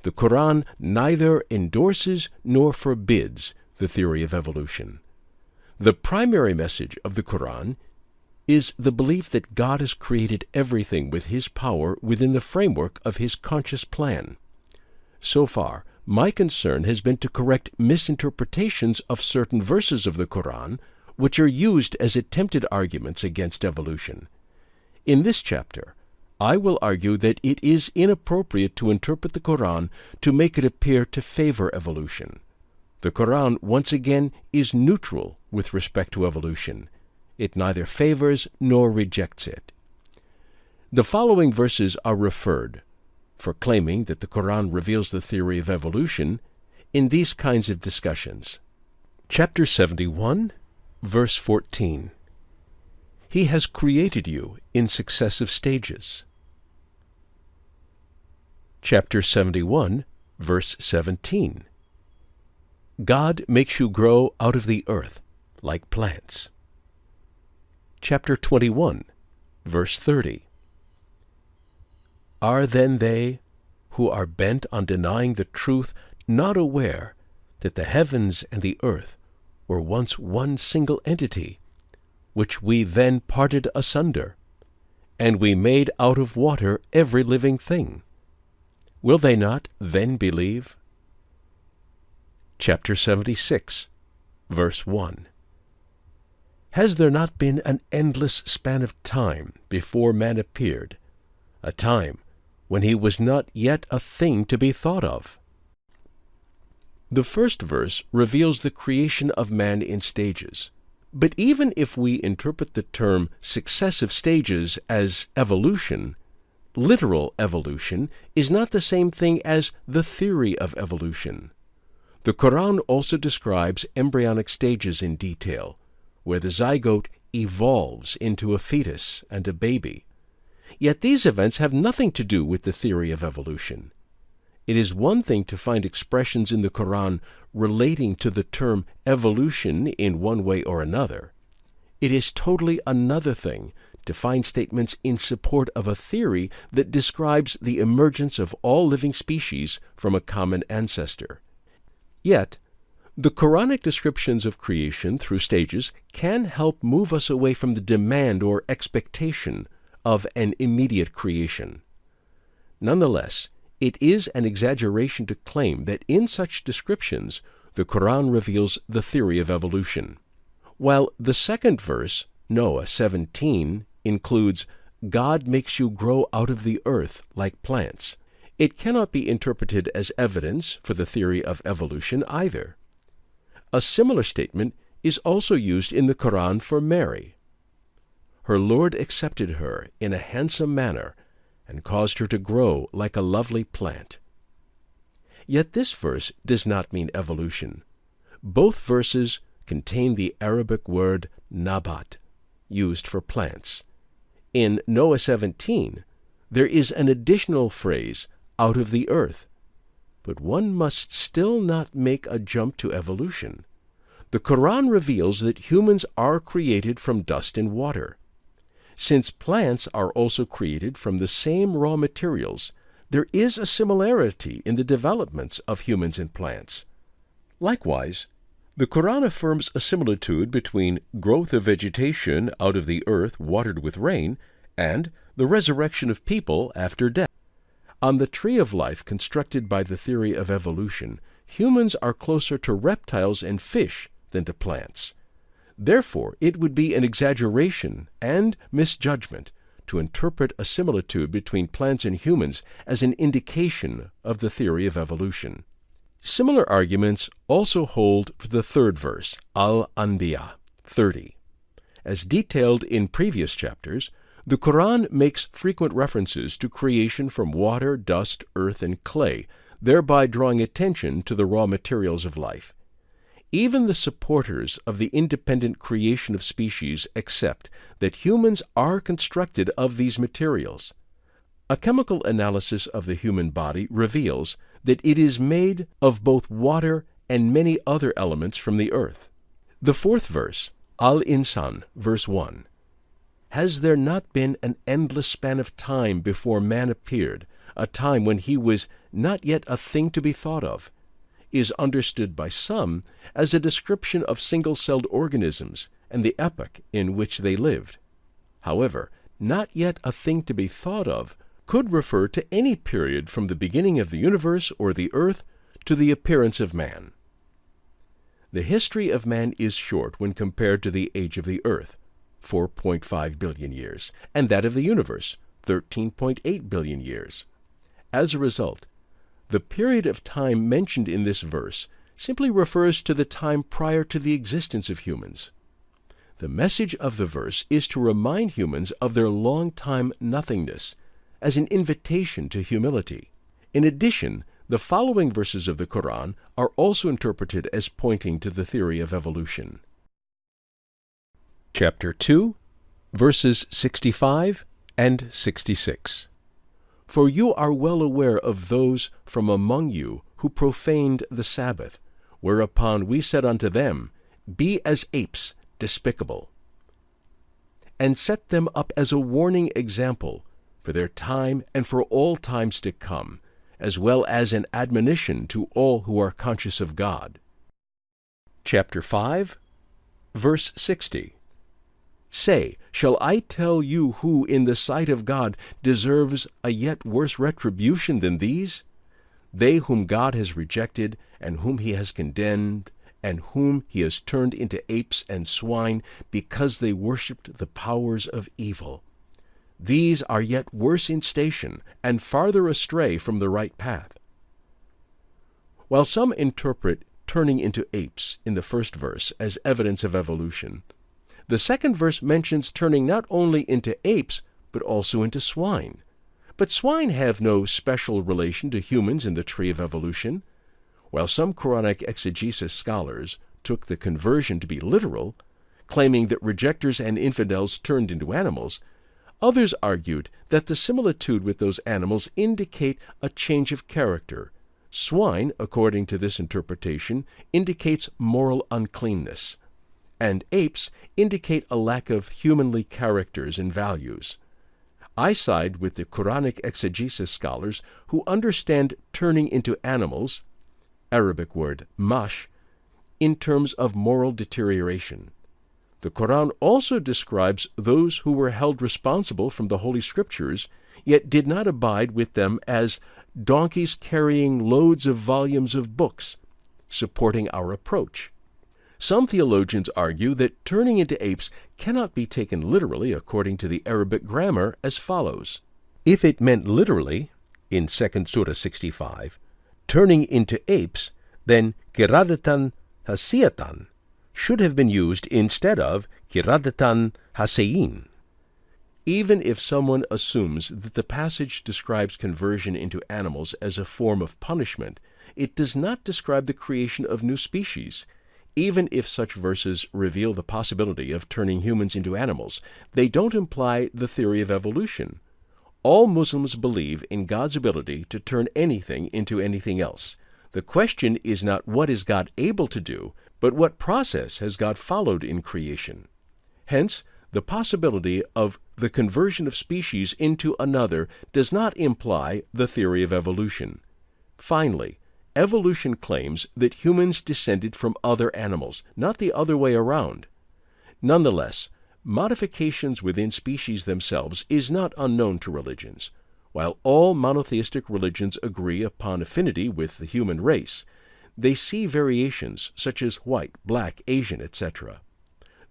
Speaker 2: The Quran neither endorses nor forbids the theory of evolution. The primary message of the Quran is the belief that God has created everything with His power within the framework of His conscious plan. So far, my concern has been to correct misinterpretations of certain verses of the Quran, which are used as attempted arguments against evolution. In this chapter, I will argue that it is inappropriate to interpret the Quran to make it appear to favor evolution. The Quran, once again, is neutral with respect to evolution. It neither favors nor rejects it. The following verses are referred, for claiming that the Quran reveals the theory of evolution, in these kinds of discussions. Chapter 71, verse 14. He has created you in successive stages. Chapter 71, verse 17. God makes you grow out of the earth like plants. Chapter 21, verse 30. Are then they who are bent on denying the truth not aware that the heavens and the earth were once one single entity, which we then parted asunder, and we made out of water every living thing? Will they not then believe? Chapter 76, verse 1. Has there not been an endless span of time before man appeared, a time when he was not yet a thing to be thought of? The first verse reveals the creation of man in stages. But even if we interpret the term successive stages as evolution, literal evolution is not the same thing as the theory of evolution. The Quran also describes embryonic stages in detail, where the zygote evolves into a fetus and a baby. Yet these events have nothing to do with the theory of evolution. It is one thing to find expressions in the Quran relating to the term evolution in one way or another. It is totally another thing to find statements in support of a theory that describes the emergence of all living species from a common ancestor. Yet, the Quranic descriptions of creation through stages can help move us away from the demand or expectation of an immediate creation. Nonetheless, it is an exaggeration to claim that in such descriptions the Quran reveals the theory of evolution. While the second verse, Noah 17, includes, God makes you grow out of the earth like plants, it cannot be interpreted as evidence for the theory of evolution either. A similar statement is also used in the Quran for Mary. Her Lord accepted her in a handsome manner and caused her to grow like a lovely plant. Yet this verse does not mean evolution. Both verses contain the Arabic word nabat, used for plants. In Noah 17, there is an additional phrase, out of the earth. But one must still not make a jump to evolution. The Quran reveals that humans are created from dust and water. Since plants are also created from the same raw materials, there is a similarity in the developments of humans and plants. Likewise, the Quran affirms a similitude between growth of vegetation out of the earth watered with rain and the resurrection of people after death. On the tree of life constructed by the theory of evolution, humans are closer to reptiles and fish than to plants. Therefore, it would be an exaggeration and misjudgment to interpret a similitude between plants and humans as an indication of the theory of evolution. Similar arguments also hold for the third verse, Al-Anbiya 30. As detailed in previous chapters, The Quran makes frequent references to creation from water, dust, earth, and clay, thereby drawing attention to the raw materials of life. Even the supporters of the independent creation of species accept that humans are constructed of these materials. A chemical analysis of the human body reveals that it is made of both water and many other elements from the earth. The fourth verse, Al-Insan, verse 1, "Has there not been an endless span of time before man appeared, a time when he was not yet a thing to be thought of?" is understood by some as a description of single-celled organisms and the epoch in which they lived. However, not yet a thing to be thought of could refer to any period from the beginning of the universe or the earth to the appearance of man. The history of man is short when compared to the age of the earth, 4.5 billion years, and that of the universe, 13.8 billion years. As a result, the period of time mentioned in this verse simply refers to the time prior to the existence of humans. The message of the verse is to remind humans of their long-time nothingness, as an invitation to humility. In addition, the following verses of the Quran are also interpreted as pointing to the theory of evolution. Chapter 2, verses 65 and 66. "For you are well aware of those from among you who profaned the Sabbath, whereupon we said unto them, Be as apes, despicable, and set them up as a warning example for their time and for all times to come, as well as an admonition to all who are conscious of God." Chapter 5, verse 60. "Say, shall I tell you who in the sight of God deserves a yet worse retribution than these? They whom God has rejected, and whom he has condemned, and whom he has turned into apes and swine, because they worshipped the powers of evil. These are yet worse in station, and farther astray from the right path." While some interpret turning into apes in the first verse as evidence of evolution, the second verse mentions turning not only into apes, but also into swine. But swine have no special relation to humans in the tree of evolution. While some Quranic exegesis scholars took the conversion to be literal, claiming that rejectors and infidels turned into animals, others argued that the similitude with those animals indicate a change of character. Swine, according to this interpretation, indicates moral uncleanness, and apes indicate a lack of humanly characters and values. I side with the Quranic exegesis scholars who understand turning into animals, Arabic word mash, in terms of moral deterioration. The Quran also describes those who were held responsible from the Holy Scriptures, yet did not abide with them as donkeys carrying loads of volumes of books, supporting our approach. Some theologians argue that turning into apes cannot be taken literally according to the Arabic grammar as follows. If it meant literally, in 2nd Surah 65, turning into apes, then kiradatan hasiyatan should have been used instead of kiradatan hasayin. Even if someone assumes that the passage describes conversion into animals as a form of punishment, it does not describe the creation of new species. Even if such verses reveal the possibility of turning humans into animals, they don't imply the theory of evolution. All Muslims believe in God's ability to turn anything into anything else. The question is not what is God able to do, but what process has God followed in creation. Hence, the possibility of the conversion of species into another does not imply the theory of evolution. Finally, evolution claims that humans descended from other animals, not the other way around. Nonetheless, modifications within species themselves is not unknown to religions. While all monotheistic religions agree upon affinity with the human race, they see variations such as white, black, Asian, etc.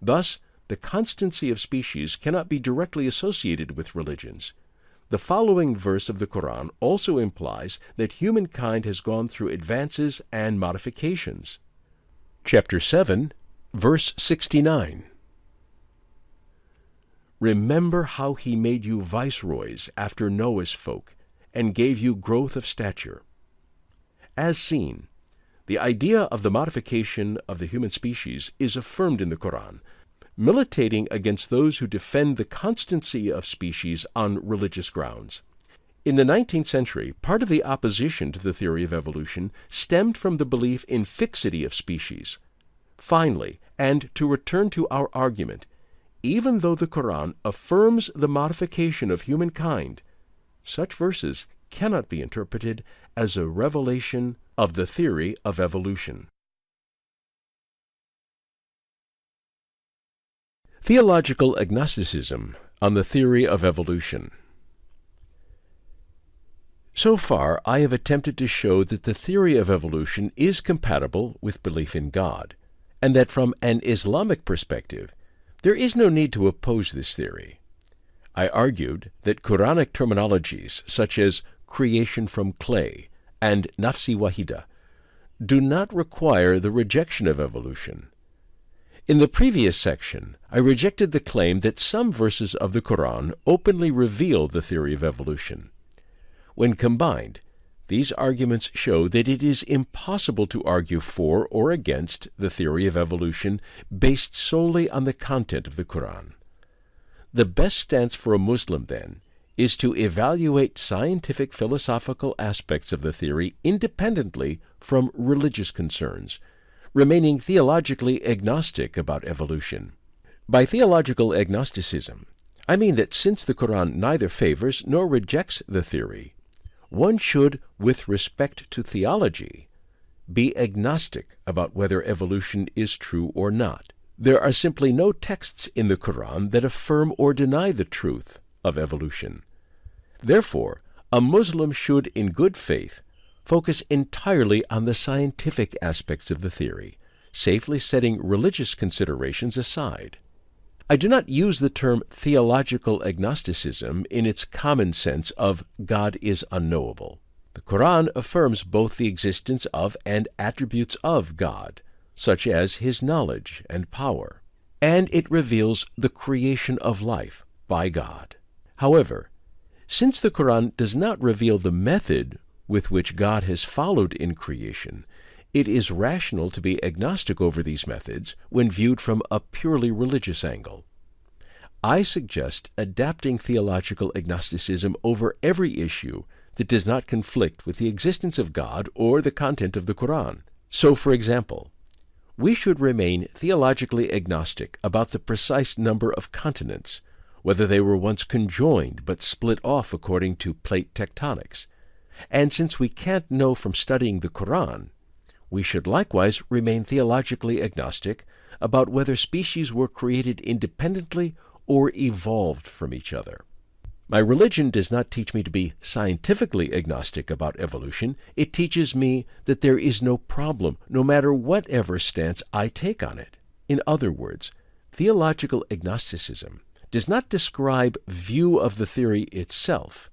Speaker 2: Thus, the constancy of species cannot be directly associated with religions. The following verse of the Quran also implies that humankind has gone through advances and modifications. Chapter 7, verse 69. Remember how he made you viceroys after Noah's folk, and gave you growth of stature. As seen, the idea of the modification of the human species is affirmed in the Quran, militating against those who defend the constancy of species on religious grounds. In the 19th century, part of the opposition to the theory of evolution stemmed from the belief in fixity of species. Finally, and to return to our argument, even though the Quran affirms the modification of humankind, such verses cannot be interpreted as a revelation of the theory of evolution. Theological Agnosticism on the theory of evolution. So far, I have attempted to show that the theory of evolution is compatible with belief in God, and that from an Islamic perspective, there is no need to oppose this theory. I argued that Quranic terminologies such as creation from clay and Nafsi Wahida do not require the rejection of evolution. In the previous section, I rejected the claim that some verses of the Quran openly reveal the theory of evolution. When combined, these arguments show that it is impossible to argue for or against the theory of evolution based solely on the content of the Quran. The best stance for a Muslim, then, is to evaluate scientific philosophical aspects of the theory independently from religious concerns, remaining theologically agnostic about evolution. By theological agnosticism, I mean that since the Quran neither favors nor rejects the theory, one should, with respect to theology, be agnostic about whether evolution is true or not. There are simply no texts in the Quran that affirm or deny the truth of evolution. Therefore, a Muslim should, in good faith, focus entirely on the scientific aspects of the theory, safely setting religious considerations aside. I do not use the term theological agnosticism in its common sense of God is unknowable. The Quran affirms both the existence of and attributes of God, such as His knowledge and power, and it reveals the creation of life by God. However, since the Quran does not reveal the method with which God has followed in creation, it is rational to be agnostic over these methods when viewed from a purely religious angle. I suggest adapting theological agnosticism over every issue that does not conflict with the existence of God or the content of the Quran. So, for example, we should remain theologically agnostic about the precise number of continents, whether they were once conjoined but split off according to plate tectonics. And since we can't know from studying the Quran, we should likewise remain theologically agnostic about whether species were created independently or evolved from each other. My religion does not teach me to be scientifically agnostic about evolution. It teaches me that there is no problem, no matter whatever stance I take on it. In other words, theological agnosticism does not describe view of the theory itself.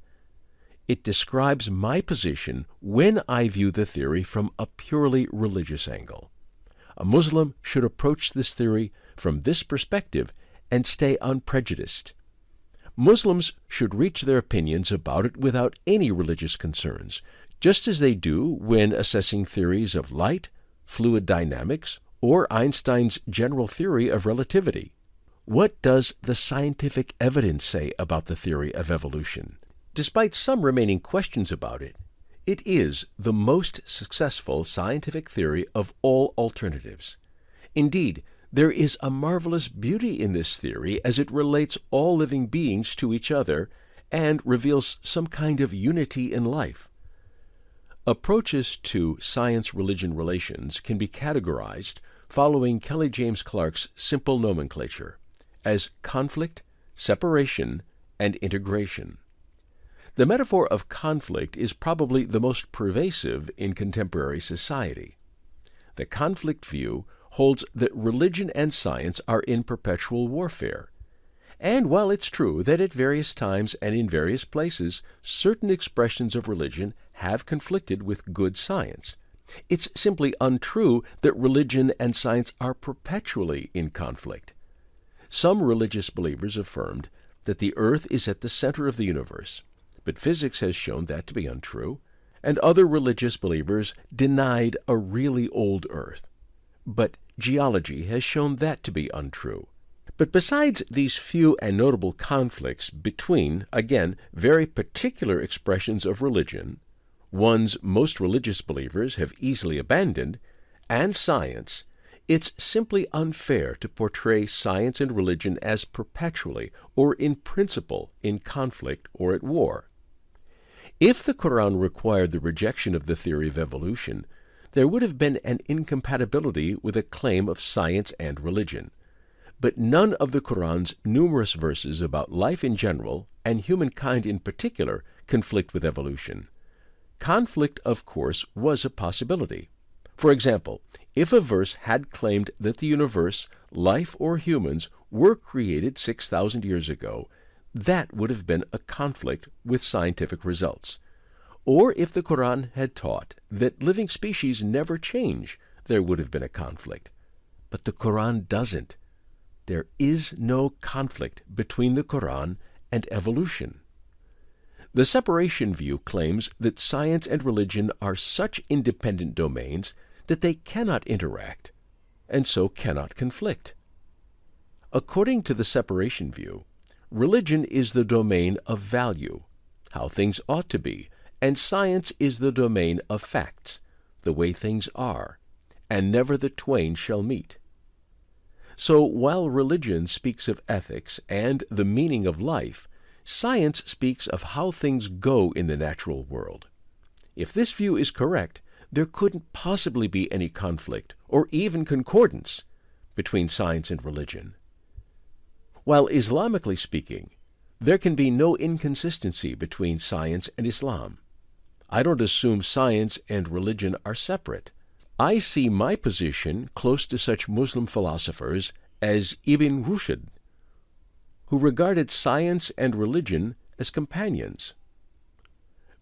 Speaker 2: It describes my position when I view the theory from a purely religious angle. A Muslim should approach this theory from this perspective and stay unprejudiced. Muslims should reach their opinions about it without any religious concerns, just as they do when assessing theories of light, fluid dynamics, or Einstein's general theory of relativity. What does the scientific evidence say about the theory of evolution? Despite some remaining questions about it, it is the most successful scientific theory of all alternatives. Indeed, there is a marvelous beauty in this theory as it relates all living beings to each other and reveals some kind of unity in life. Approaches to science-religion relations can be categorized following Kelly James Clark's simple nomenclature as conflict, separation, and integration. The metaphor of conflict is probably the most pervasive in contemporary society. The conflict view holds that religion and science are in perpetual warfare. And while it's true that at various times and in various places certain expressions of religion have conflicted with good science, it's simply untrue that religion and science are perpetually in conflict. Some religious believers affirmed that the Earth is at the center of the universe, but physics has shown that to be untrue, and other religious believers denied a really old Earth. But geology has shown that to be untrue. But besides these few and notable conflicts between, again, very particular expressions of religion, ones most religious believers have easily abandoned, and science, it's simply unfair to portray science and religion as perpetually or in principle in conflict or at war. If the Quran required the rejection of the theory of evolution, there would have been an incompatibility with a claim of science and religion. But none of the Quran's numerous verses about life in general, and humankind in particular, conflict with evolution. Conflict, of course, was a possibility. For example, if a verse had claimed that the universe, life, or humans were created 6,000 years ago, that would have been a conflict with scientific results. Or if the Quran had taught that living species never change, there would have been a conflict. But the Quran doesn't. There is no conflict between the Quran and evolution. The separation view claims that science and religion are such independent domains that they cannot interact, and so cannot conflict. According to the separation view, religion is the domain of value, how things ought to be, and science is the domain of facts, the way things are, and never the twain shall meet. So while religion speaks of ethics and the meaning of life, science speaks of how things go in the natural world. If this view is correct, there couldn't possibly be any conflict or even concordance between science and religion. While Islamically speaking, there can be no inconsistency between science and Islam. I don't assume science and religion are separate. I see my position close to such Muslim philosophers as Ibn Rushd, who regarded science and religion as companions.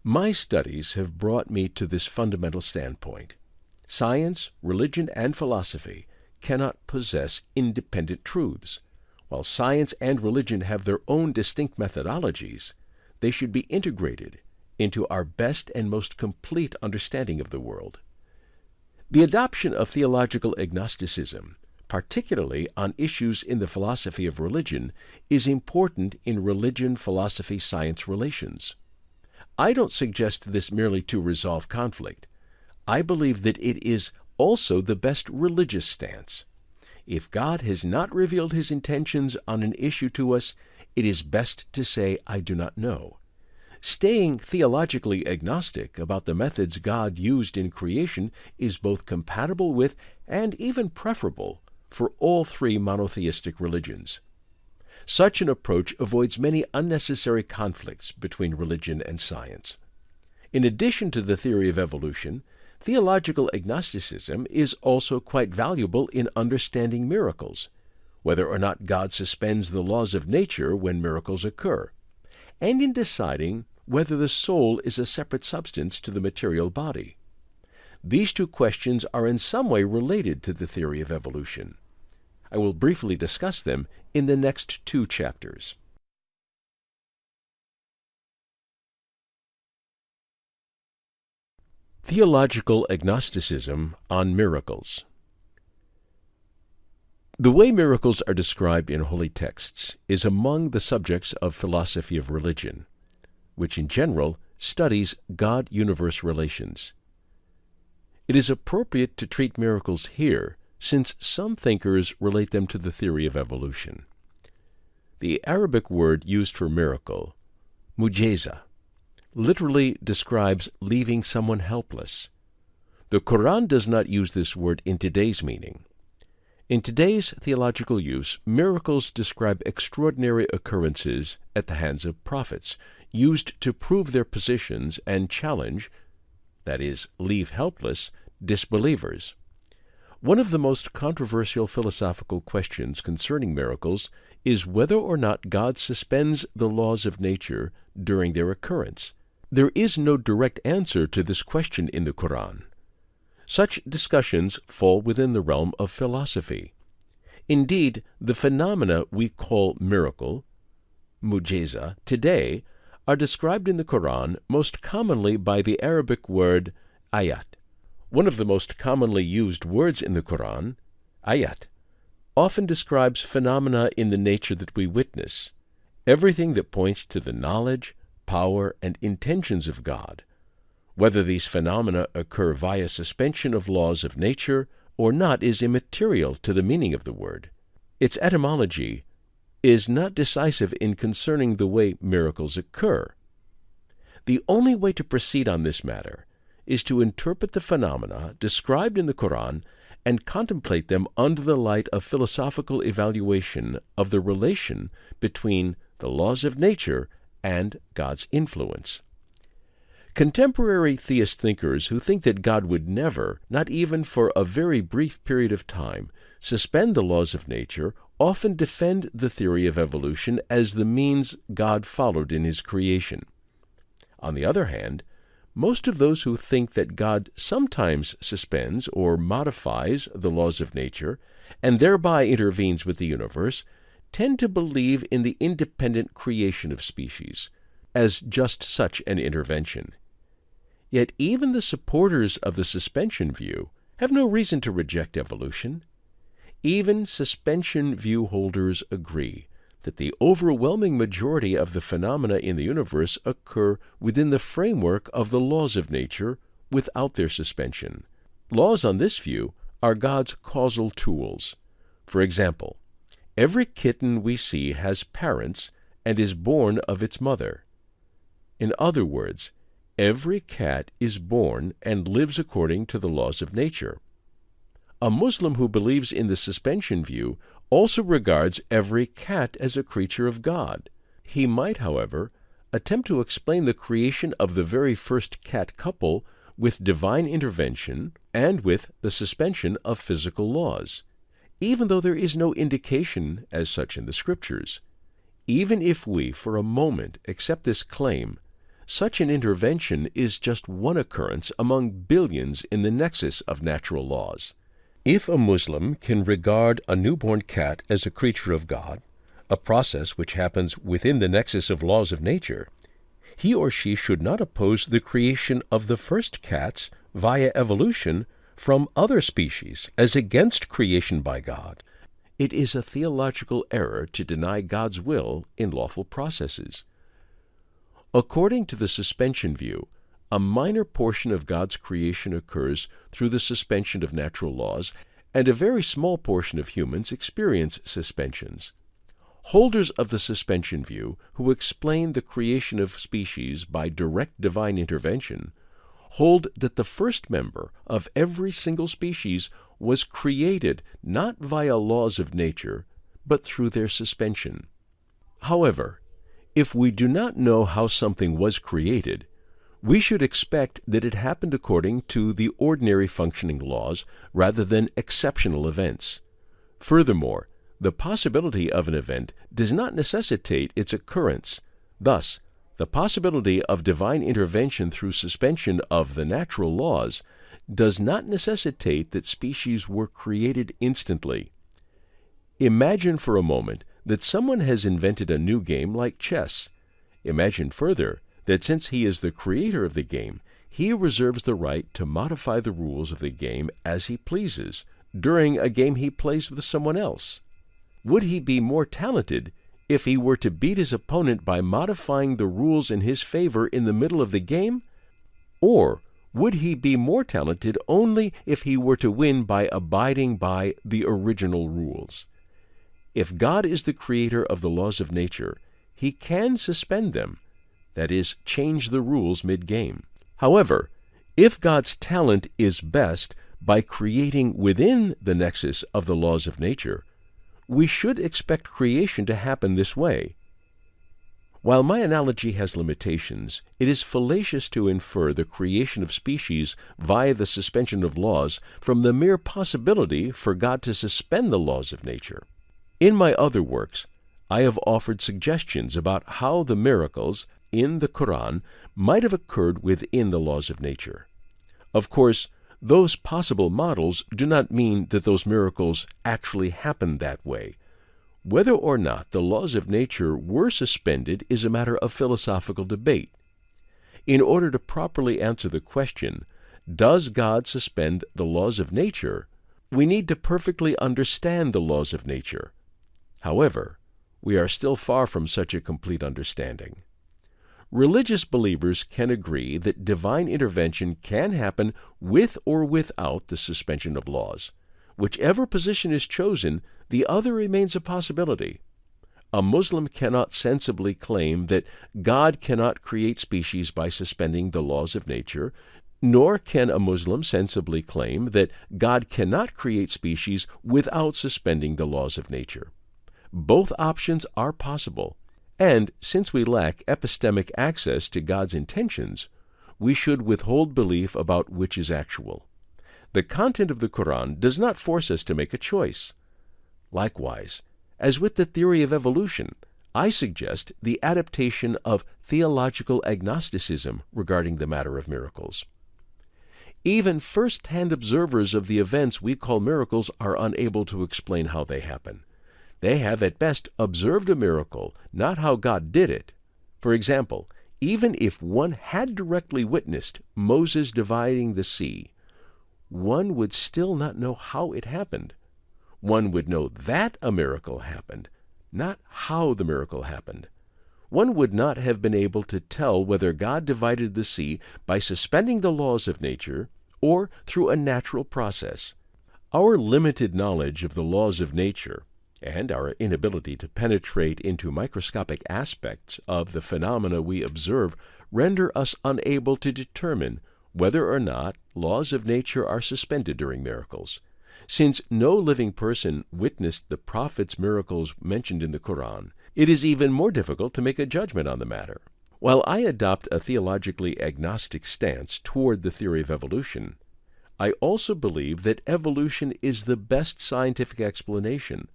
Speaker 2: My studies have brought me to this fundamental standpoint. Science, religion, and philosophy cannot possess independent truths. While science and religion have their own distinct methodologies, they should be integrated into our best and most complete understanding of the world. The adoption of theological agnosticism, particularly on issues in the philosophy of religion, is important in religion-philosophy-science relations. I don't suggest this merely to resolve conflict. I believe that it is also the best religious stance. If God has not revealed his intentions on an issue to us, it is best to say, I do not know. Staying theologically agnostic about the methods God used in creation is both compatible with and even preferable for all three monotheistic religions. Such an approach avoids many unnecessary conflicts between religion and science. In addition to the theory of evolution, theological agnosticism is also quite valuable in understanding miracles, whether or not God suspends the laws of nature when miracles occur, and in deciding whether the soul is a separate substance to the material body. These two questions are in some way related to the theory of evolution. I will briefly discuss them in the next 2 chapters. Theological agnosticism on miracles. The way miracles are described in holy texts is among the subjects of philosophy of religion, which in general studies God-universe relations. It is appropriate to treat miracles here, since some thinkers relate them to the theory of evolution. The Arabic word used for miracle, mujeza, literally describes leaving someone helpless. The Quran does not use this word in today's meaning. In today's theological use, miracles describe extraordinary occurrences at the hands of prophets, used to prove their positions and challenge, that is, leave helpless, disbelievers. One of the most controversial philosophical questions concerning miracles is whether or not God suspends the laws of nature during their occurrence. There is no direct answer to this question in the Quran. Such discussions fall within the realm of philosophy. Indeed, the phenomena we call miracle, mu'jiza, today are described in the Quran most commonly by the Arabic word ayat. One of the most commonly used words in the Quran, ayat, often describes phenomena in the nature that we witness, everything that points to the knowledge, power, and intentions of God. Whether these phenomena occur via suspension of laws of nature or not is immaterial to the meaning of the word. Its etymology is not decisive in concerning the way miracles occur. The only way to proceed on this matter is to interpret the phenomena described in the Quran and contemplate them under the light of philosophical evaluation of the relation between the laws of nature and God's influence. Contemporary theist thinkers who think that God would never, not even for a very brief period of time, suspend the laws of nature often defend the theory of evolution as the means God followed in his creation. On the other hand, most of those who think that God sometimes suspends or modifies the laws of nature and thereby intervenes with the universe tend to believe in the independent creation of species as just such an intervention. Yet even the supporters of the suspension view have no reason to reject evolution. Even suspension view holders agree that the overwhelming majority of the phenomena in the universe occur within the framework of the laws of nature without their suspension. Laws on this view are God's causal tools. For example, every kitten we see has parents and is born of its mother. In other words, every cat is born and lives according to the laws of nature. A Muslim who believes in the suspension view also regards every cat as a creature of God. He might, however, attempt to explain the creation of the very first cat couple with divine intervention and with the suspension of physical laws, even though there is no indication as such in the Scriptures. Even if we, for a moment, accept this claim, such an intervention is just one occurrence among billions in the nexus of natural laws. If a Muslim can regard a newborn cat as a creature of God, a process which happens within the nexus of laws of nature, he or she should not oppose the creation of the first cats via evolution from other species as against creation by God. It is a theological error to deny God's will in lawful processes. According to the suspension view, a minor portion of God's creation occurs through the suspension of natural laws, and a very small portion of humans experience suspensions. Holders of the suspension view, who explain the creation of species by direct divine intervention, hold that the first member of every single species was created not via laws of nature, but through their suspension. However, if we do not know how something was created, we should expect that it happened according to the ordinary functioning laws rather than exceptional events. Furthermore, the possibility of an event does not necessitate its occurrence. Thus, the possibility of divine intervention through suspension of the natural laws does not necessitate that species were created instantly. Imagine for a moment that someone has invented a new game like chess. Imagine further that since he is the creator of the game, he reserves the right to modify the rules of the game as he pleases during a game he plays with someone else. Would he be more talented if he were to beat his opponent by modifying the rules in his favor in the middle of the game? Or would he be more talented only if he were to win by abiding by the original rules? If God is the creator of the laws of nature, he can suspend them, that is, change the rules mid-game. However, if God's talent is best by creating within the nexus of the laws of nature, we should expect creation to happen this way. While my analogy has limitations, it is fallacious to infer the creation of species via the suspension of laws from the mere possibility for God to suspend the laws of nature. In my other works, I have offered suggestions about how the miracles in the Quran might have occurred within the laws of nature. Of course, those possible models do not mean that those miracles actually happened that way. Whether or not the laws of nature were suspended is a matter of philosophical debate. In order to properly answer the question, does God suspend the laws of nature, we need to perfectly understand the laws of nature. However, we are still far from such a complete understanding. Religious believers can agree that divine intervention can happen with or without the suspension of laws. Whichever position is chosen, the other remains a possibility. A Muslim cannot sensibly claim that God cannot create species by suspending the laws of nature, nor can a Muslim sensibly claim that God cannot create species without suspending the laws of nature. Both options are possible, and since we lack epistemic access to God's intentions, we should withhold belief about which is actual. The content of the Quran does not force us to make a choice. Likewise, as with the theory of evolution, I suggest the adaptation of theological agnosticism regarding the matter of miracles. Even first-hand observers of the events we call miracles are unable to explain how they happen. They have at best observed a miracle, not how God did it. For example, even if one had directly witnessed Moses dividing the sea, one would still not know how it happened. One would know that a miracle happened, not how the miracle happened. One would not have been able to tell whether God divided the sea by suspending the laws of nature or through a natural process. Our limited knowledge of the laws of nature and our inability to penetrate into microscopic aspects of the phenomena we observe render us unable to determine whether or not laws of nature are suspended during miracles. Since no living person witnessed the prophet's miracles mentioned in the Quran, it is even more difficult to make a judgment on the matter. While I adopt a theologically agnostic stance toward the theory of evolution, I also believe that evolution is the best scientific explanation.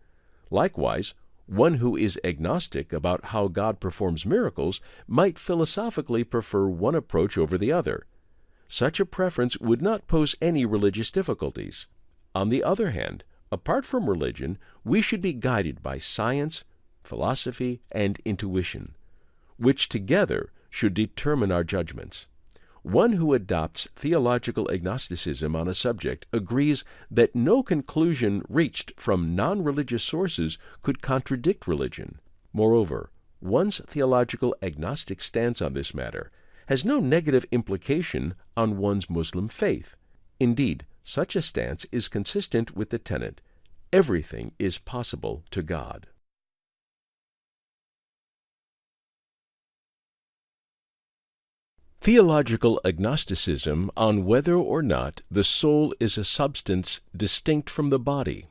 Speaker 2: Likewise, one who is agnostic about how God performs miracles might philosophically prefer one approach over the other. Such a preference would not pose any religious difficulties. On the other hand, apart from religion, we should be guided by science, philosophy, and intuition, which together should determine our judgments. One who adopts theological agnosticism on a subject agrees that no conclusion reached from non-religious sources could contradict religion. Moreover, one's theological agnostic stance on this matter has no negative implication on one's Muslim faith. Indeed, such a stance is consistent with the tenet, everything is possible to God. Theological agnosticism on whether or not the soul is a substance distinct from the body.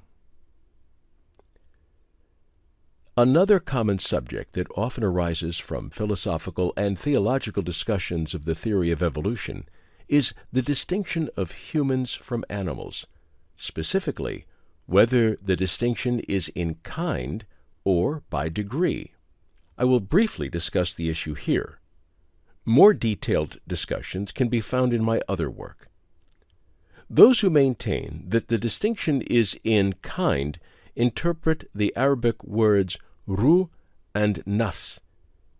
Speaker 2: Another common subject that often arises from philosophical and theological discussions of the theory of evolution is the distinction of humans from animals, specifically, whether the distinction is in kind or by degree. I will briefly discuss the issue here. More detailed discussions can be found in my other work. Those who maintain that the distinction is in kind interpret the Arabic words ruh and nafs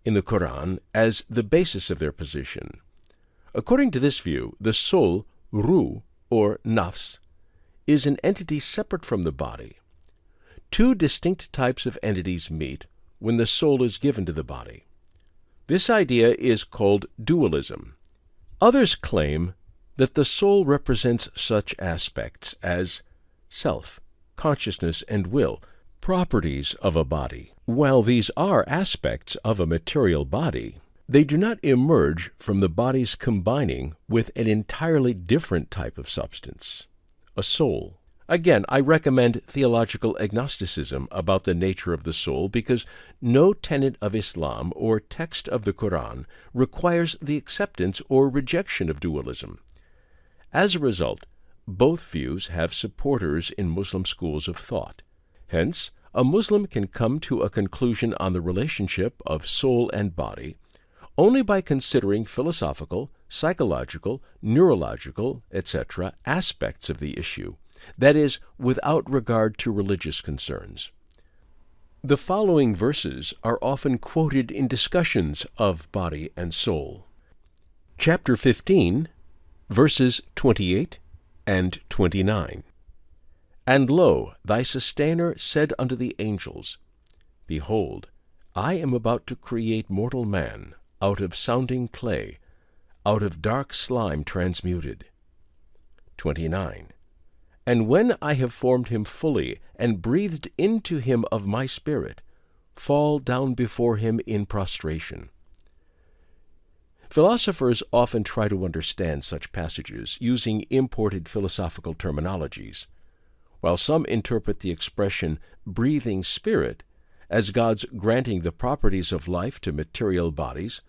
Speaker 2: in the Quran as the basis of their position. According to this view, the soul, ruh, or nafs, is an entity separate from the body. Two distinct types of entities meet when the soul is given to the body. This idea is called dualism. Others claim that the soul represents such aspects as self, consciousness, and will, properties of a body. While these are aspects of a material body, they do not emerge from the body's combining with an entirely different type of substance, a soul. Again, I recommend theological agnosticism about the nature of the soul because no tenet of Islam or text of the Quran requires the acceptance or rejection of dualism. As a result, both views have supporters in Muslim schools of thought. Hence, a Muslim can come to a conclusion on the relationship of soul and body only by considering philosophical, psychological, neurological, etc. aspects of the issue, that is, without regard to religious concerns. The following verses are often quoted in discussions of body and soul. Chapter 15, verses 28 and 29. And lo, thy sustainer said unto the angels, Behold, I am about to create mortal man out of sounding clay, out of dark slime transmuted. 29. And when I have formed him fully, and breathed into him of my spirit, fall down before him in prostration. Philosophers often try to understand such passages using imported philosophical terminologies. While some interpret the expression breathing spirit as God's granting the properties of life to material bodies,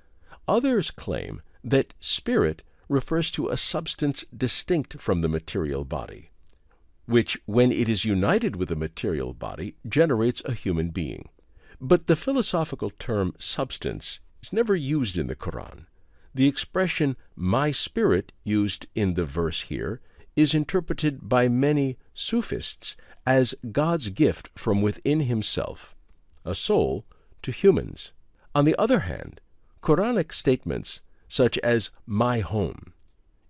Speaker 2: others claim that spirit refers to a substance distinct from the material body, which, when it is united with the material body, generates a human being. But the philosophical term substance is never used in the Quran. The expression my spirit used in the verse here is interpreted by many Sufists as God's gift from within himself, a soul, to humans. On the other hand, Quranic statements such as my home,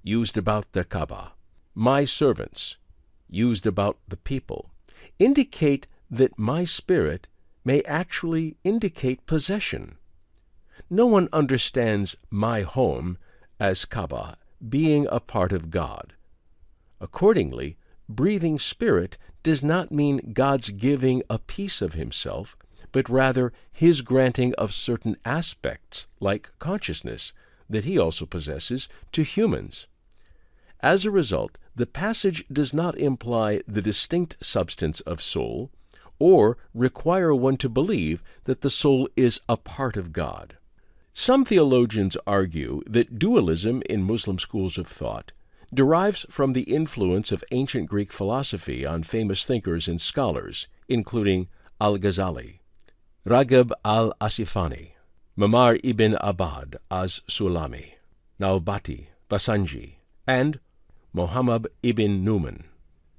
Speaker 2: used about the Kaaba, my servants, used about the people, indicate that my spirit may actually indicate possession. No one understands my home as Kaaba being a part of God. Accordingly, breathing spirit does not mean God's giving a piece of himself, but rather his granting of certain aspects, like consciousness, that he also possesses to humans. As a result, the passage does not imply the distinct substance of soul, or require one to believe that the soul is a part of God. Some theologians argue that dualism in Muslim schools of thought derives from the influence of ancient Greek philosophy on famous thinkers and scholars, including Al-Ghazali, Raghib al-Asifani, Mamar ibn Abad az-Sulami, Naubati, Basanji, and Muhammad ibn Numan.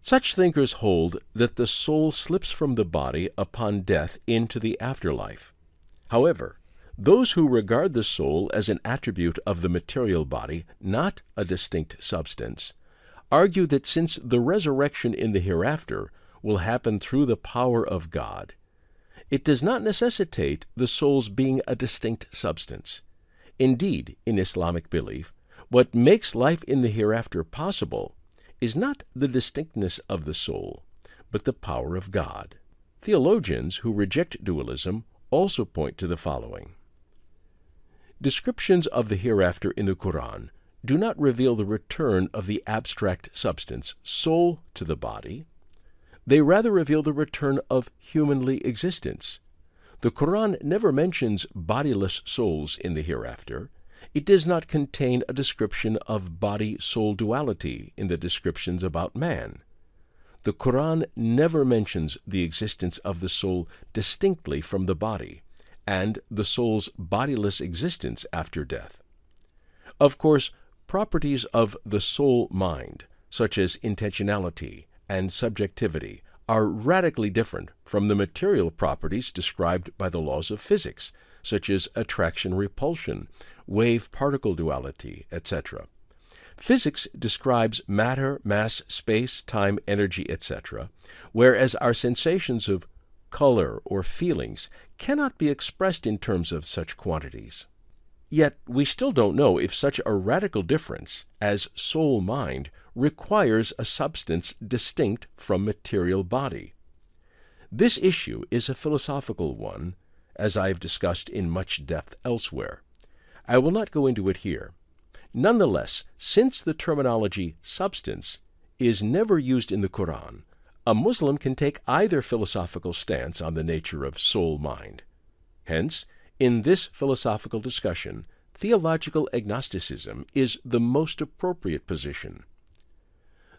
Speaker 2: Such thinkers hold that the soul slips from the body upon death into the afterlife. However, those who regard the soul as an attribute of the material body, not a distinct substance, argue that since the resurrection in the hereafter will happen through the power of God, it does not necessitate the soul's being a distinct substance. Indeed, in Islamic belief, what makes life in the hereafter possible is not the distinctness of the soul, but the power of God. Theologians who reject dualism also point to the following. Descriptions of the hereafter in the Quran do not reveal the return of the abstract substance, soul, to the body. They rather reveal the return of humanly existence. The Quran never mentions bodiless souls in the hereafter. It does not contain a description of body-soul duality in the descriptions about man. The Quran never mentions the existence of the soul distinctly from the body, and the soul's bodiless existence after death. Of course, properties of the soul-mind, such as intentionality and subjectivity, are radically different from the material properties described by the laws of physics, such as attraction-repulsion, wave-particle duality, etc. Physics describes matter, mass, space, time, energy, etc., whereas our sensations of color or feelings cannot be expressed in terms of such quantities. Yet we still don't know if such a radical difference as soul-mind requires a substance distinct from material body. This issue is a philosophical one, as I have discussed in much depth elsewhere. I will not go into it here. Nonetheless, since the terminology substance is never used in the Quran, a Muslim can take either philosophical stance on the nature of soul-mind. Hence, in this philosophical discussion, theological agnosticism is the most appropriate position.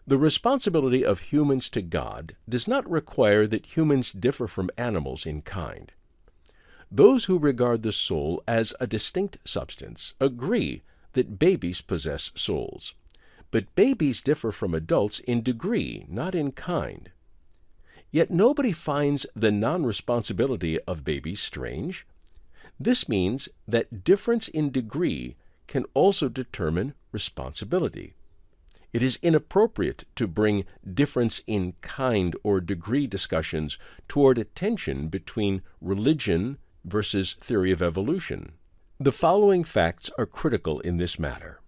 Speaker 2: The responsibility of humans to God does not require that humans differ from animals in kind. Those who regard the soul as a distinct substance agree that babies possess souls, but babies differ from adults in degree, not in kind. Yet nobody finds the non-responsibility of babies strange. This means that difference in degree can also determine responsibility. It is inappropriate to bring difference in kind or degree discussions toward a tension between religion versus theory of evolution. The following facts are critical in this matter.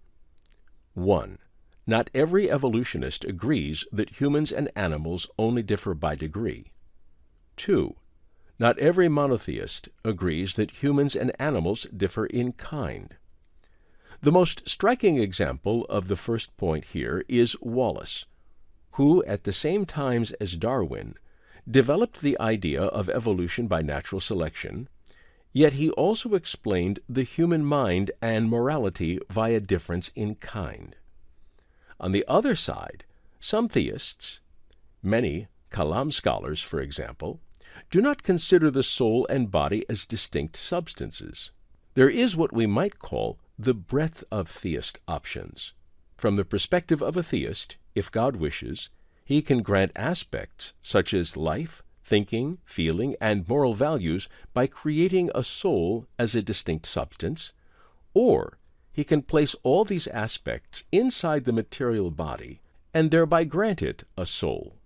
Speaker 2: 1. Not every evolutionist agrees that humans and animals only differ by degree. 2. Not every monotheist agrees that humans and animals differ in kind. The most striking example of the first point here is Wallace, who, at the same time as Darwin, developed the idea of evolution by natural selection, yet he also explained the human mind and morality via difference in kind. On the other side, some theists, many Kalam scholars, for example, do not consider the soul and body as distinct substances. There is what we might call the breadth of theist options. From the perspective of a theist, if God wishes, he can grant aspects such as life, thinking, feeling, and moral values by creating a soul as a distinct substance, or he can place all these aspects inside the material body and thereby grant it a soul.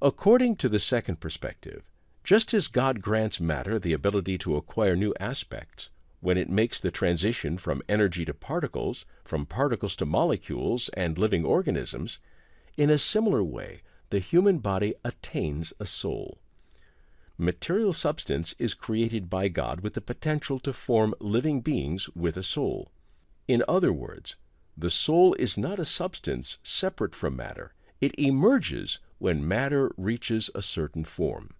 Speaker 2: According to the second perspective, just as God grants matter the ability to acquire new aspects when it makes the transition from energy to particles, from particles to molecules and living organisms, in a similar way, the human body attains a soul. Material substance is created by God with the potential to form living beings with a soul. In other words, the soul is not a substance separate from matter. It emerges when matter reaches a certain form.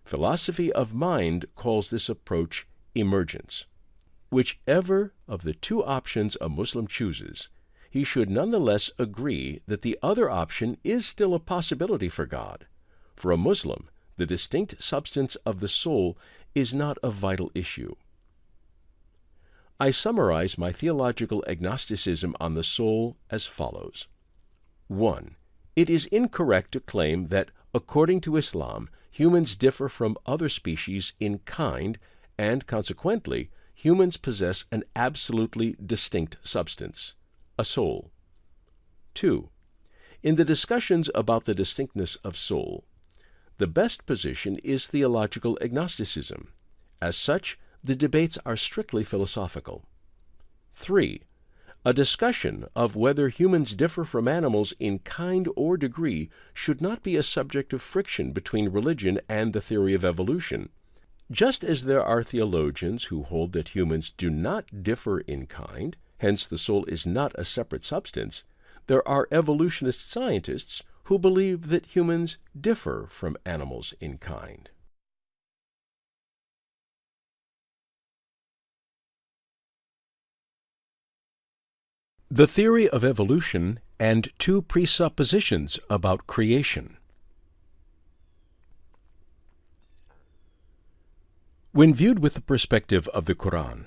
Speaker 2: Philosophy of mind calls this approach emergence. Whichever of the two options a Muslim chooses, he should nonetheless agree that the other option is still a possibility for God. For a Muslim, the distinct substance of the soul is not a vital issue. I summarize my theological agnosticism on the soul as follows. 1. It is incorrect to claim that, according to Islam, humans differ from other species in kind, and consequently, humans possess an absolutely distinct substance, a soul. 2. In the discussions about the distinctness of soul, the best position is theological agnosticism. As such, the debates are strictly philosophical. 3. A discussion of whether humans differ from animals in kind or degree should not be a subject of friction between religion and the theory of evolution. Just as there are theologians who hold that humans do not differ in kind, hence the soul is not a separate substance, there are evolutionist scientists who believe that humans differ from animals in kind. The theory of evolution and two presuppositions about creation. When viewed with the perspective of the Quran,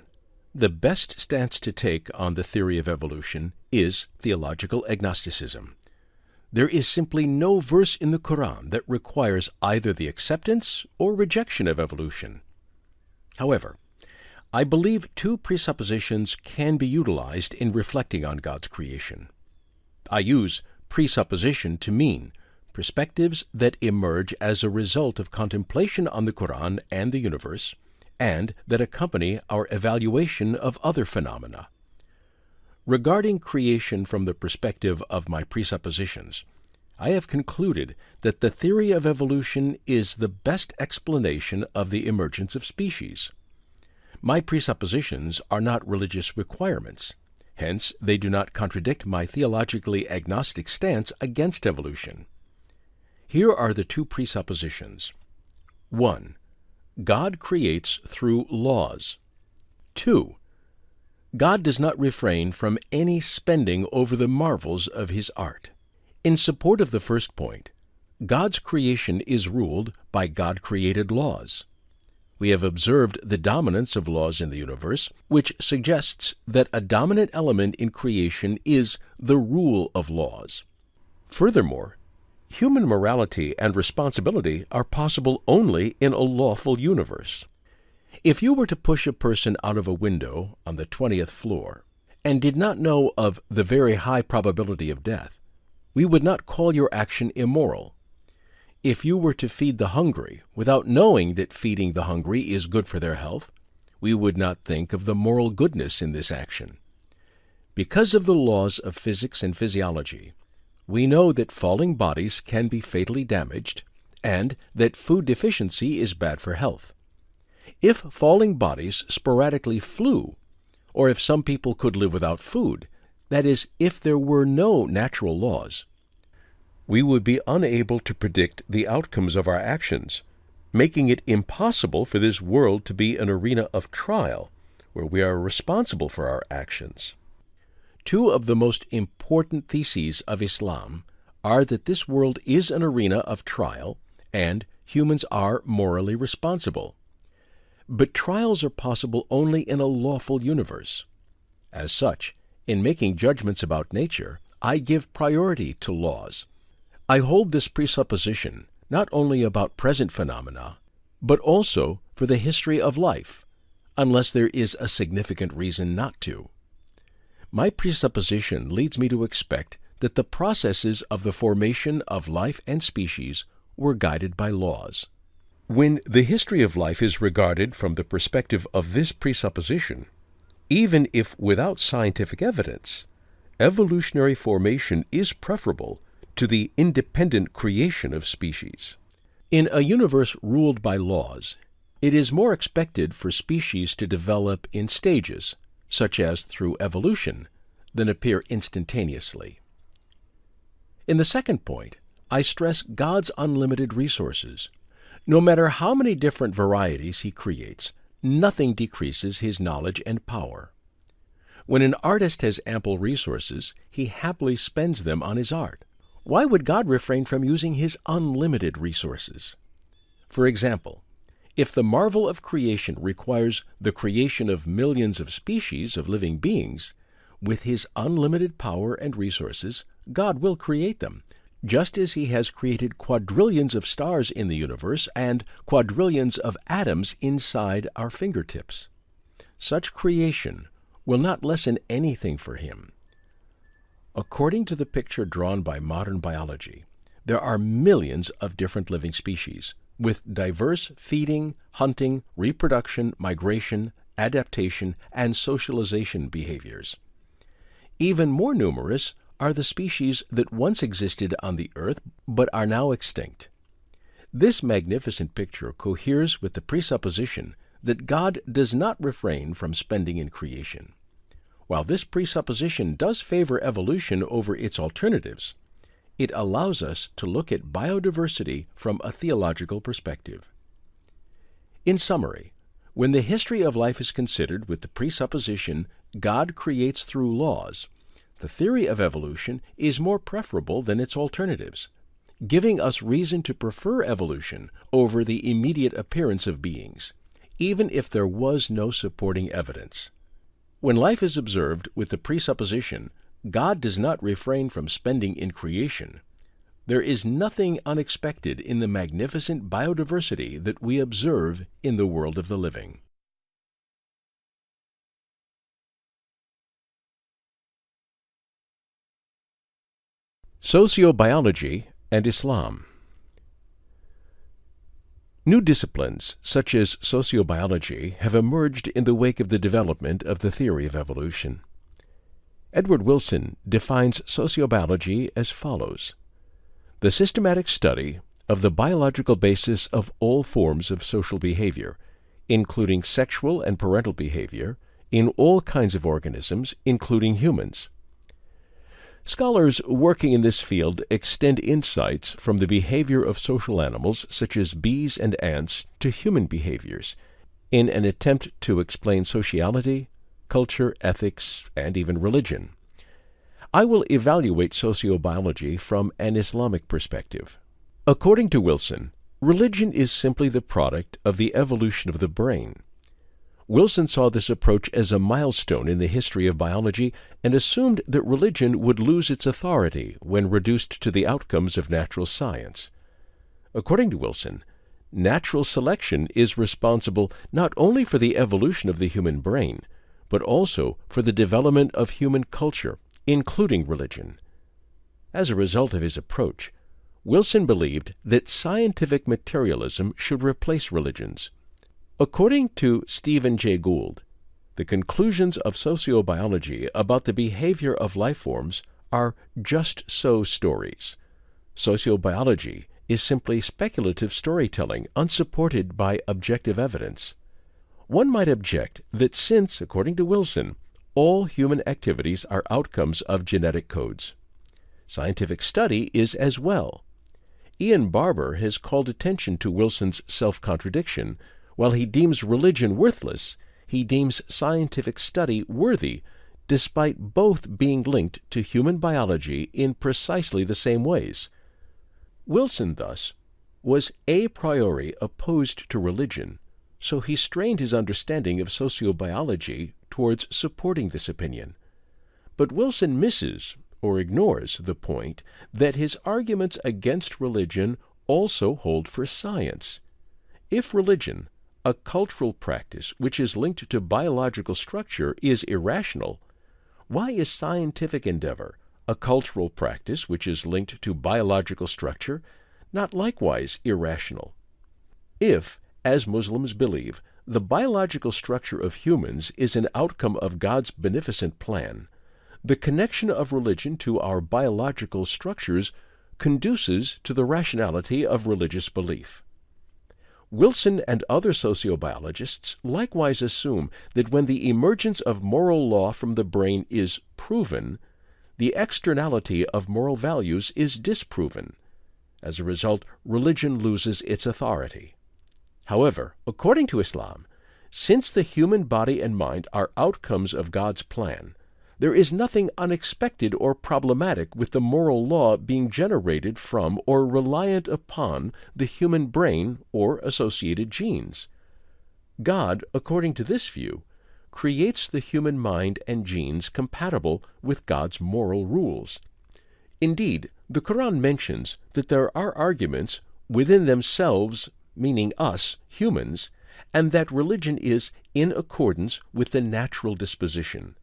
Speaker 2: the best stance to take on the theory of evolution is theological agnosticism. There is simply no verse in the Quran that requires either the acceptance or rejection of evolution. However, I believe two presuppositions can be utilized in reflecting on God's creation. I use presupposition to mean perspectives that emerge as a result of contemplation on the Quran and the universe, and that accompany our evaluation of other phenomena. Regarding creation from the perspective of my presuppositions, I have concluded that the theory of evolution is the best explanation of the emergence of species. My presuppositions are not religious requirements. Hence, they do not contradict my theologically agnostic stance against evolution. Here are the two presuppositions. 1. God creates through laws. 2. God does not refrain from any spending over the marvels of His art. In support of the first point, God's creation is ruled by God-created laws. We have observed the dominance of laws in the universe, which suggests that a dominant element in creation is the rule of laws. Furthermore, human morality and responsibility are possible only in a lawful universe. If you were to push a person out of a window on the 20th floor and did not know of the very high probability of death, we would not call your action immoral. If you were to feed the hungry without knowing that feeding the hungry is good for their health, we would not think of the moral goodness in this action. Because of the laws of physics and physiology, we know that falling bodies can be fatally damaged and that food deficiency is bad for health. If falling bodies sporadically flew, or if some people could live without food, that is, if there were no natural laws, we would be unable to predict the outcomes of our actions, making it impossible for this world to be an arena of trial where we are responsible for our actions. Two of the most important theses of Islam are that this world is an arena of trial and humans are morally responsible. But trials are possible only in a lawful universe. As such, in making judgments about nature, I give priority to laws. I hold this presupposition not only about present phenomena, but also for the history of life, unless there is a significant reason not to. My presupposition leads me to expect that the processes of the formation of life and species were guided by laws. When the history of life is regarded from the perspective of this presupposition, even if without scientific evidence, evolutionary formation is preferable to the independent creation of species. In a universe ruled by laws, it is more expected for species to develop in stages, such as through evolution, than appear instantaneously. In the second point, I stress God's unlimited resources. No matter how many different varieties He creates, nothing decreases His knowledge and power. When an artist has ample resources, he happily spends them on his art. Why would God refrain from using His unlimited resources? For example, if the marvel of creation requires the creation of millions of species of living beings, with His unlimited power and resources, God will create them, just as He has created quadrillions of stars in the universe and quadrillions of atoms inside our fingertips. Such creation will not lessen anything for Him. According to the picture drawn by modern biology, there are millions of different living species, with diverse feeding, hunting, reproduction, migration, adaptation, and socialization behaviors. Even more numerous are the species that once existed on the earth but are now extinct. This magnificent picture coheres with the presupposition that God does not refrain from spending in creation. While this presupposition does favor evolution over its alternatives, it allows us to look at biodiversity from a theological perspective. In summary, when the history of life is considered with the presupposition God creates through laws, the theory of evolution is more preferable than its alternatives, giving us reason to prefer evolution over the immediate appearance of beings, even if there was no supporting evidence. When life is observed with the presupposition God does not refrain from spending in creation, there is nothing unexpected in the magnificent biodiversity that we observe in the world of the living. Sociobiology and Islam. New disciplines, such as sociobiology, have emerged in the wake of the development of the theory of evolution. Edward Wilson defines sociobiology as follows: the systematic study of the biological basis of all forms of social behavior, including sexual and parental behavior, in all kinds of organisms, including humans. Scholars working in this field extend insights from the behavior of social animals such as bees and ants to human behaviors in an attempt to explain sociality, culture, ethics, and even religion. I will evaluate sociobiology from an Islamic perspective. According to Wilson, religion is simply the product of the evolution of the brain. Wilson saw this approach as a milestone in the history of biology and assumed that religion would lose its authority when reduced to the outcomes of natural science. According to Wilson, natural selection is responsible not only for the evolution of the human brain, but also for the development of human culture, including religion. As a result of his approach, Wilson believed that scientific materialism should replace religions. According to Stephen Jay Gould, the conclusions of sociobiology about the behavior of life forms are just-so stories. Sociobiology is simply speculative storytelling unsupported by objective evidence. One might object that since, according to Wilson, all human activities are outcomes of genetic codes, scientific study is as well. Ian Barber has called attention to Wilson's self-contradiction. While he deems religion worthless, he deems scientific study worthy, despite both being linked to human biology in precisely the same ways. Wilson, thus, was a priori opposed to religion, so he strained his understanding of sociobiology towards supporting this opinion. But Wilson misses or ignores the point that his arguments against religion also hold for science. If religion, a cultural practice which is linked to biological structure, is irrational, why is scientific endeavor, a cultural practice which is linked to biological structure, not likewise irrational? If, as Muslims believe, the biological structure of humans is an outcome of God's beneficent plan, the connection of religion to our biological structures conduces to the rationality of religious belief. Wilson and other sociobiologists likewise assume that when the emergence of moral law from the brain is proven, the externality of moral values is disproven. As a result, religion loses its authority. However, according to Islam, since the human body and mind are outcomes of God's plan, there is nothing unexpected or problematic with the moral law being generated from or reliant upon the human brain or associated genes. God, according to this view, creates the human mind and genes compatible with God's moral rules. Indeed, the Quran mentions that there are arguments within themselves, meaning us, humans, and that religion is in accordance with the natural disposition.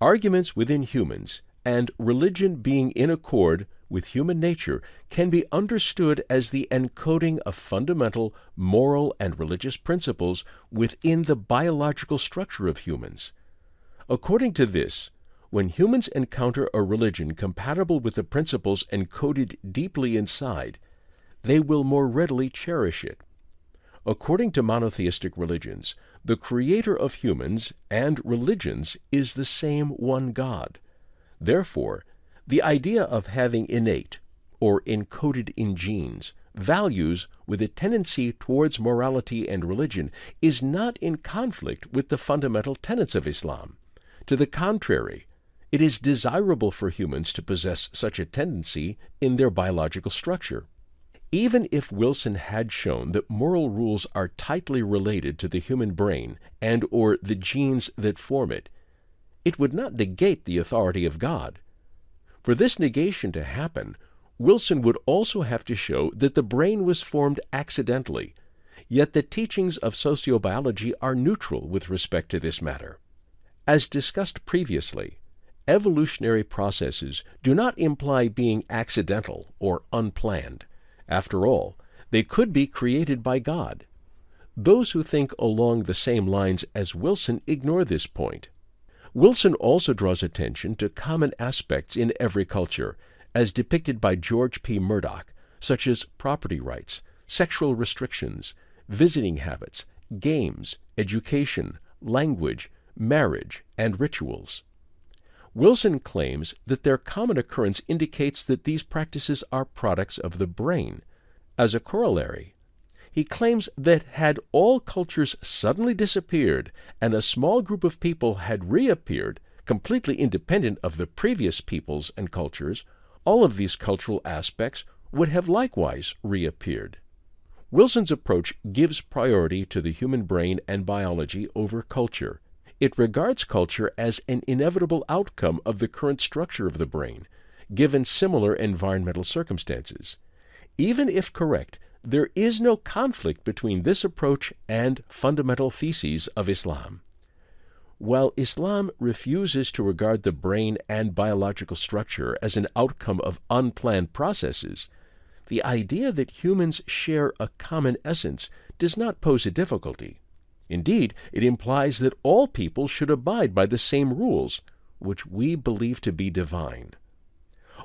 Speaker 2: Arguments within humans and religion being in accord with human nature can be understood as the encoding of fundamental moral and religious principles within the biological structure of humans. According to this, when humans encounter a religion compatible with the principles encoded deeply inside, they will more readily cherish it. According to monotheistic religions, the creator of humans and religions is the same one God. Therefore, the idea of having innate, or encoded in genes, values with a tendency towards morality and religion is not in conflict with the fundamental tenets of Islam. To the contrary, it is desirable for humans to possess such a tendency in their biological structure. Even if Wilson had shown that moral rules are tightly related to the human brain and or the genes that form it, it would not negate the authority of God. For this negation to happen, Wilson would also have to show that the brain was formed accidentally, yet the teachings of sociobiology are neutral with respect to this matter. As discussed previously, evolutionary processes do not imply being accidental or unplanned. After all, they could be created by God. Those who think along the same lines as Wilson ignore this point. Wilson also draws attention to common aspects in every culture, as depicted by George P. Murdoch, such as property rights, sexual restrictions, visiting habits, games, education, language, marriage, and rituals. Wilson claims that their common occurrence indicates that these practices are products of the brain. As a corollary, he claims that had all cultures suddenly disappeared and a small group of people had reappeared, completely independent of the previous peoples and cultures, all of these cultural aspects would have likewise reappeared. Wilson's approach gives priority to the human brain and biology over culture. It regards culture as an inevitable outcome of the current structure of the brain, given similar environmental circumstances. Even if correct, there is no conflict between this approach and fundamental theses of Islam. While Islam refuses to regard the brain and biological structure as an outcome of unplanned processes, the idea that humans share a common essence does not pose a difficulty. Indeed, it implies that all people should abide by the same rules, which we believe to be divine.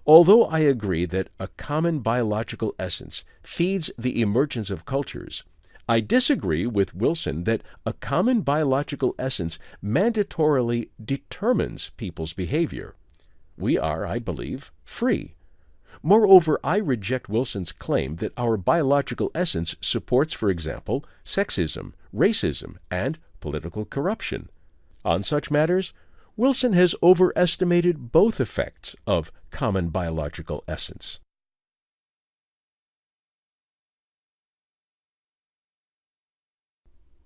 Speaker 2: Although I agree that a common biological essence feeds the emergence of cultures, I disagree with Wilson that a common biological essence mandatorily determines people's behavior. We are, I believe, free. Moreover, I reject Wilson's claim that our biological essence supports, for example, sexism, racism, and political corruption. On such matters, Wilson has overestimated both effects of common biological essence.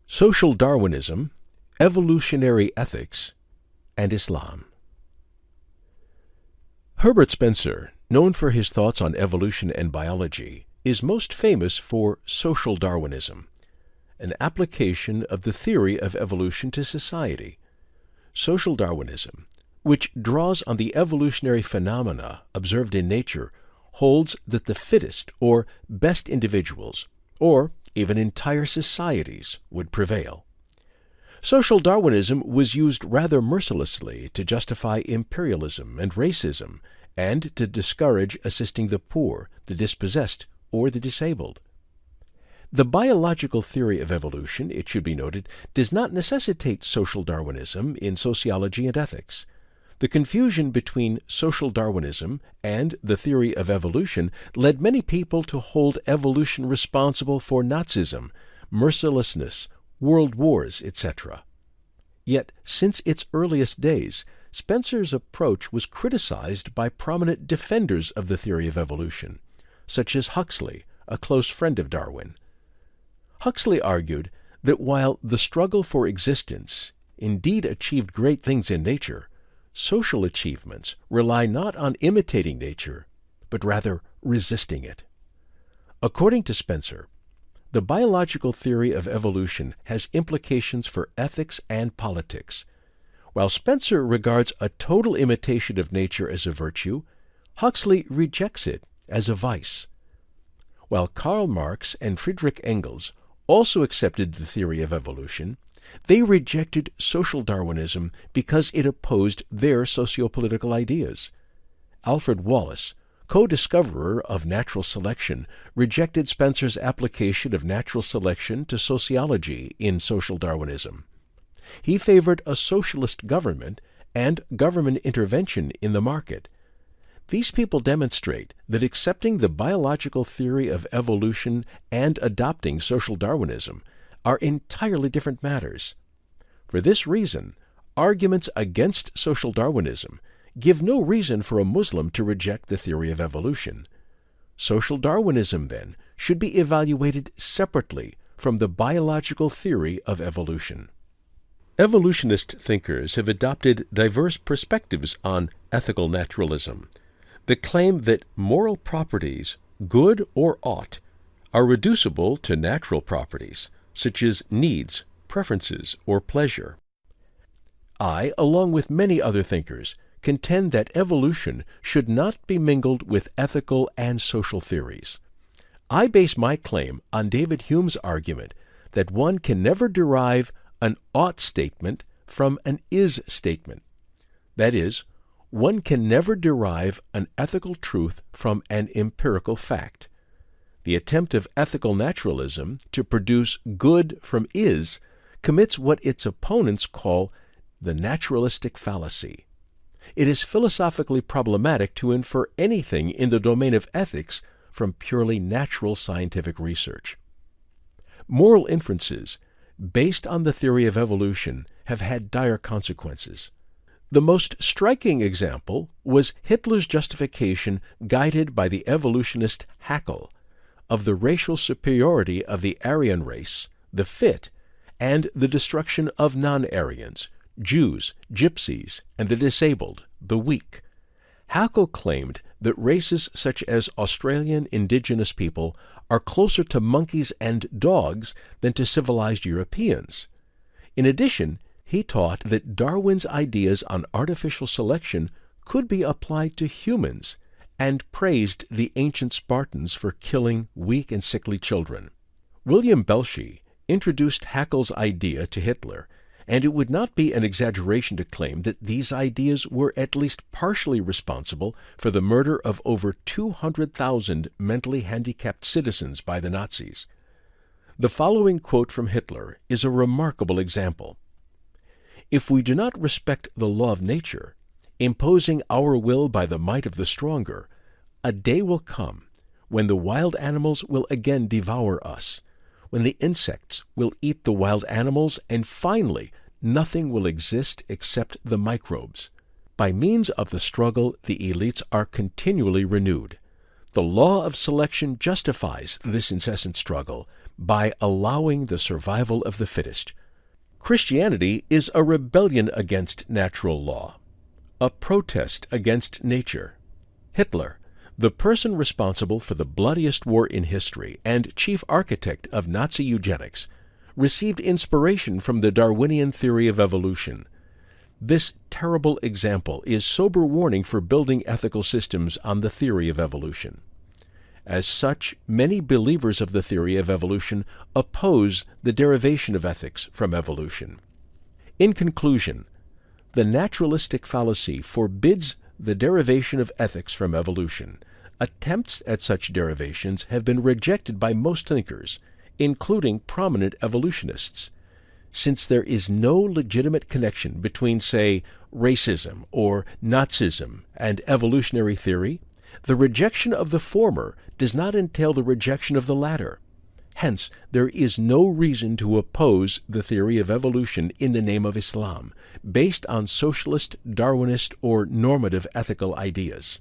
Speaker 2: Social Darwinism, Evolutionary Ethics, and Islam. Herbert Spencer, known for his thoughts on evolution and biology, is most famous for Social Darwinism, an application of the theory of evolution to society. Social Darwinism, which draws on the evolutionary phenomena observed in nature, holds that the fittest or best individuals, or even entire societies, would prevail. Social Darwinism was used rather mercilessly to justify imperialism and racism, and to discourage assisting the poor, the dispossessed, or the disabled. The biological theory of evolution, it should be noted, does not necessitate social Darwinism in sociology and ethics. The confusion between social Darwinism and the theory of evolution led many people to hold evolution responsible for Nazism, mercilessness, world wars, etc. Yet, since its earliest days, Spencer's approach was criticized by prominent defenders of the theory of evolution, such as Huxley, a close friend of Darwin. Huxley argued that while the struggle for existence indeed achieved great things in nature, social achievements rely not on imitating nature, but rather resisting it. According to Spencer, the biological theory of evolution has implications for ethics and politics. While Spencer regards a total imitation of nature as a virtue, Huxley rejects it as a vice. While Karl Marx and Friedrich Engels also accepted the theory of evolution, they rejected social Darwinism because it opposed their sociopolitical ideas. Alfred Wallace, co-discoverer of natural selection, rejected Spencer's application of natural selection to sociology in social Darwinism. He favored a socialist government and government intervention in the market. These people demonstrate that accepting the biological theory of evolution and adopting social Darwinism are entirely different matters. For this reason, arguments against social Darwinism give no reason for a Muslim to reject the theory of evolution. Social Darwinism, then, should be evaluated separately from the biological theory of evolution. Evolutionist thinkers have adopted diverse perspectives on ethical naturalism. The claim that moral properties, good or ought, are reducible to natural properties, such as needs, preferences, or pleasure. I, along with many other thinkers, contend that evolution should not be mingled with ethical and social theories. I base my claim on David Hume's argument that one can never derive an ought statement from an is statement. That is, one can never derive an ethical truth from an empirical fact. The attempt of ethical naturalism to produce good from is commits what its opponents call the naturalistic fallacy. It is philosophically problematic to infer anything in the domain of ethics from purely natural scientific research. Moral inferences based on the theory of evolution have had dire consequences. The most striking example was Hitler's justification guided by the evolutionist Haeckel, of the racial superiority of the Aryan race, the fit, and the destruction of non-Aryans, Jews, Gypsies, and the disabled, the weak. Haeckel claimed that races such as Australian indigenous people are closer to monkeys and dogs than to civilized Europeans. In addition, he taught that Darwin's ideas on artificial selection could be applied to humans, and praised the ancient Spartans for killing weak and sickly children. William Belshie introduced Haeckel's idea to Hitler, and it would not be an exaggeration to claim that these ideas were at least partially responsible for the murder of over 200,000 mentally handicapped citizens by the Nazis. The following quote from Hitler is a remarkable example. "If we do not respect the law of nature, imposing our will by the might of the stronger, a day will come when the wild animals will again devour us, when the insects will eat the wild animals, and finally nothing will exist except the microbes. By means of the struggle, the elites are continually renewed. The law of selection justifies this incessant struggle by allowing the survival of the fittest. Christianity is a rebellion against natural law, a protest against nature. Hitler, the person responsible for the bloodiest war in history and chief architect of Nazi eugenics, received inspiration from the Darwinian theory of evolution. This terrible example is sober warning for building ethical systems on the theory of evolution. As such, many believers of the theory of evolution oppose the derivation of ethics from evolution. In conclusion, the naturalistic fallacy forbids the derivation of ethics from evolution. Attempts at such derivations have been rejected by most thinkers, including prominent evolutionists. Since there is no legitimate connection between, say, racism or Nazism and evolutionary theory, the rejection of the former does not entail the rejection of the latter. Hence, there is no reason to oppose the theory of evolution in the name of Islam, based on socialist, Darwinist, or normative ethical ideas.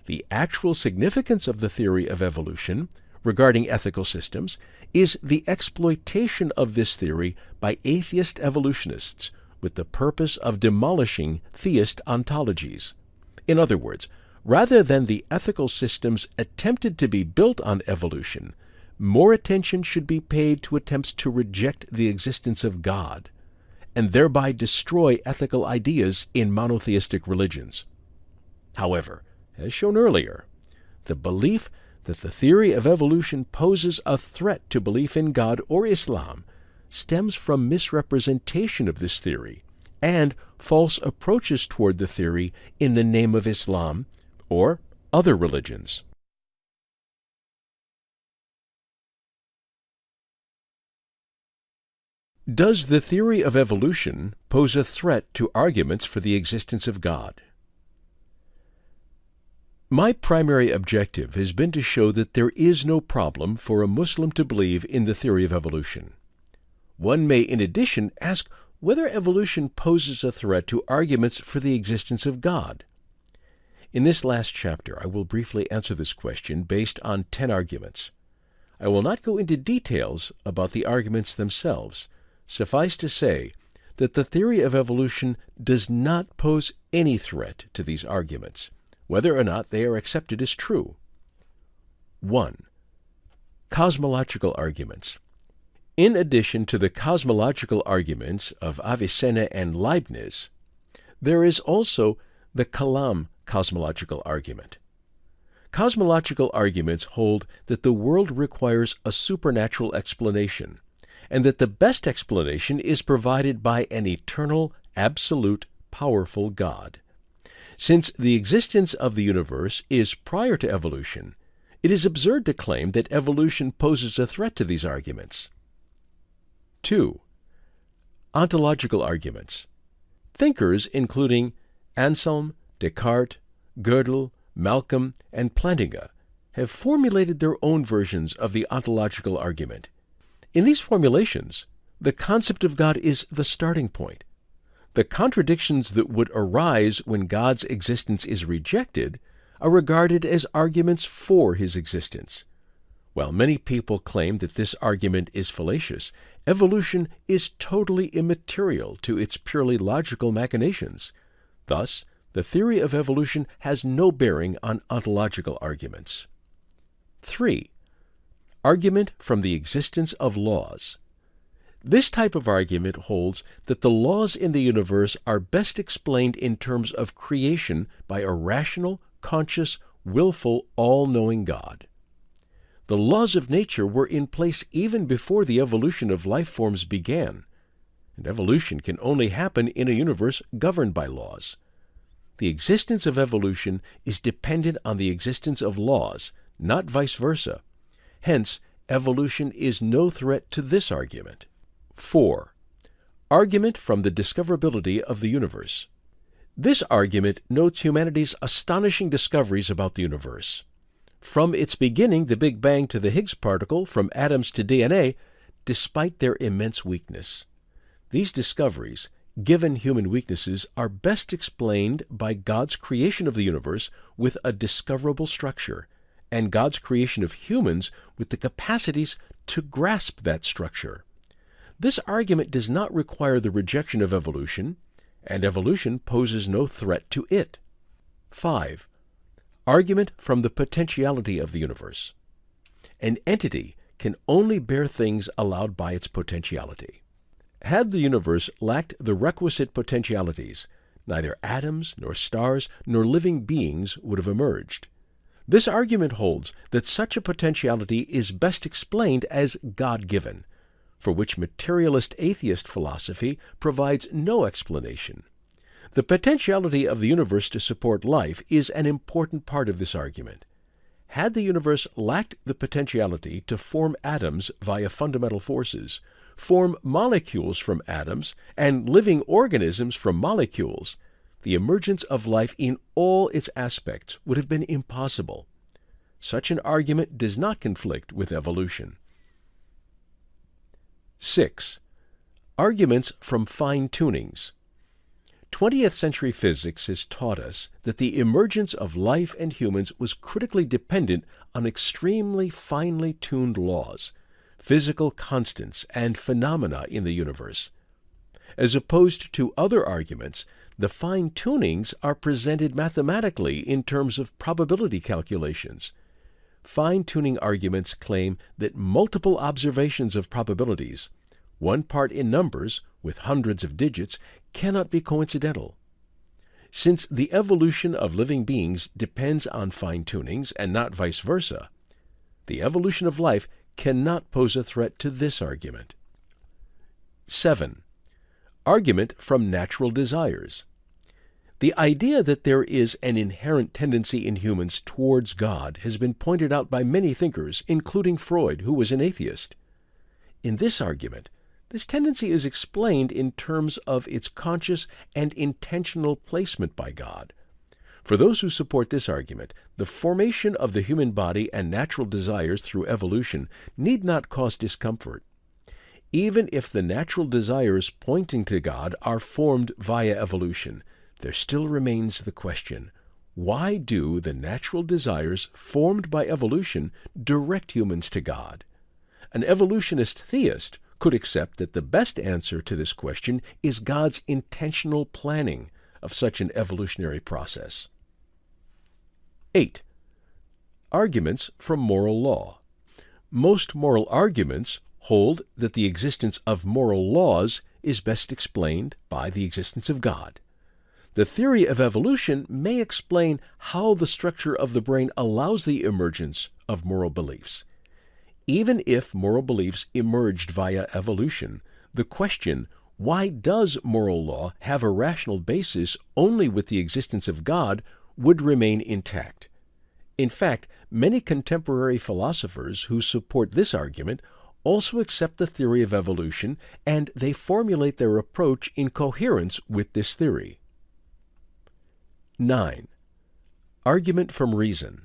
Speaker 2: The actual significance of the theory of evolution regarding ethical systems is the exploitation of this theory by atheist evolutionists with the purpose of demolishing theist ontologies. In other words, rather than the ethical systems attempted to be built on evolution, more attention should be paid to attempts to reject the existence of God, and thereby destroy ethical ideas in monotheistic religions. However, as shown earlier, the belief that the theory of evolution poses a threat to belief in God or Islam stems from misrepresentation of this theory and false approaches toward the theory in the name of Islam or other religions. Does the theory of evolution pose a threat to arguments for the existence of God? My primary objective has been to show that there is no problem for a Muslim to believe in the theory of evolution. One may, in addition, ask whether evolution poses a threat to arguments for the existence of God. In this last chapter, I will briefly answer this question based on 10 arguments. I will not go into details about the arguments themselves. Suffice to say that the theory of evolution does not pose any threat to these arguments, whether or not they are accepted as true. 1. Cosmological arguments. In addition to the cosmological arguments of Avicenna and Leibniz, there is also the Kalam cosmological argument. Cosmological arguments hold that the world requires a supernatural explanation, and that the best explanation is provided by an eternal, absolute, powerful God. Since the existence of the universe is prior to evolution, it is absurd to claim that evolution poses a threat to these arguments. 2. Ontological arguments. Thinkers including Anselm, Descartes, Gödel, Malcolm, and Plantinga have formulated their own versions of the ontological argument. In these formulations, the concept of God is the starting point. The contradictions that would arise when God's existence is rejected are regarded as arguments for his existence. While many people claim that this argument is fallacious, evolution is totally immaterial to its purely logical machinations. Thus, the theory of evolution has no bearing on ontological arguments. 3. Argument from the existence of laws. This type of argument holds that the laws in the universe are best explained in terms of creation by a rational, conscious, willful, all-knowing God. The laws of nature were in place even before the evolution of life forms began, and evolution can only happen in a universe governed by laws. The existence of evolution is dependent on the existence of laws, not vice versa. Hence, evolution is no threat to this argument. 4. Argument from the discoverability of the universe. This argument notes humanity's astonishing discoveries about the universe. From its beginning, the Big Bang, to the Higgs particle, from atoms to DNA, despite their immense weakness. These discoveries, given human weaknesses, are best explained by God's creation of the universe with a discoverable structure, and God's creation of humans with the capacities to grasp that structure. This argument does not require the rejection of evolution, and evolution poses no threat to it. 5. Argument from the potentiality of the universe. An entity can only bear things allowed by its potentiality. Had the universe lacked the requisite potentialities, neither atoms, nor stars, nor living beings would have emerged. This argument holds that such a potentiality is best explained as God-given, for which materialist atheist philosophy provides no explanation. The potentiality of the universe to support life is an important part of this argument. Had the universe lacked the potentiality to form atoms via fundamental forces, form molecules from atoms, and living organisms from molecules, the emergence of life in all its aspects would have been impossible. Such an argument does not conflict with evolution. 6. Arguments from fine-tunings. 20th century physics has taught us that the emergence of life and humans was critically dependent on extremely finely tuned laws, physical constants, and phenomena in the universe. As opposed to other arguments, the fine-tunings are presented mathematically in terms of probability calculations. Fine-tuning arguments claim that multiple observations of probabilities, one part in numbers with hundreds of digits, cannot be coincidental. Since the evolution of living beings depends on fine-tunings and not vice versa, the evolution of life cannot pose a threat to this argument. 7. Argument from natural desires. The idea that there is an inherent tendency in humans towards God has been pointed out by many thinkers, including Freud, who was an atheist. In this argument, this tendency is explained in terms of its conscious and intentional placement by God. For those who support this argument, the formation of the human body and natural desires through evolution need not cause discomfort. Even if the natural desires pointing to God are formed via evolution, there still remains the question, why do the natural desires formed by evolution direct humans to God? An evolutionist theist could accept that the best answer to this question is God's intentional planning of such an evolutionary process. 8. Arguments from moral law. Most moral arguments hold that the existence of moral laws is best explained by the existence of God. The theory of evolution may explain how the structure of the brain allows the emergence of moral beliefs. Even if moral beliefs emerged via evolution, the question, why does moral law have a rational basis only with the existence of God, would remain intact. In fact, many contemporary philosophers who support this argument also accept the theory of evolution, and they formulate their approach in coherence with this theory. 9. Argument from reason.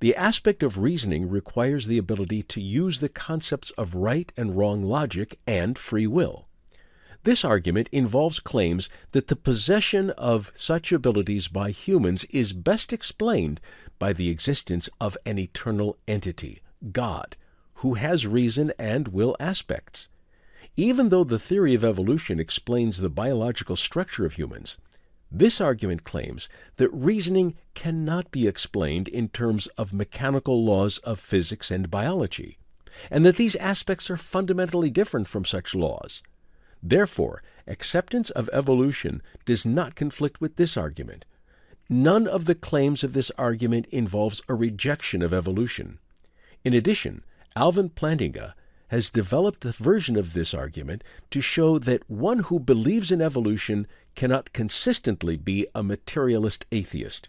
Speaker 2: The aspect of reasoning requires the ability to use the concepts of right and wrong logic and free will. This argument involves claims that the possession of such abilities by humans is best explained by the existence of an eternal entity, God, who has reason and will aspects. Even though the theory of evolution explains the biological structure of humans, this argument claims that reasoning cannot be explained in terms of mechanical laws of physics and biology, and that these aspects are fundamentally different from such laws. Therefore, acceptance of evolution does not conflict with this argument. None of the claims of this argument involves a rejection of evolution. In addition, Alvin Plantinga has developed a version of this argument to show that one who believes in evolution cannot consistently be a materialist atheist.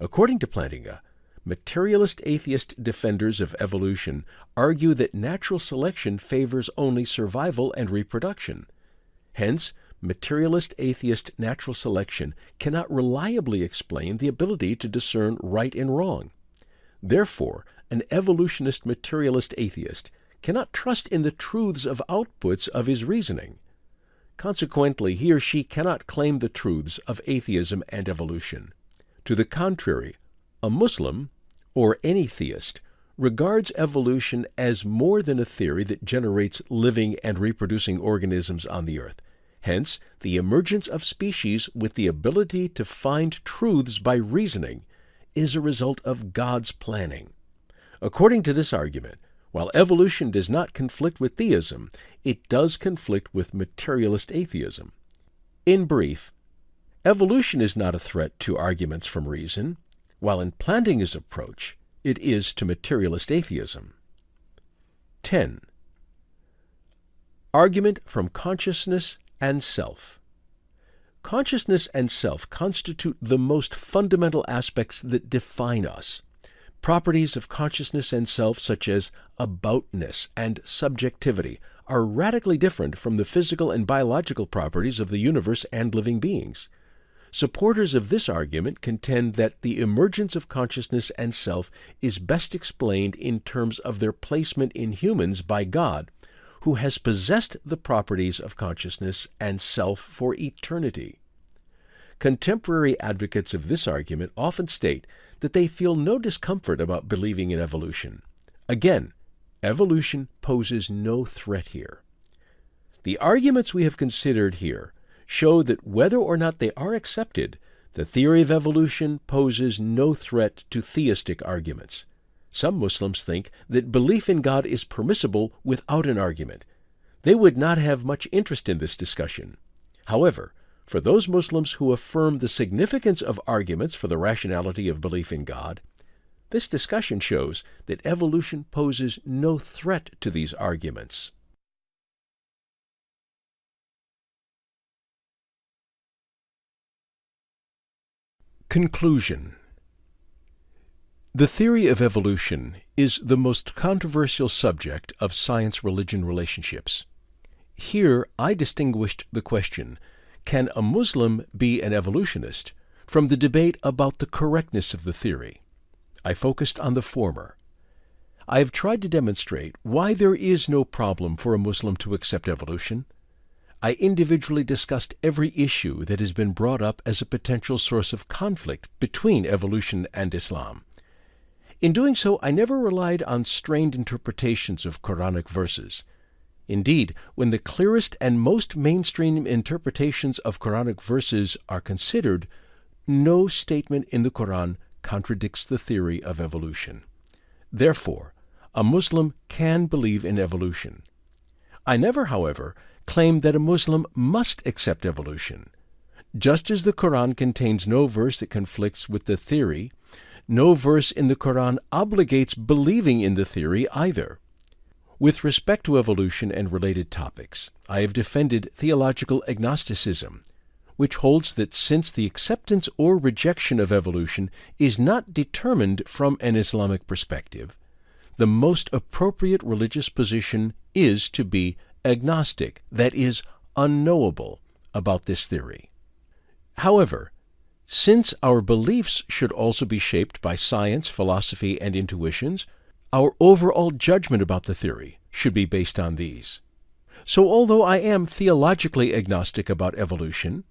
Speaker 2: According to Plantinga, materialist atheist defenders of evolution argue that natural selection favors only survival and reproduction. Hence, materialist atheist natural selection cannot reliably explain the ability to discern right and wrong. Therefore, an evolutionist materialist atheist cannot trust in the truths of outputs of his reasoning. Consequently, he or she cannot claim the truths of atheism and evolution. To the contrary, a Muslim, or any theist, regards evolution as more than a theory that generates living and reproducing organisms on the earth. Hence, the emergence of species with the ability to find truths by reasoning is a result of God's planning. According to this argument, while evolution does not conflict with theism, it does conflict with materialist atheism. In brief, evolution is not a threat to arguments from reason, while in Plantinga's approach, it is to materialist atheism. 10. Argument from consciousness and self. Consciousness and self constitute the most fundamental aspects that define us. Properties of consciousness and self, such as aboutness and subjectivity, are radically different from the physical and biological properties of the universe and living beings. Supporters of this argument contend that the emergence of consciousness and self is best explained in terms of their placement in humans by God, who has possessed the properties of consciousness and self for eternity. Contemporary advocates of this argument often state that they feel no discomfort about believing in evolution. Again, evolution poses no threat here. The arguments we have considered here show that whether or not they are accepted, the theory of evolution poses no threat to theistic arguments. Some Muslims think that belief in God is permissible without an argument. They would not have much interest in this discussion. However, for those Muslims who affirm the significance of arguments for the rationality of belief in God, this discussion shows that evolution poses no threat to these arguments. Conclusion. The theory of evolution is the most controversial subject of science-religion relationships. Here I distinguished the question, can a Muslim be an evolutionist, from the debate about the correctness of the theory. I focused on the former. I have tried to demonstrate why there is no problem for a Muslim to accept evolution. I individually discussed every issue that has been brought up as a potential source of conflict between evolution and Islam. In doing so, I never relied on strained interpretations of Quranic verses. Indeed, when the clearest and most mainstream interpretations of Quranic verses are considered, no statement in the Quran contradicts the theory of evolution. Therefore, a Muslim can believe in evolution. I never, however, claimed that a Muslim must accept evolution. Just as the Quran contains no verse that conflicts with the theory, no verse in the Quran obligates believing in the theory either. With respect to evolution and related topics, I have defended theological agnosticism, which holds that since the acceptance or rejection of evolution is not determined from an Islamic perspective, the most appropriate religious position is to be agnostic, that is, unknowable, about this theory. However, since our beliefs should also be shaped by science, philosophy, and intuitions, our overall judgment about the theory should be based on these. So although I am theologically agnostic about evolution,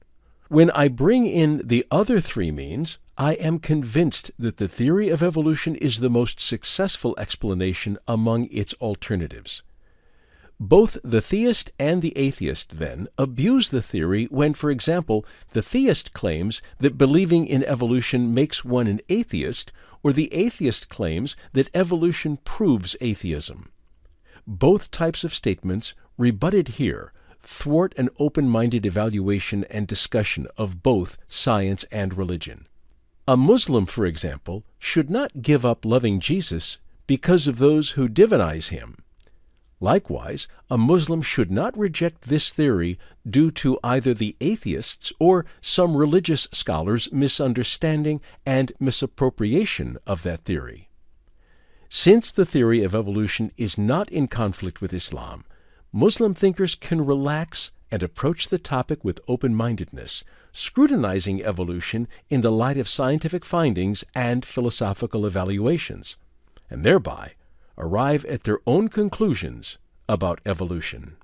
Speaker 2: When I bring in the other three means, I am convinced that the theory of evolution is the most successful explanation among its alternatives. Both the theist and the atheist, then, abuse the theory when, for example, the theist claims that believing in evolution makes one an atheist, or the atheist claims that evolution proves atheism. Both types of statements, rebutted here, thwart an open-minded evaluation and discussion of both science and religion. A Muslim, for example, should not give up loving Jesus because of those who divinize him. Likewise, a Muslim should not reject this theory due to either the atheists or some religious scholars' misunderstanding and misappropriation of that theory. Since the theory of evolution is not in conflict with Islam, Muslim thinkers can relax and approach the topic with open-mindedness, scrutinizing evolution in the light of scientific findings and philosophical evaluations, and thereby arrive at their own conclusions about evolution.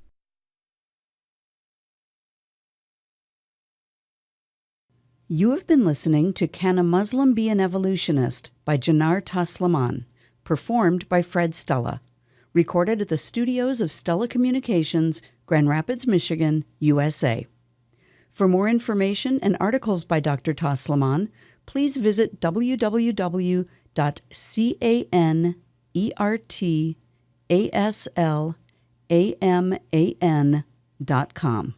Speaker 1: You have been listening to Can a Muslim Be an Evolutionist by Taslaman, performed by Stella, recorded at the studios of Stella Communications, Grand Rapids, Michigan, USA. For more information and articles by Dr. Taslaman, please visit www.canertaslaman.com.